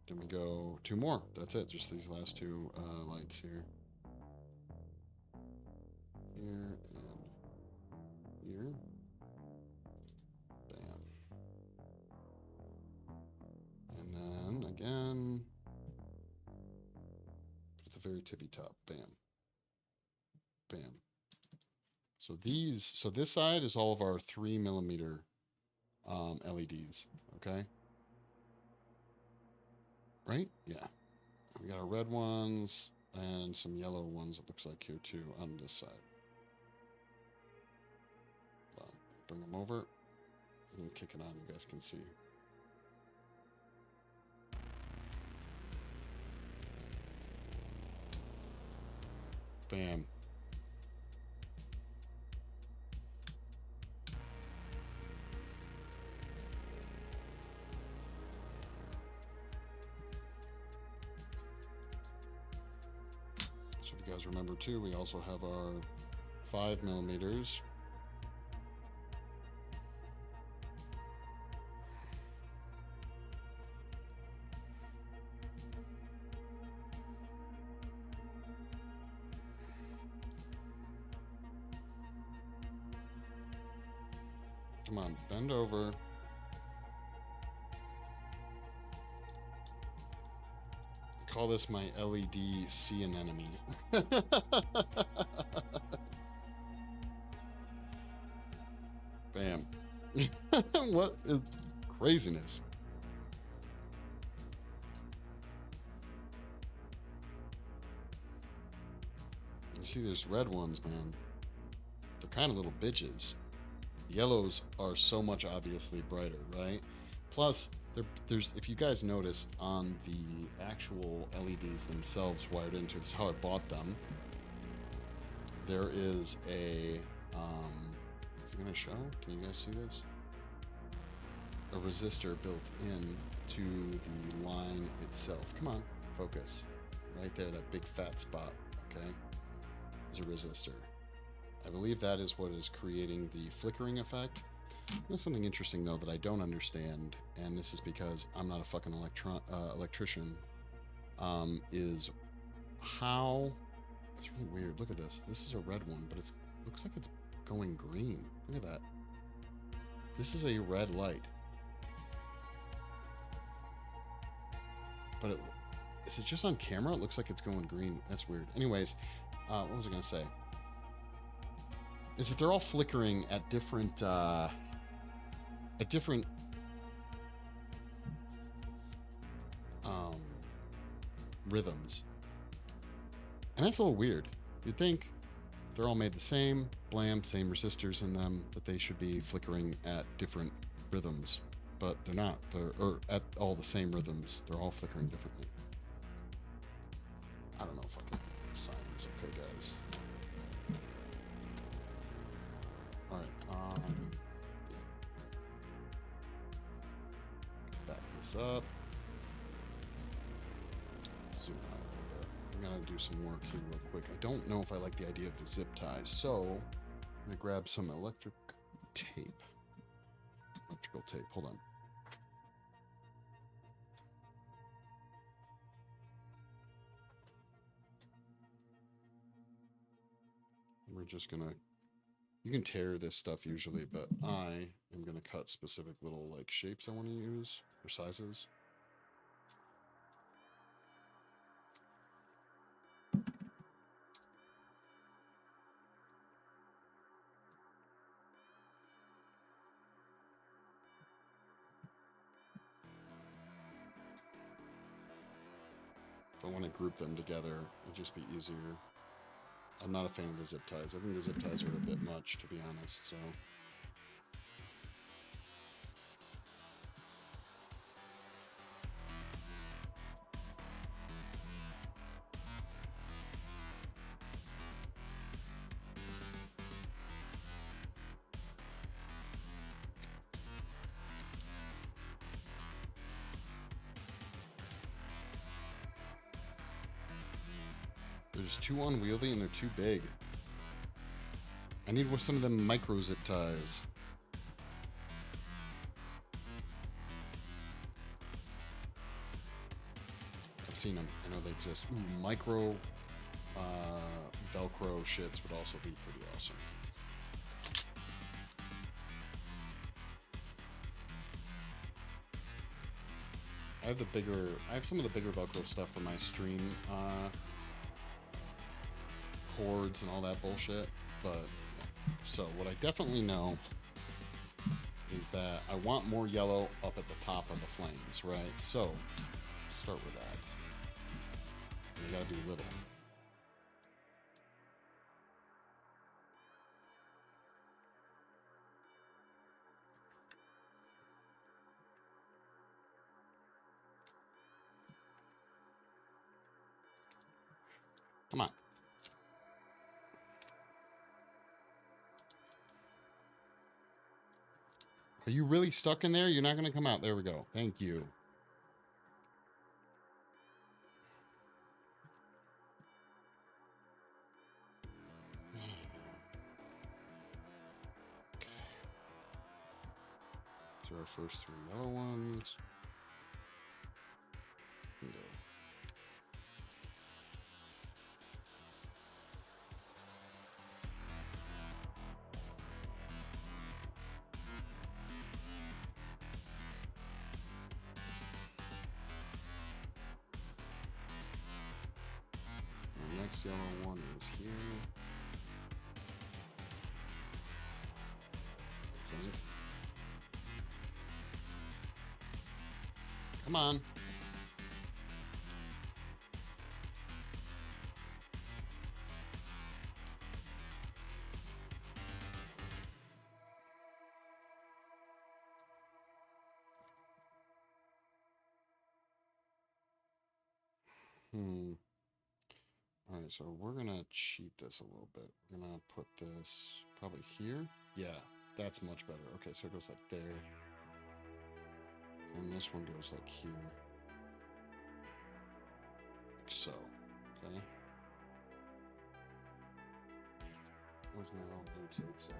Then we go two more. That's it. Just these last two lights here. Here and here. Bam. And then again, at the very tippy top. Bam. Bam. So this side is all of our 3mm LEDs. Okay. Right? Yeah. We got our red ones and some yellow ones, it looks like here too, on this side. Bring them over and kick it on, you guys can see. Bam. So if you guys remember too, we also have our 5mm. Come on, bend over. call this my LED see an enemy. Bam. What is craziness? You see, there's red ones, man. They're kind of little bitches. Yellows are so much obviously brighter, right? Plus, there's, if you guys notice, on the actual LEDs themselves wired into, this is how I bought them. There is a, is it gonna show? Can you guys see this? A resistor built in to the line itself. Come on, focus. Right there, that big fat spot, okay? Is a resistor. I believe that is what is creating the flickering effect. There's something interesting though that I don't understand, and this is because I'm not a fucking electrician, is how, it's really weird. Look at this. This is a red one, but it looks like it's going green. Look at that. This is a red light. But is it just on camera? It looks like it's going green. That's weird. Anyways, what was I going to say? Is that they're all flickering at different rhythms. And that's a little weird. You'd think if they're all made the same, blam, same resistors in them, that they should be flickering at different rhythms. But they're not. Or at all the same rhythms. They're all flickering differently. I don't know fucking science. Okay, guys. Alright, yeah. Back this up. Zoom out a little bit. I'm gonna do some work here real quick. I don't know if I like the idea of the zip ties, so I'm gonna grab some electrical tape. Hold on. And we're just gonna, you can tear this stuff usually, but I am gonna cut specific little like shapes I want to use or sizes. If I want to group them together, it'd just be easier. I'm not a fan of the zip ties. I think the zip ties are a bit much, to be honest, so. They're just too unwieldy and they're too big. I need some of them micro zip ties. I've seen them. I know they exist. Ooh, micro Velcro shits would also be pretty awesome. I have some of the bigger Velcro stuff for my stream cords and all that bullshit, but so what I definitely know is that I want more yellow up at the top of the flames, right? So let's start with that. And you gotta be little. Come on. Are you really stuck in there? You're not going to come out. There we go. Thank you. Okay. These are our first 3 yellow ones. Go. next yellow one is here. I think. Come on. Alright, so we're gonna cheat this a little bit. We're gonna put this probably here. Yeah, that's much better. Okay, so it goes like there. And this one goes like here. Like so. Okay. Where's my old blue tapes at?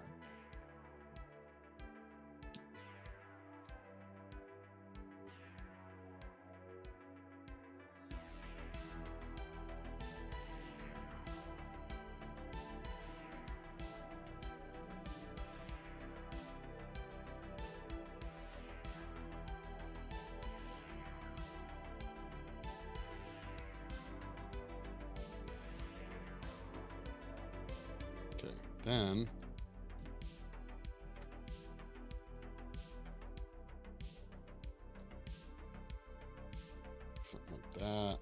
Okay, then something like that.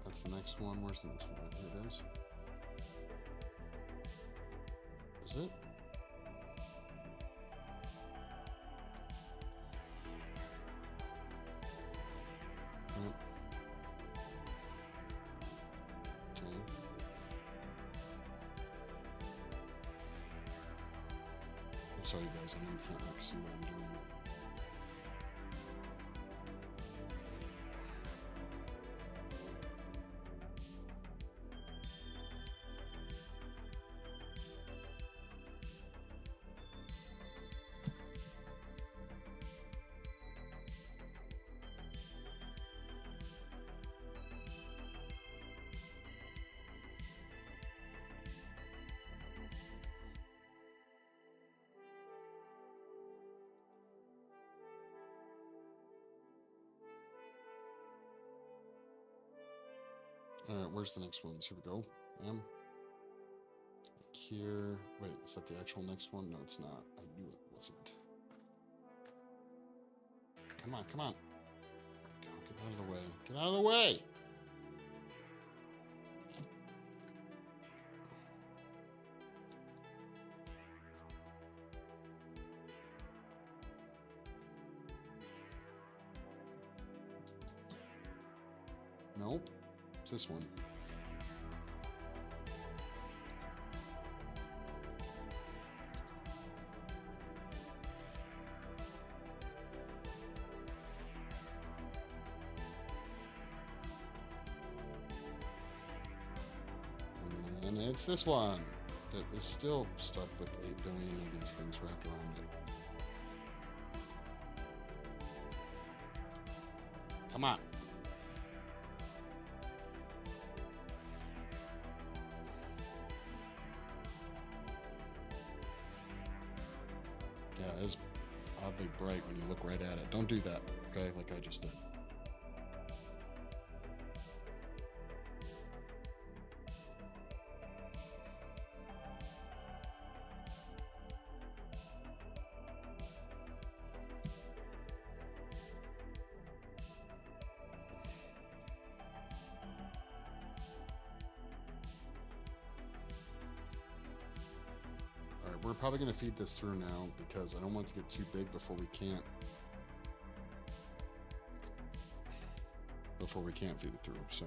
That's the next one. Where's the next one? Here it is. Is it? Yep. Okay. I'm sorry, guys. I know you can't like see what I'm doing. Alright, where's the next ones? Here we go. Like here. Wait, is that the actual next one? No, it's not. I knew it wasn't. Come on, come on. There we go. Get out of the way. Get out of the way! Nope. It's this one. And it's this one. That is still stuck with 8 billion of these things wrapped around it. Come on. Yeah, it's oddly bright when you look right at it. Don't do that, okay? Like I just did. Alright, we're probably going to feed this through now because I don't want it to get too big before we can't feed it through, so.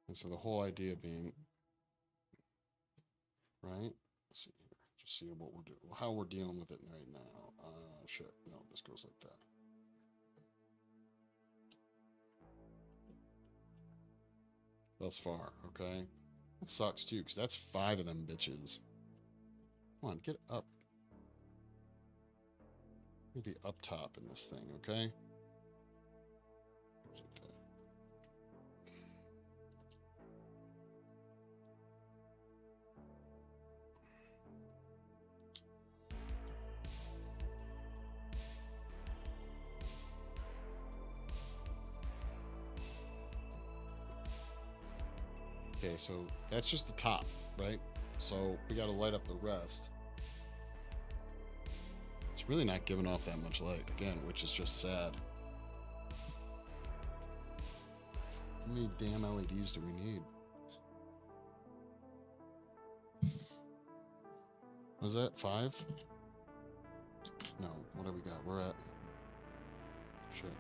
And so the whole idea being, right? Let's see here. Just see what we're doing, how we're dealing with it right now. Shit. No, this goes like that. Thus far, okay? That sucks too, because that's 5 of them bitches. Come on, get up. Maybe up top in this thing, okay? Okay, so that's just the top, right? So we got to light up the rest. It's really not giving off that much light, again, which is just sad. How many damn LEDs do we need? Was that 5? No, what do we got? We're at... Shit.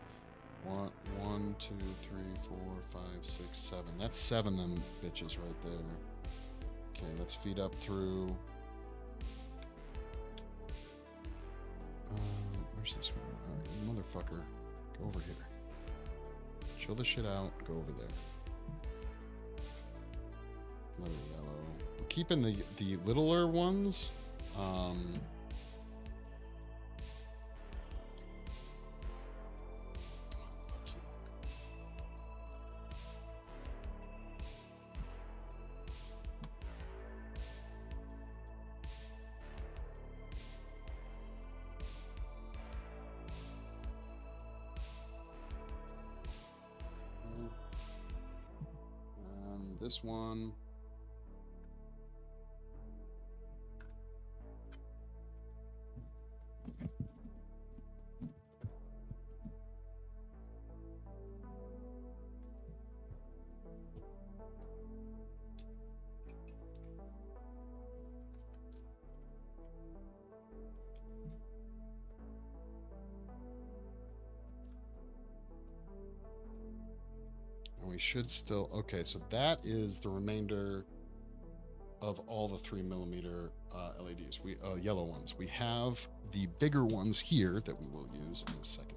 1, 2, 3, 4, 5, 6, 7. That's 7 them bitches right there. Okay, let's feed up through... where's this one? Alright, motherfucker. Go over here. Chill the shit out. Go over there. Another yellow. We're keeping the littler ones. This one. And we should still... Okay, so that is the remainder of all the 3mm LEDs. Yellow ones. We have the bigger ones here that we will use in a second.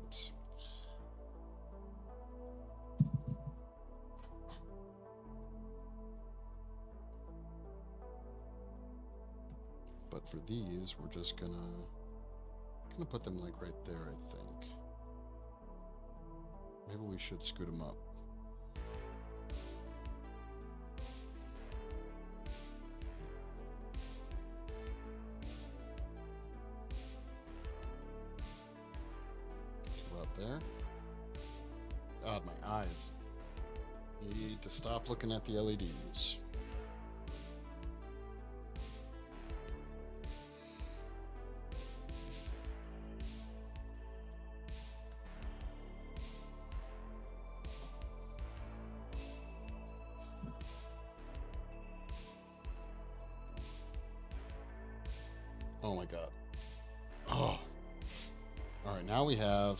But for these, we're just gonna put them like right there, I think. Maybe we should scoot them up. Up there. God, my eyes. Need to stop looking at the LEDs. Oh my God. Oh. All right, now we have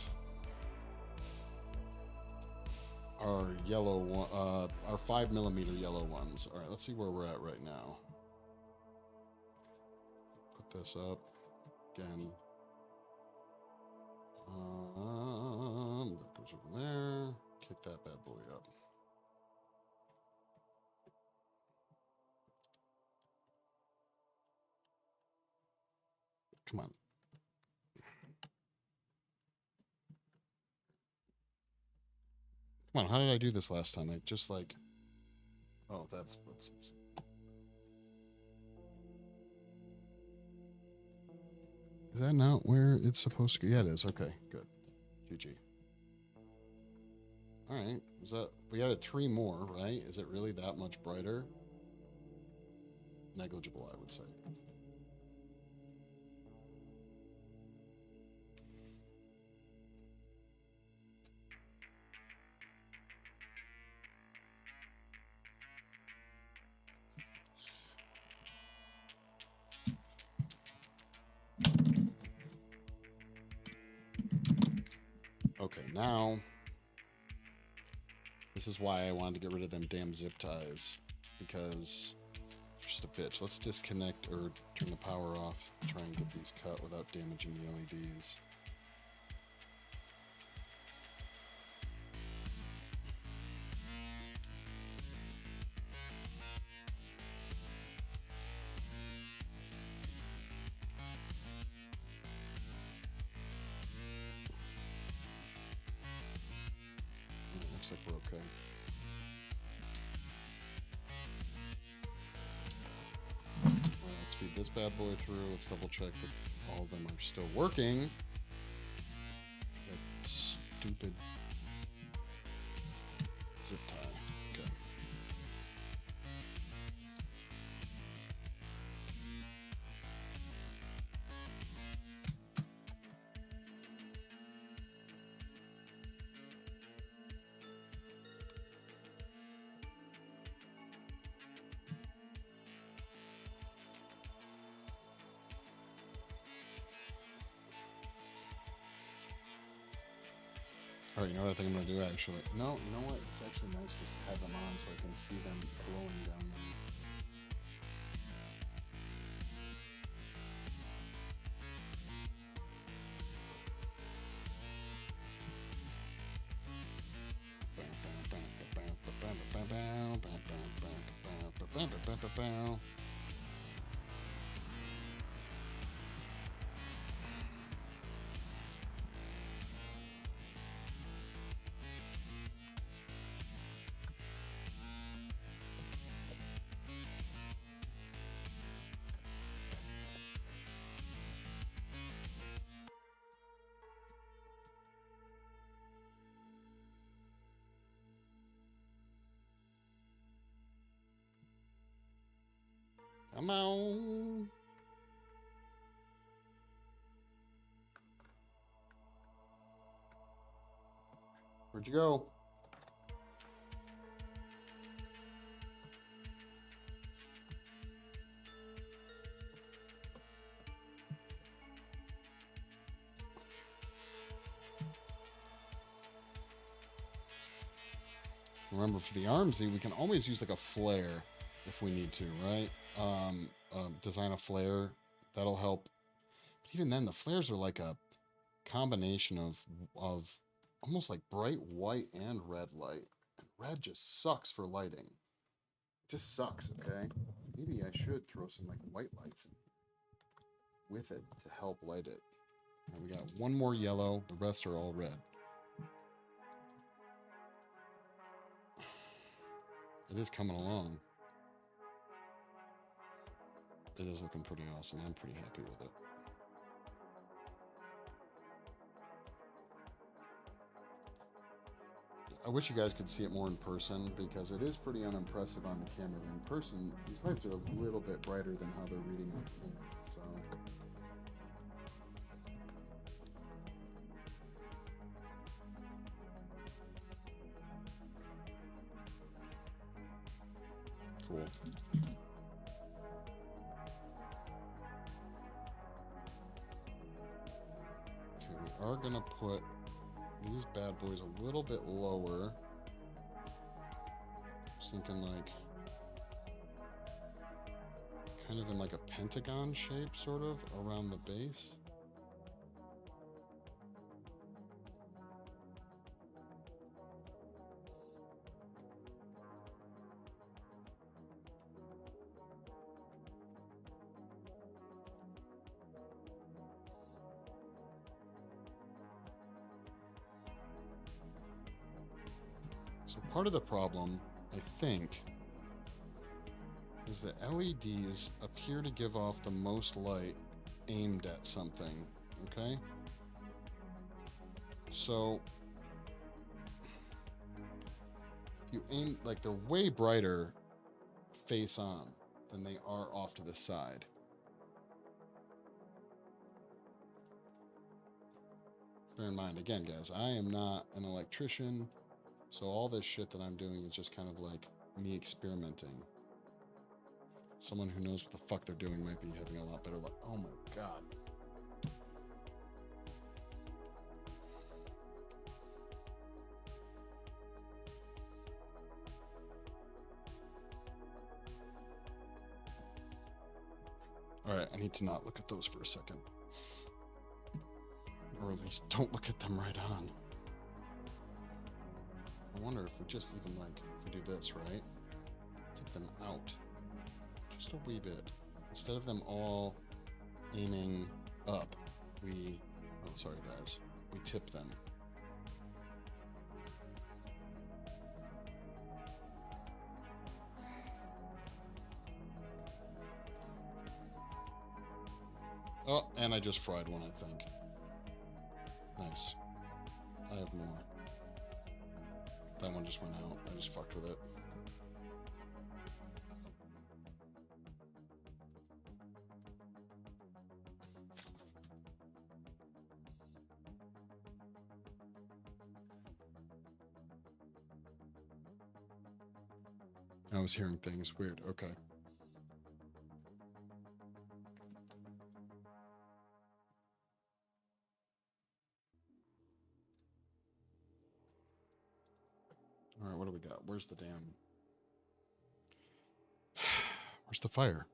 our yellow one, our 5mm yellow ones. All right, let's see where we're at right now. Put this up again. That goes over there. Kick that bad boy up. Come on. Come on, how did I do this last time? I just like... Oh, that's what's... Is that not where it's supposed to go? Yeah, it is. Okay, good. GG. Alright, we added 3 more, right? Is it really that much brighter? Negligible, I would say. Okay, now, this is why I wanted to get rid of them damn zip ties, because it's just a bitch. Let's disconnect or turn the power off, try and get these cut without damaging the LEDs. Looks like we're okay. Well, let's feed this bad boy through. Let's double check that all of them are still working. That stupid zip tie. Okay. All right, you know what I think I'm gonna do actually? No, you know what? It's actually nice to have them on so I can see them glowing down there. Come on. Where'd you go? Remember, for the armsy, we can always use like a flare if we need to, right? Design a flare. That'll help. But even then, the flares are like a combination of almost like bright white and red light. And red just sucks for lighting. It just sucks, okay? Maybe I should throw some like white lights in with it to help light it. And we got one more yellow. The rest are all red. It is coming along. It is looking pretty awesome. I'm pretty happy with it. I wish you guys could see it more in person because it is pretty unimpressive on the camera. In person, these lights are a little bit brighter than how they're reading on camera. So cool. Okay, we are gonna put these bad boys a little bit lower. Just thinking like kind of in like a pentagon shape, sort of around the base. So part of the problem, I think, is that LEDs appear to give off the most light aimed at something, okay? So if you aim, like they're way brighter face on than they are off to the side. Bear in mind, again, guys, I am not an electrician. So all this shit that I'm doing is just kind of like me experimenting. Someone who knows what the fuck they're doing might be having a lot better luck. Oh my god. Alright, I need to not look at those for a second. Or at least don't look at them right on. I wonder if we just even like, if we do this, right? Take them out. Just a wee bit. Instead of them all aiming up, we, oh sorry guys, we tip them. Oh, and I just fried one, I think. Nice. I have more. That one just went out. I just fucked with it. I was hearing things. Weird. Okay. we got? Where's the damn... Where's the fire?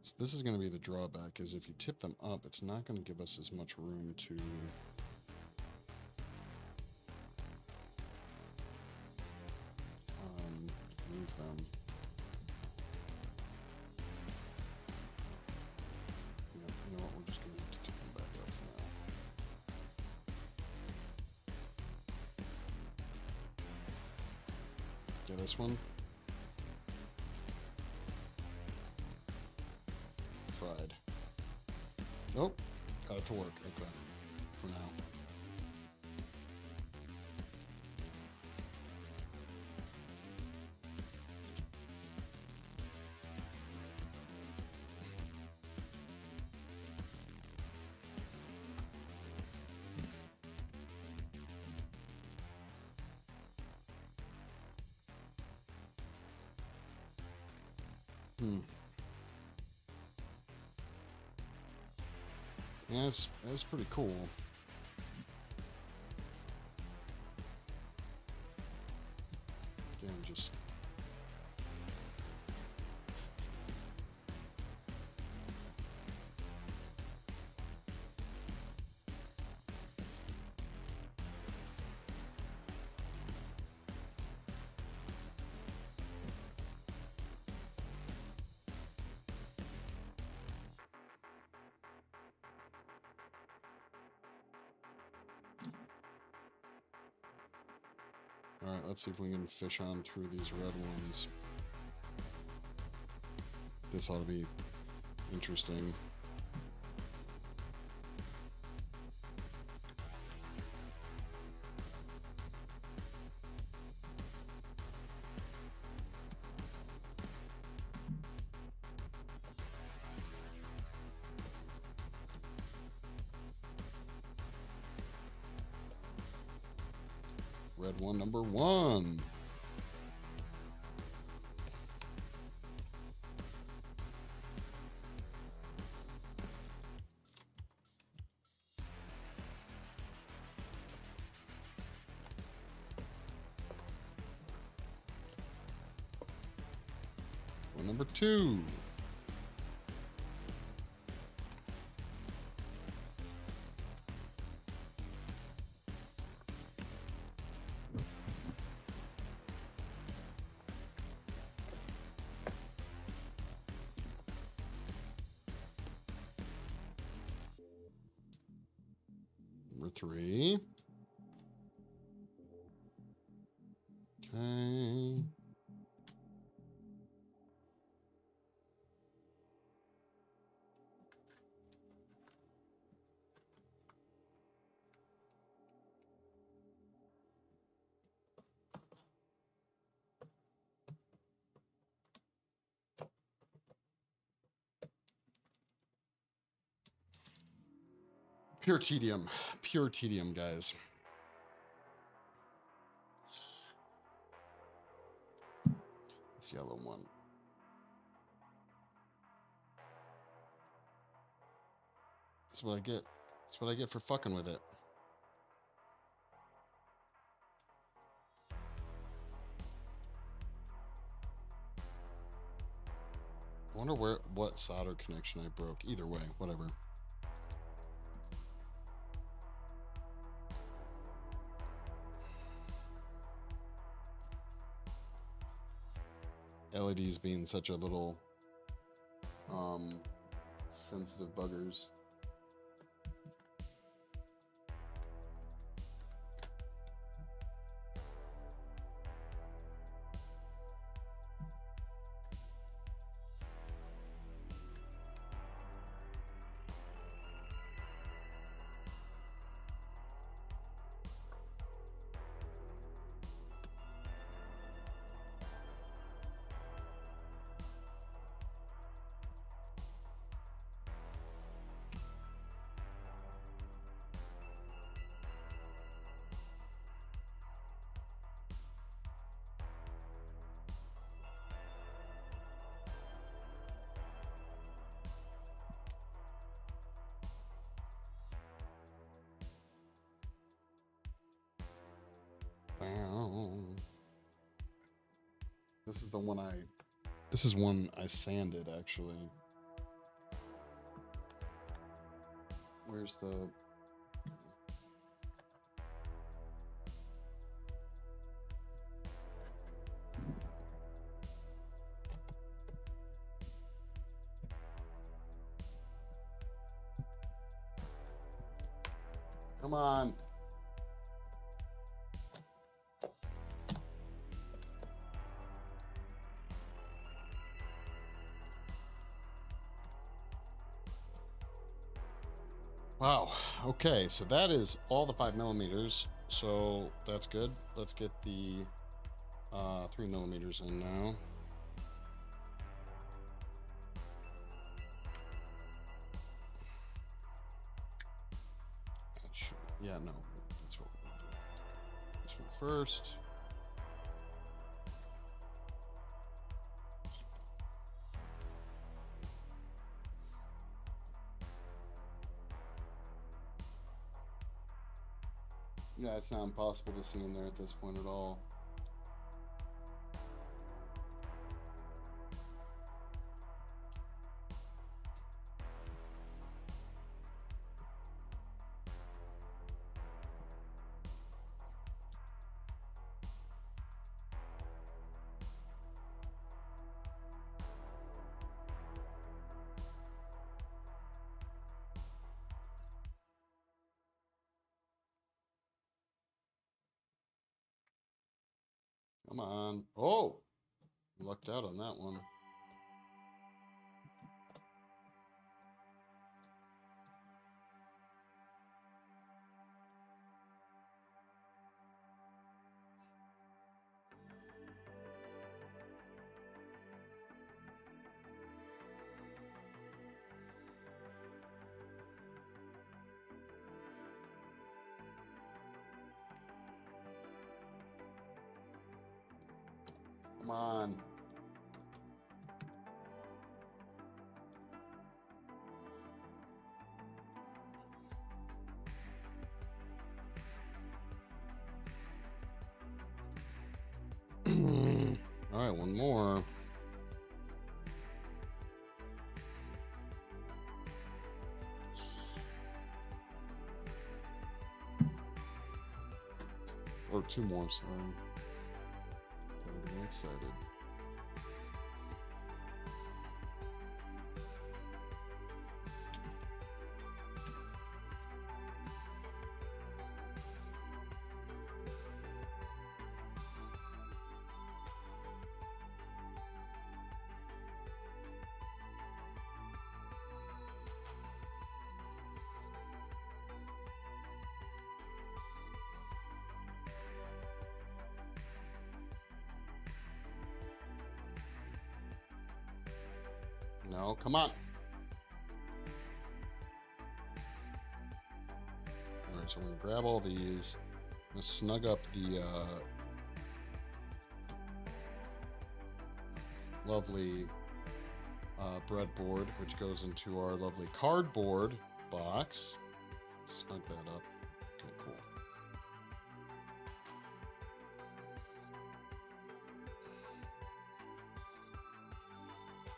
So this is going to be the drawback, is if you tip them up, it's not going to give us as much room to... move them. You know what, we're just going to have to tip them back up for now. Okay, this one. Fried. Oh, got it to work. Okay, for now. Yeah, that's pretty cool. Again, just... Alright, let's see if we can fish on through these red ones. This ought to be interesting. Red one, number one. One, number two. Number three. Okay. Pure tedium, guys. This yellow one. That's what I get. That's what I get for fucking with it. I wonder what solder connection I broke. Either way, whatever. LEDs being such a little sensitive buggers. This is the one this is one I sanded, actually. Where's the... Come on. Wow. Okay, so that is all the 5mm. So that's good. Let's get the 3mm in now. Yeah, no, that's what we're gonna do. This one first. Yeah, it's not impossible to see in there at this point at all. Come on. Oh, lucked out on that one. Come on. All right, one more. Or two more, sorry. Getting excited. No, come on. All right, so I'm gonna grab all these. I'm gonna snug up the lovely breadboard, which goes into our lovely cardboard box. Snug that up. Okay, cool.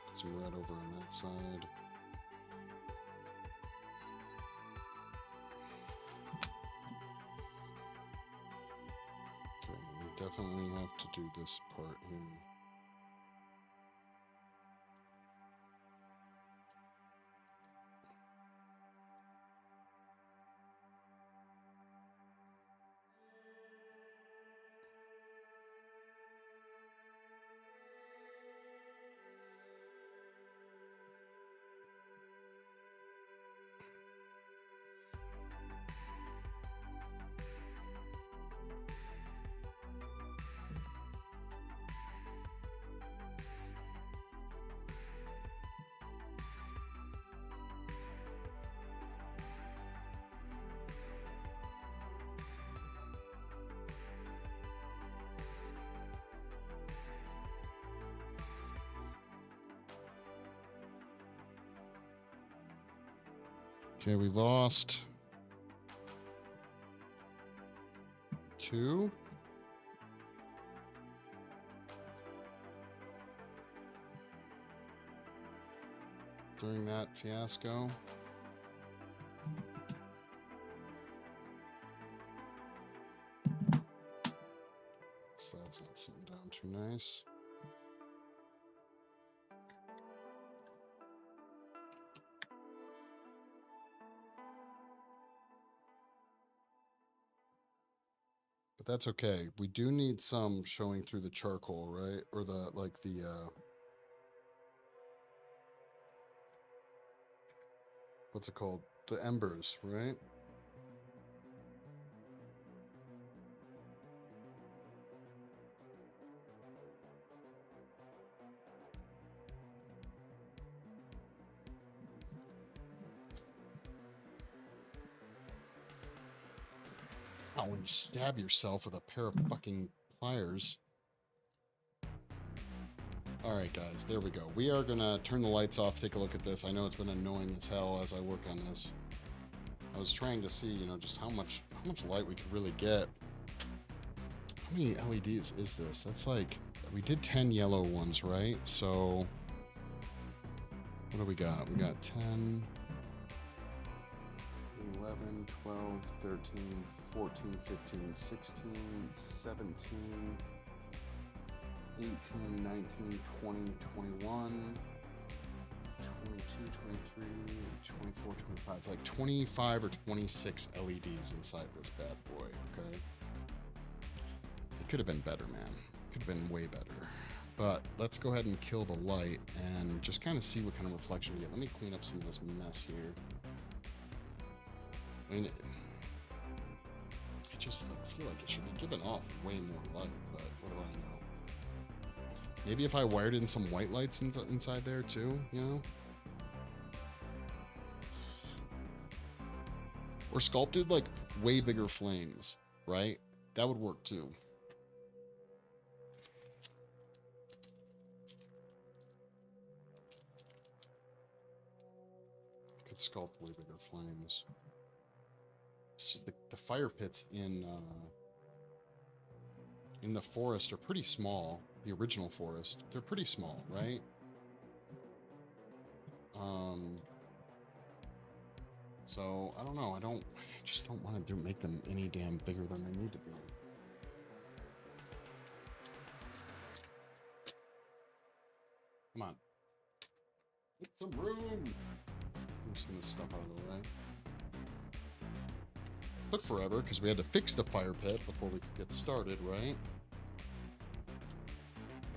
Put some red over on that side. Okay, we definitely have to do this part here. Okay, we lost 2. during that fiasco. So that's not sitting down too nice. But that's okay. We do need some showing through the charcoal, right? Or the, like the, what's it called? The embers, right? Oh, when you stab yourself with a pair of fucking pliers. Alright guys, there we go. We are gonna turn the lights off, take a look at this. I know it's been annoying as hell as I work on this. I was trying to see, you know, just how much light we could really get. How many LEDs is this? That's like, we did 10 yellow ones, right? So, what do we got? We got 10, 11, 12, 13, 14, 15, 16, 17, 18, 19, 20, 21, 22, 23, 24, 25. Like 25 or 26 LEDs inside this bad boy, okay? It could have been better, man. Could have been way better. But let's go ahead and kill the light and just kind of see what kind of reflection we get. Let me clean up some of this mess here. I mean, I just feel like it should be giving off way more light, but what do I know? Maybe if I wired in some white lights inside there too, you know? Or sculpted like way bigger flames, right? That would work too. Could sculpt way bigger flames. It's just the fire pits in the forest are pretty small. The original forest, they're pretty small, right? So I don't know. I just don't want to make them any damn bigger than they need to be. Come on, get some room. Move some of this stuff out of the way. Took forever because we had to fix the fire pit before we could get started, right?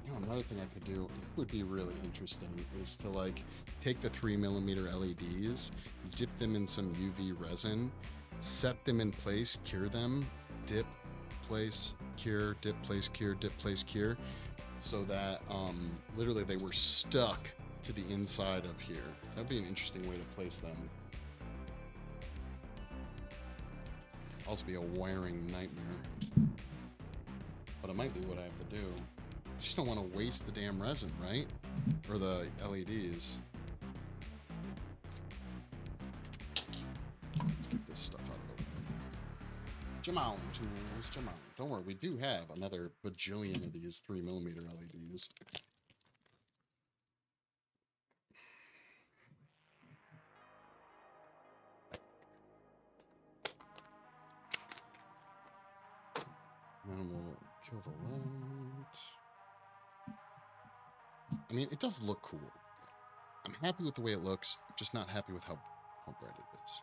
You know, another thing I could do, it would be really interesting, is to like take the 3mm LEDs, dip them in some UV resin, set them in place, cure them, dip, place, cure, dip, place, cure, dip, place, cure, so that literally they were stuck to the inside of here. That'd be an interesting way to place them. Also be a wiring nightmare, but it might be what I have to do. I just don't want to waste the damn resin, right? Or the LEDs. Let's get this stuff out of the way. Jamon tools, Jamon. Don't worry, we do have another bajillion of these 3mm LEDs. And we'll kill the light. I mean, it does look cool. I'm happy with the way it looks. I'm just not happy with how bright it is.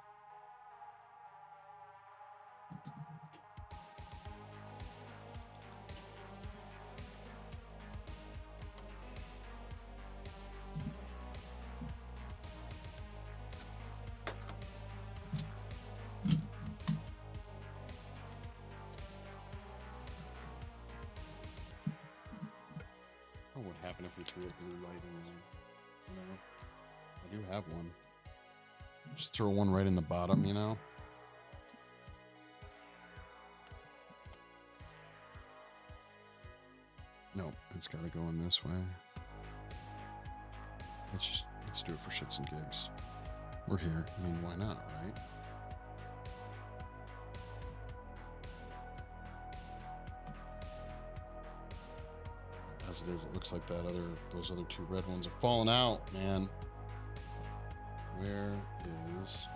What would happen if we threw a blue light in there? I do have one. Just throw one right in the bottom, you know? Nope, it's got to go in this way. Let's do it for shits and gigs. We're here. I mean, why not, right? As it is, it looks like those other two red ones are falling out, man. Where is...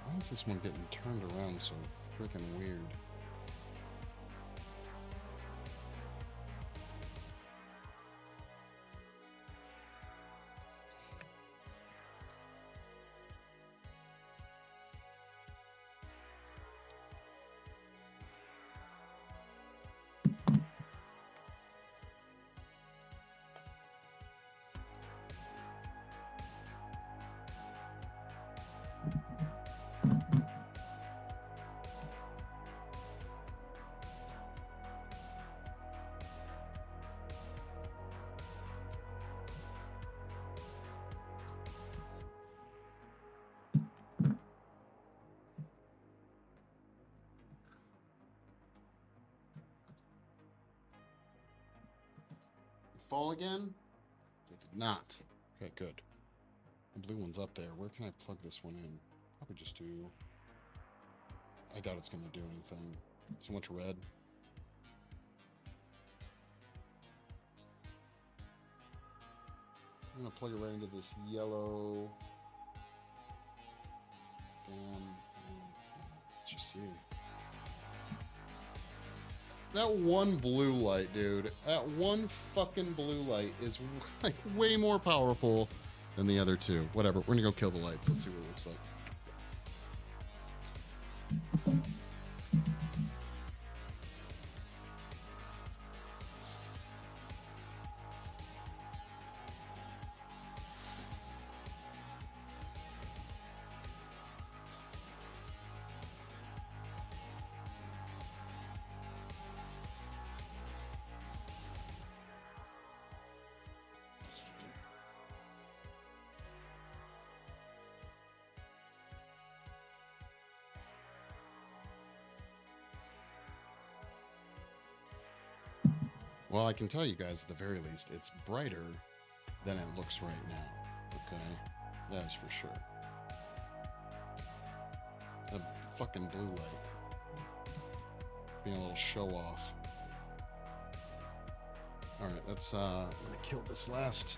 Why is this one getting turned around so freaking weird? Fall again? They did not. Okay, good. The blue one's up there. Where can I plug this one in? Probably just do... I doubt it's going to do anything. So much red. I'm going to plug it right into this yellow... let's just see. That one blue light, dude. That one fucking blue light is like way more powerful than the other two. Whatever. We're gonna go kill the lights. Let's see what it looks like. Well, I can tell you guys at the very least, it's brighter than it looks right now. Okay? That's for sure. A fucking blue light. Being a little show off. Alright, let's I'm gonna kill this last.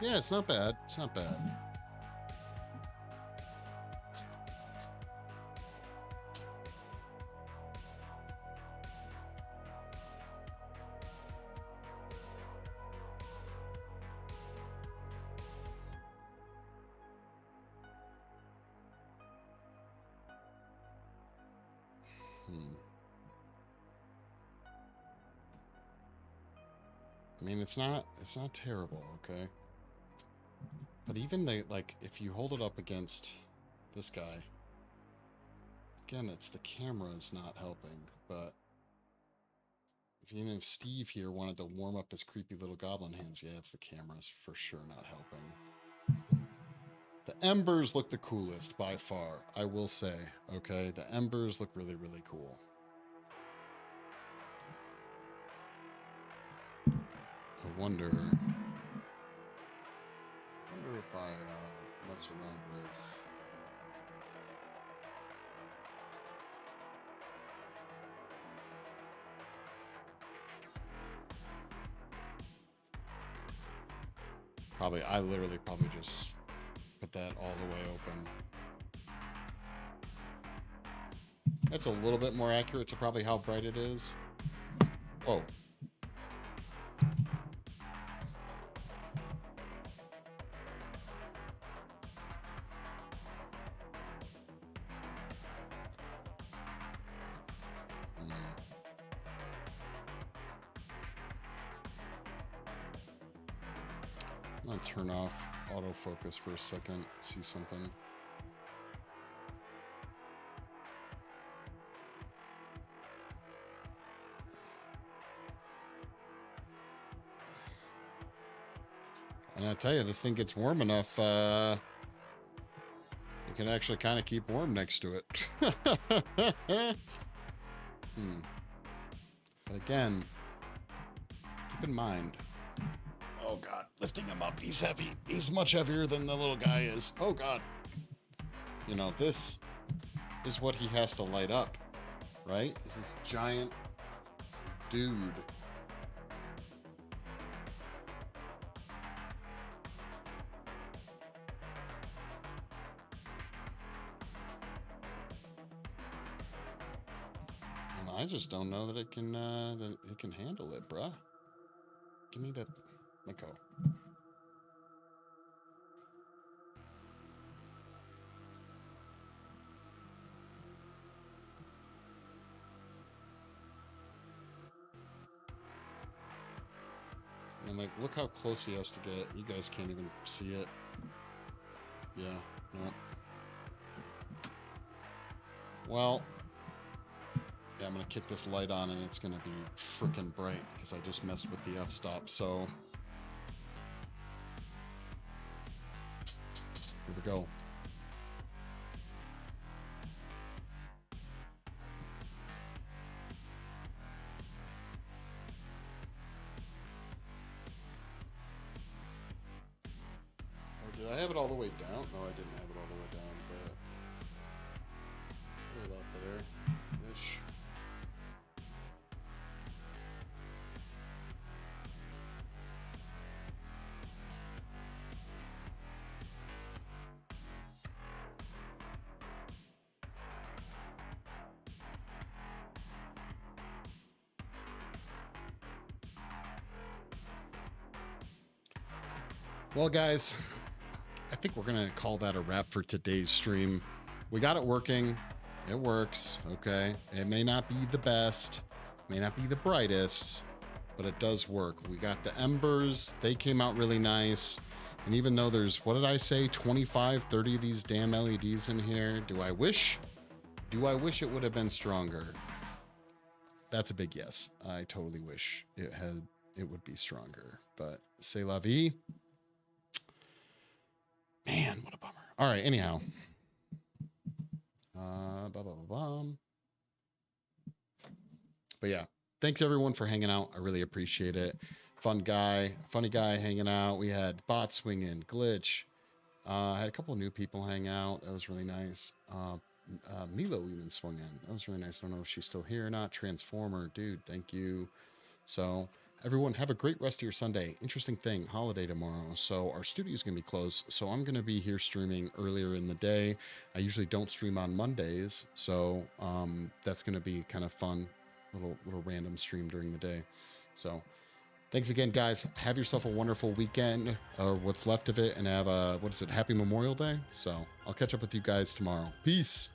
Yeah, it's not bad. It's not bad. I mean, it's not terrible, okay? But even like, if you hold it up against this guy, again, it's the camera's not helping, but even if Steve here wanted to warm up his creepy little goblin hands, yeah, it's the camera's for sure not helping. The embers look the coolest by far, I will say, okay? The embers look really, really cool. I wonder if I mess around with... I literally probably just put that all the way open. That's a little bit more accurate to probably how bright it is. Whoa. I'm gonna turn off autofocus for a second, see something. And I tell you, this thing gets warm enough, it can actually kind of keep warm next to it. But again, keep in mind, oh God, lifting him up, he's heavy. He's much heavier than the little guy is. Oh God. You know, this is what he has to light up, right? This is giant dude. And I just don't know that it can handle it, bruh. Give me that. Let go. And like, look how close he has to get. You guys can't even see it. Yeah, no. Well, yeah, I'm gonna kick this light on and it's gonna be freaking bright because I just messed with the f-stop. So here we go. Did I have it all the way down? No, I didn't have it all the way down, but right about there-ish. Well, guys, I think we're going to call that a wrap for today's stream. We got it working. It works, okay? It may not be the best, may not be the brightest, but it does work. We got the embers. They came out really nice. And even though there's, what did I say, 25, 30 of these damn LEDs in here, do I wish it would have been stronger? That's a big yes. I totally wish it would be stronger. But c'est la vie. Man, what a bummer. All right, anyhow. But yeah, thanks everyone for hanging out. I really appreciate it. Funny guy hanging out. We had Bot swinging, Glitch. I had a couple of new people hang out. That was really nice. Milo even swung in. That was really nice. I don't know if she's still here or not. Transformer, dude, thank you. So everyone, have a great rest of your Sunday. Interesting thing, holiday tomorrow. So our studio is going to be closed. So I'm going to be here streaming earlier in the day. I usually don't stream on Mondays. So that's going to be kind of fun. Little random stream during the day. So thanks again, guys. Have yourself a wonderful weekend, or what's left of it, and have a, happy Memorial Day. So I'll catch up with you guys tomorrow. Peace.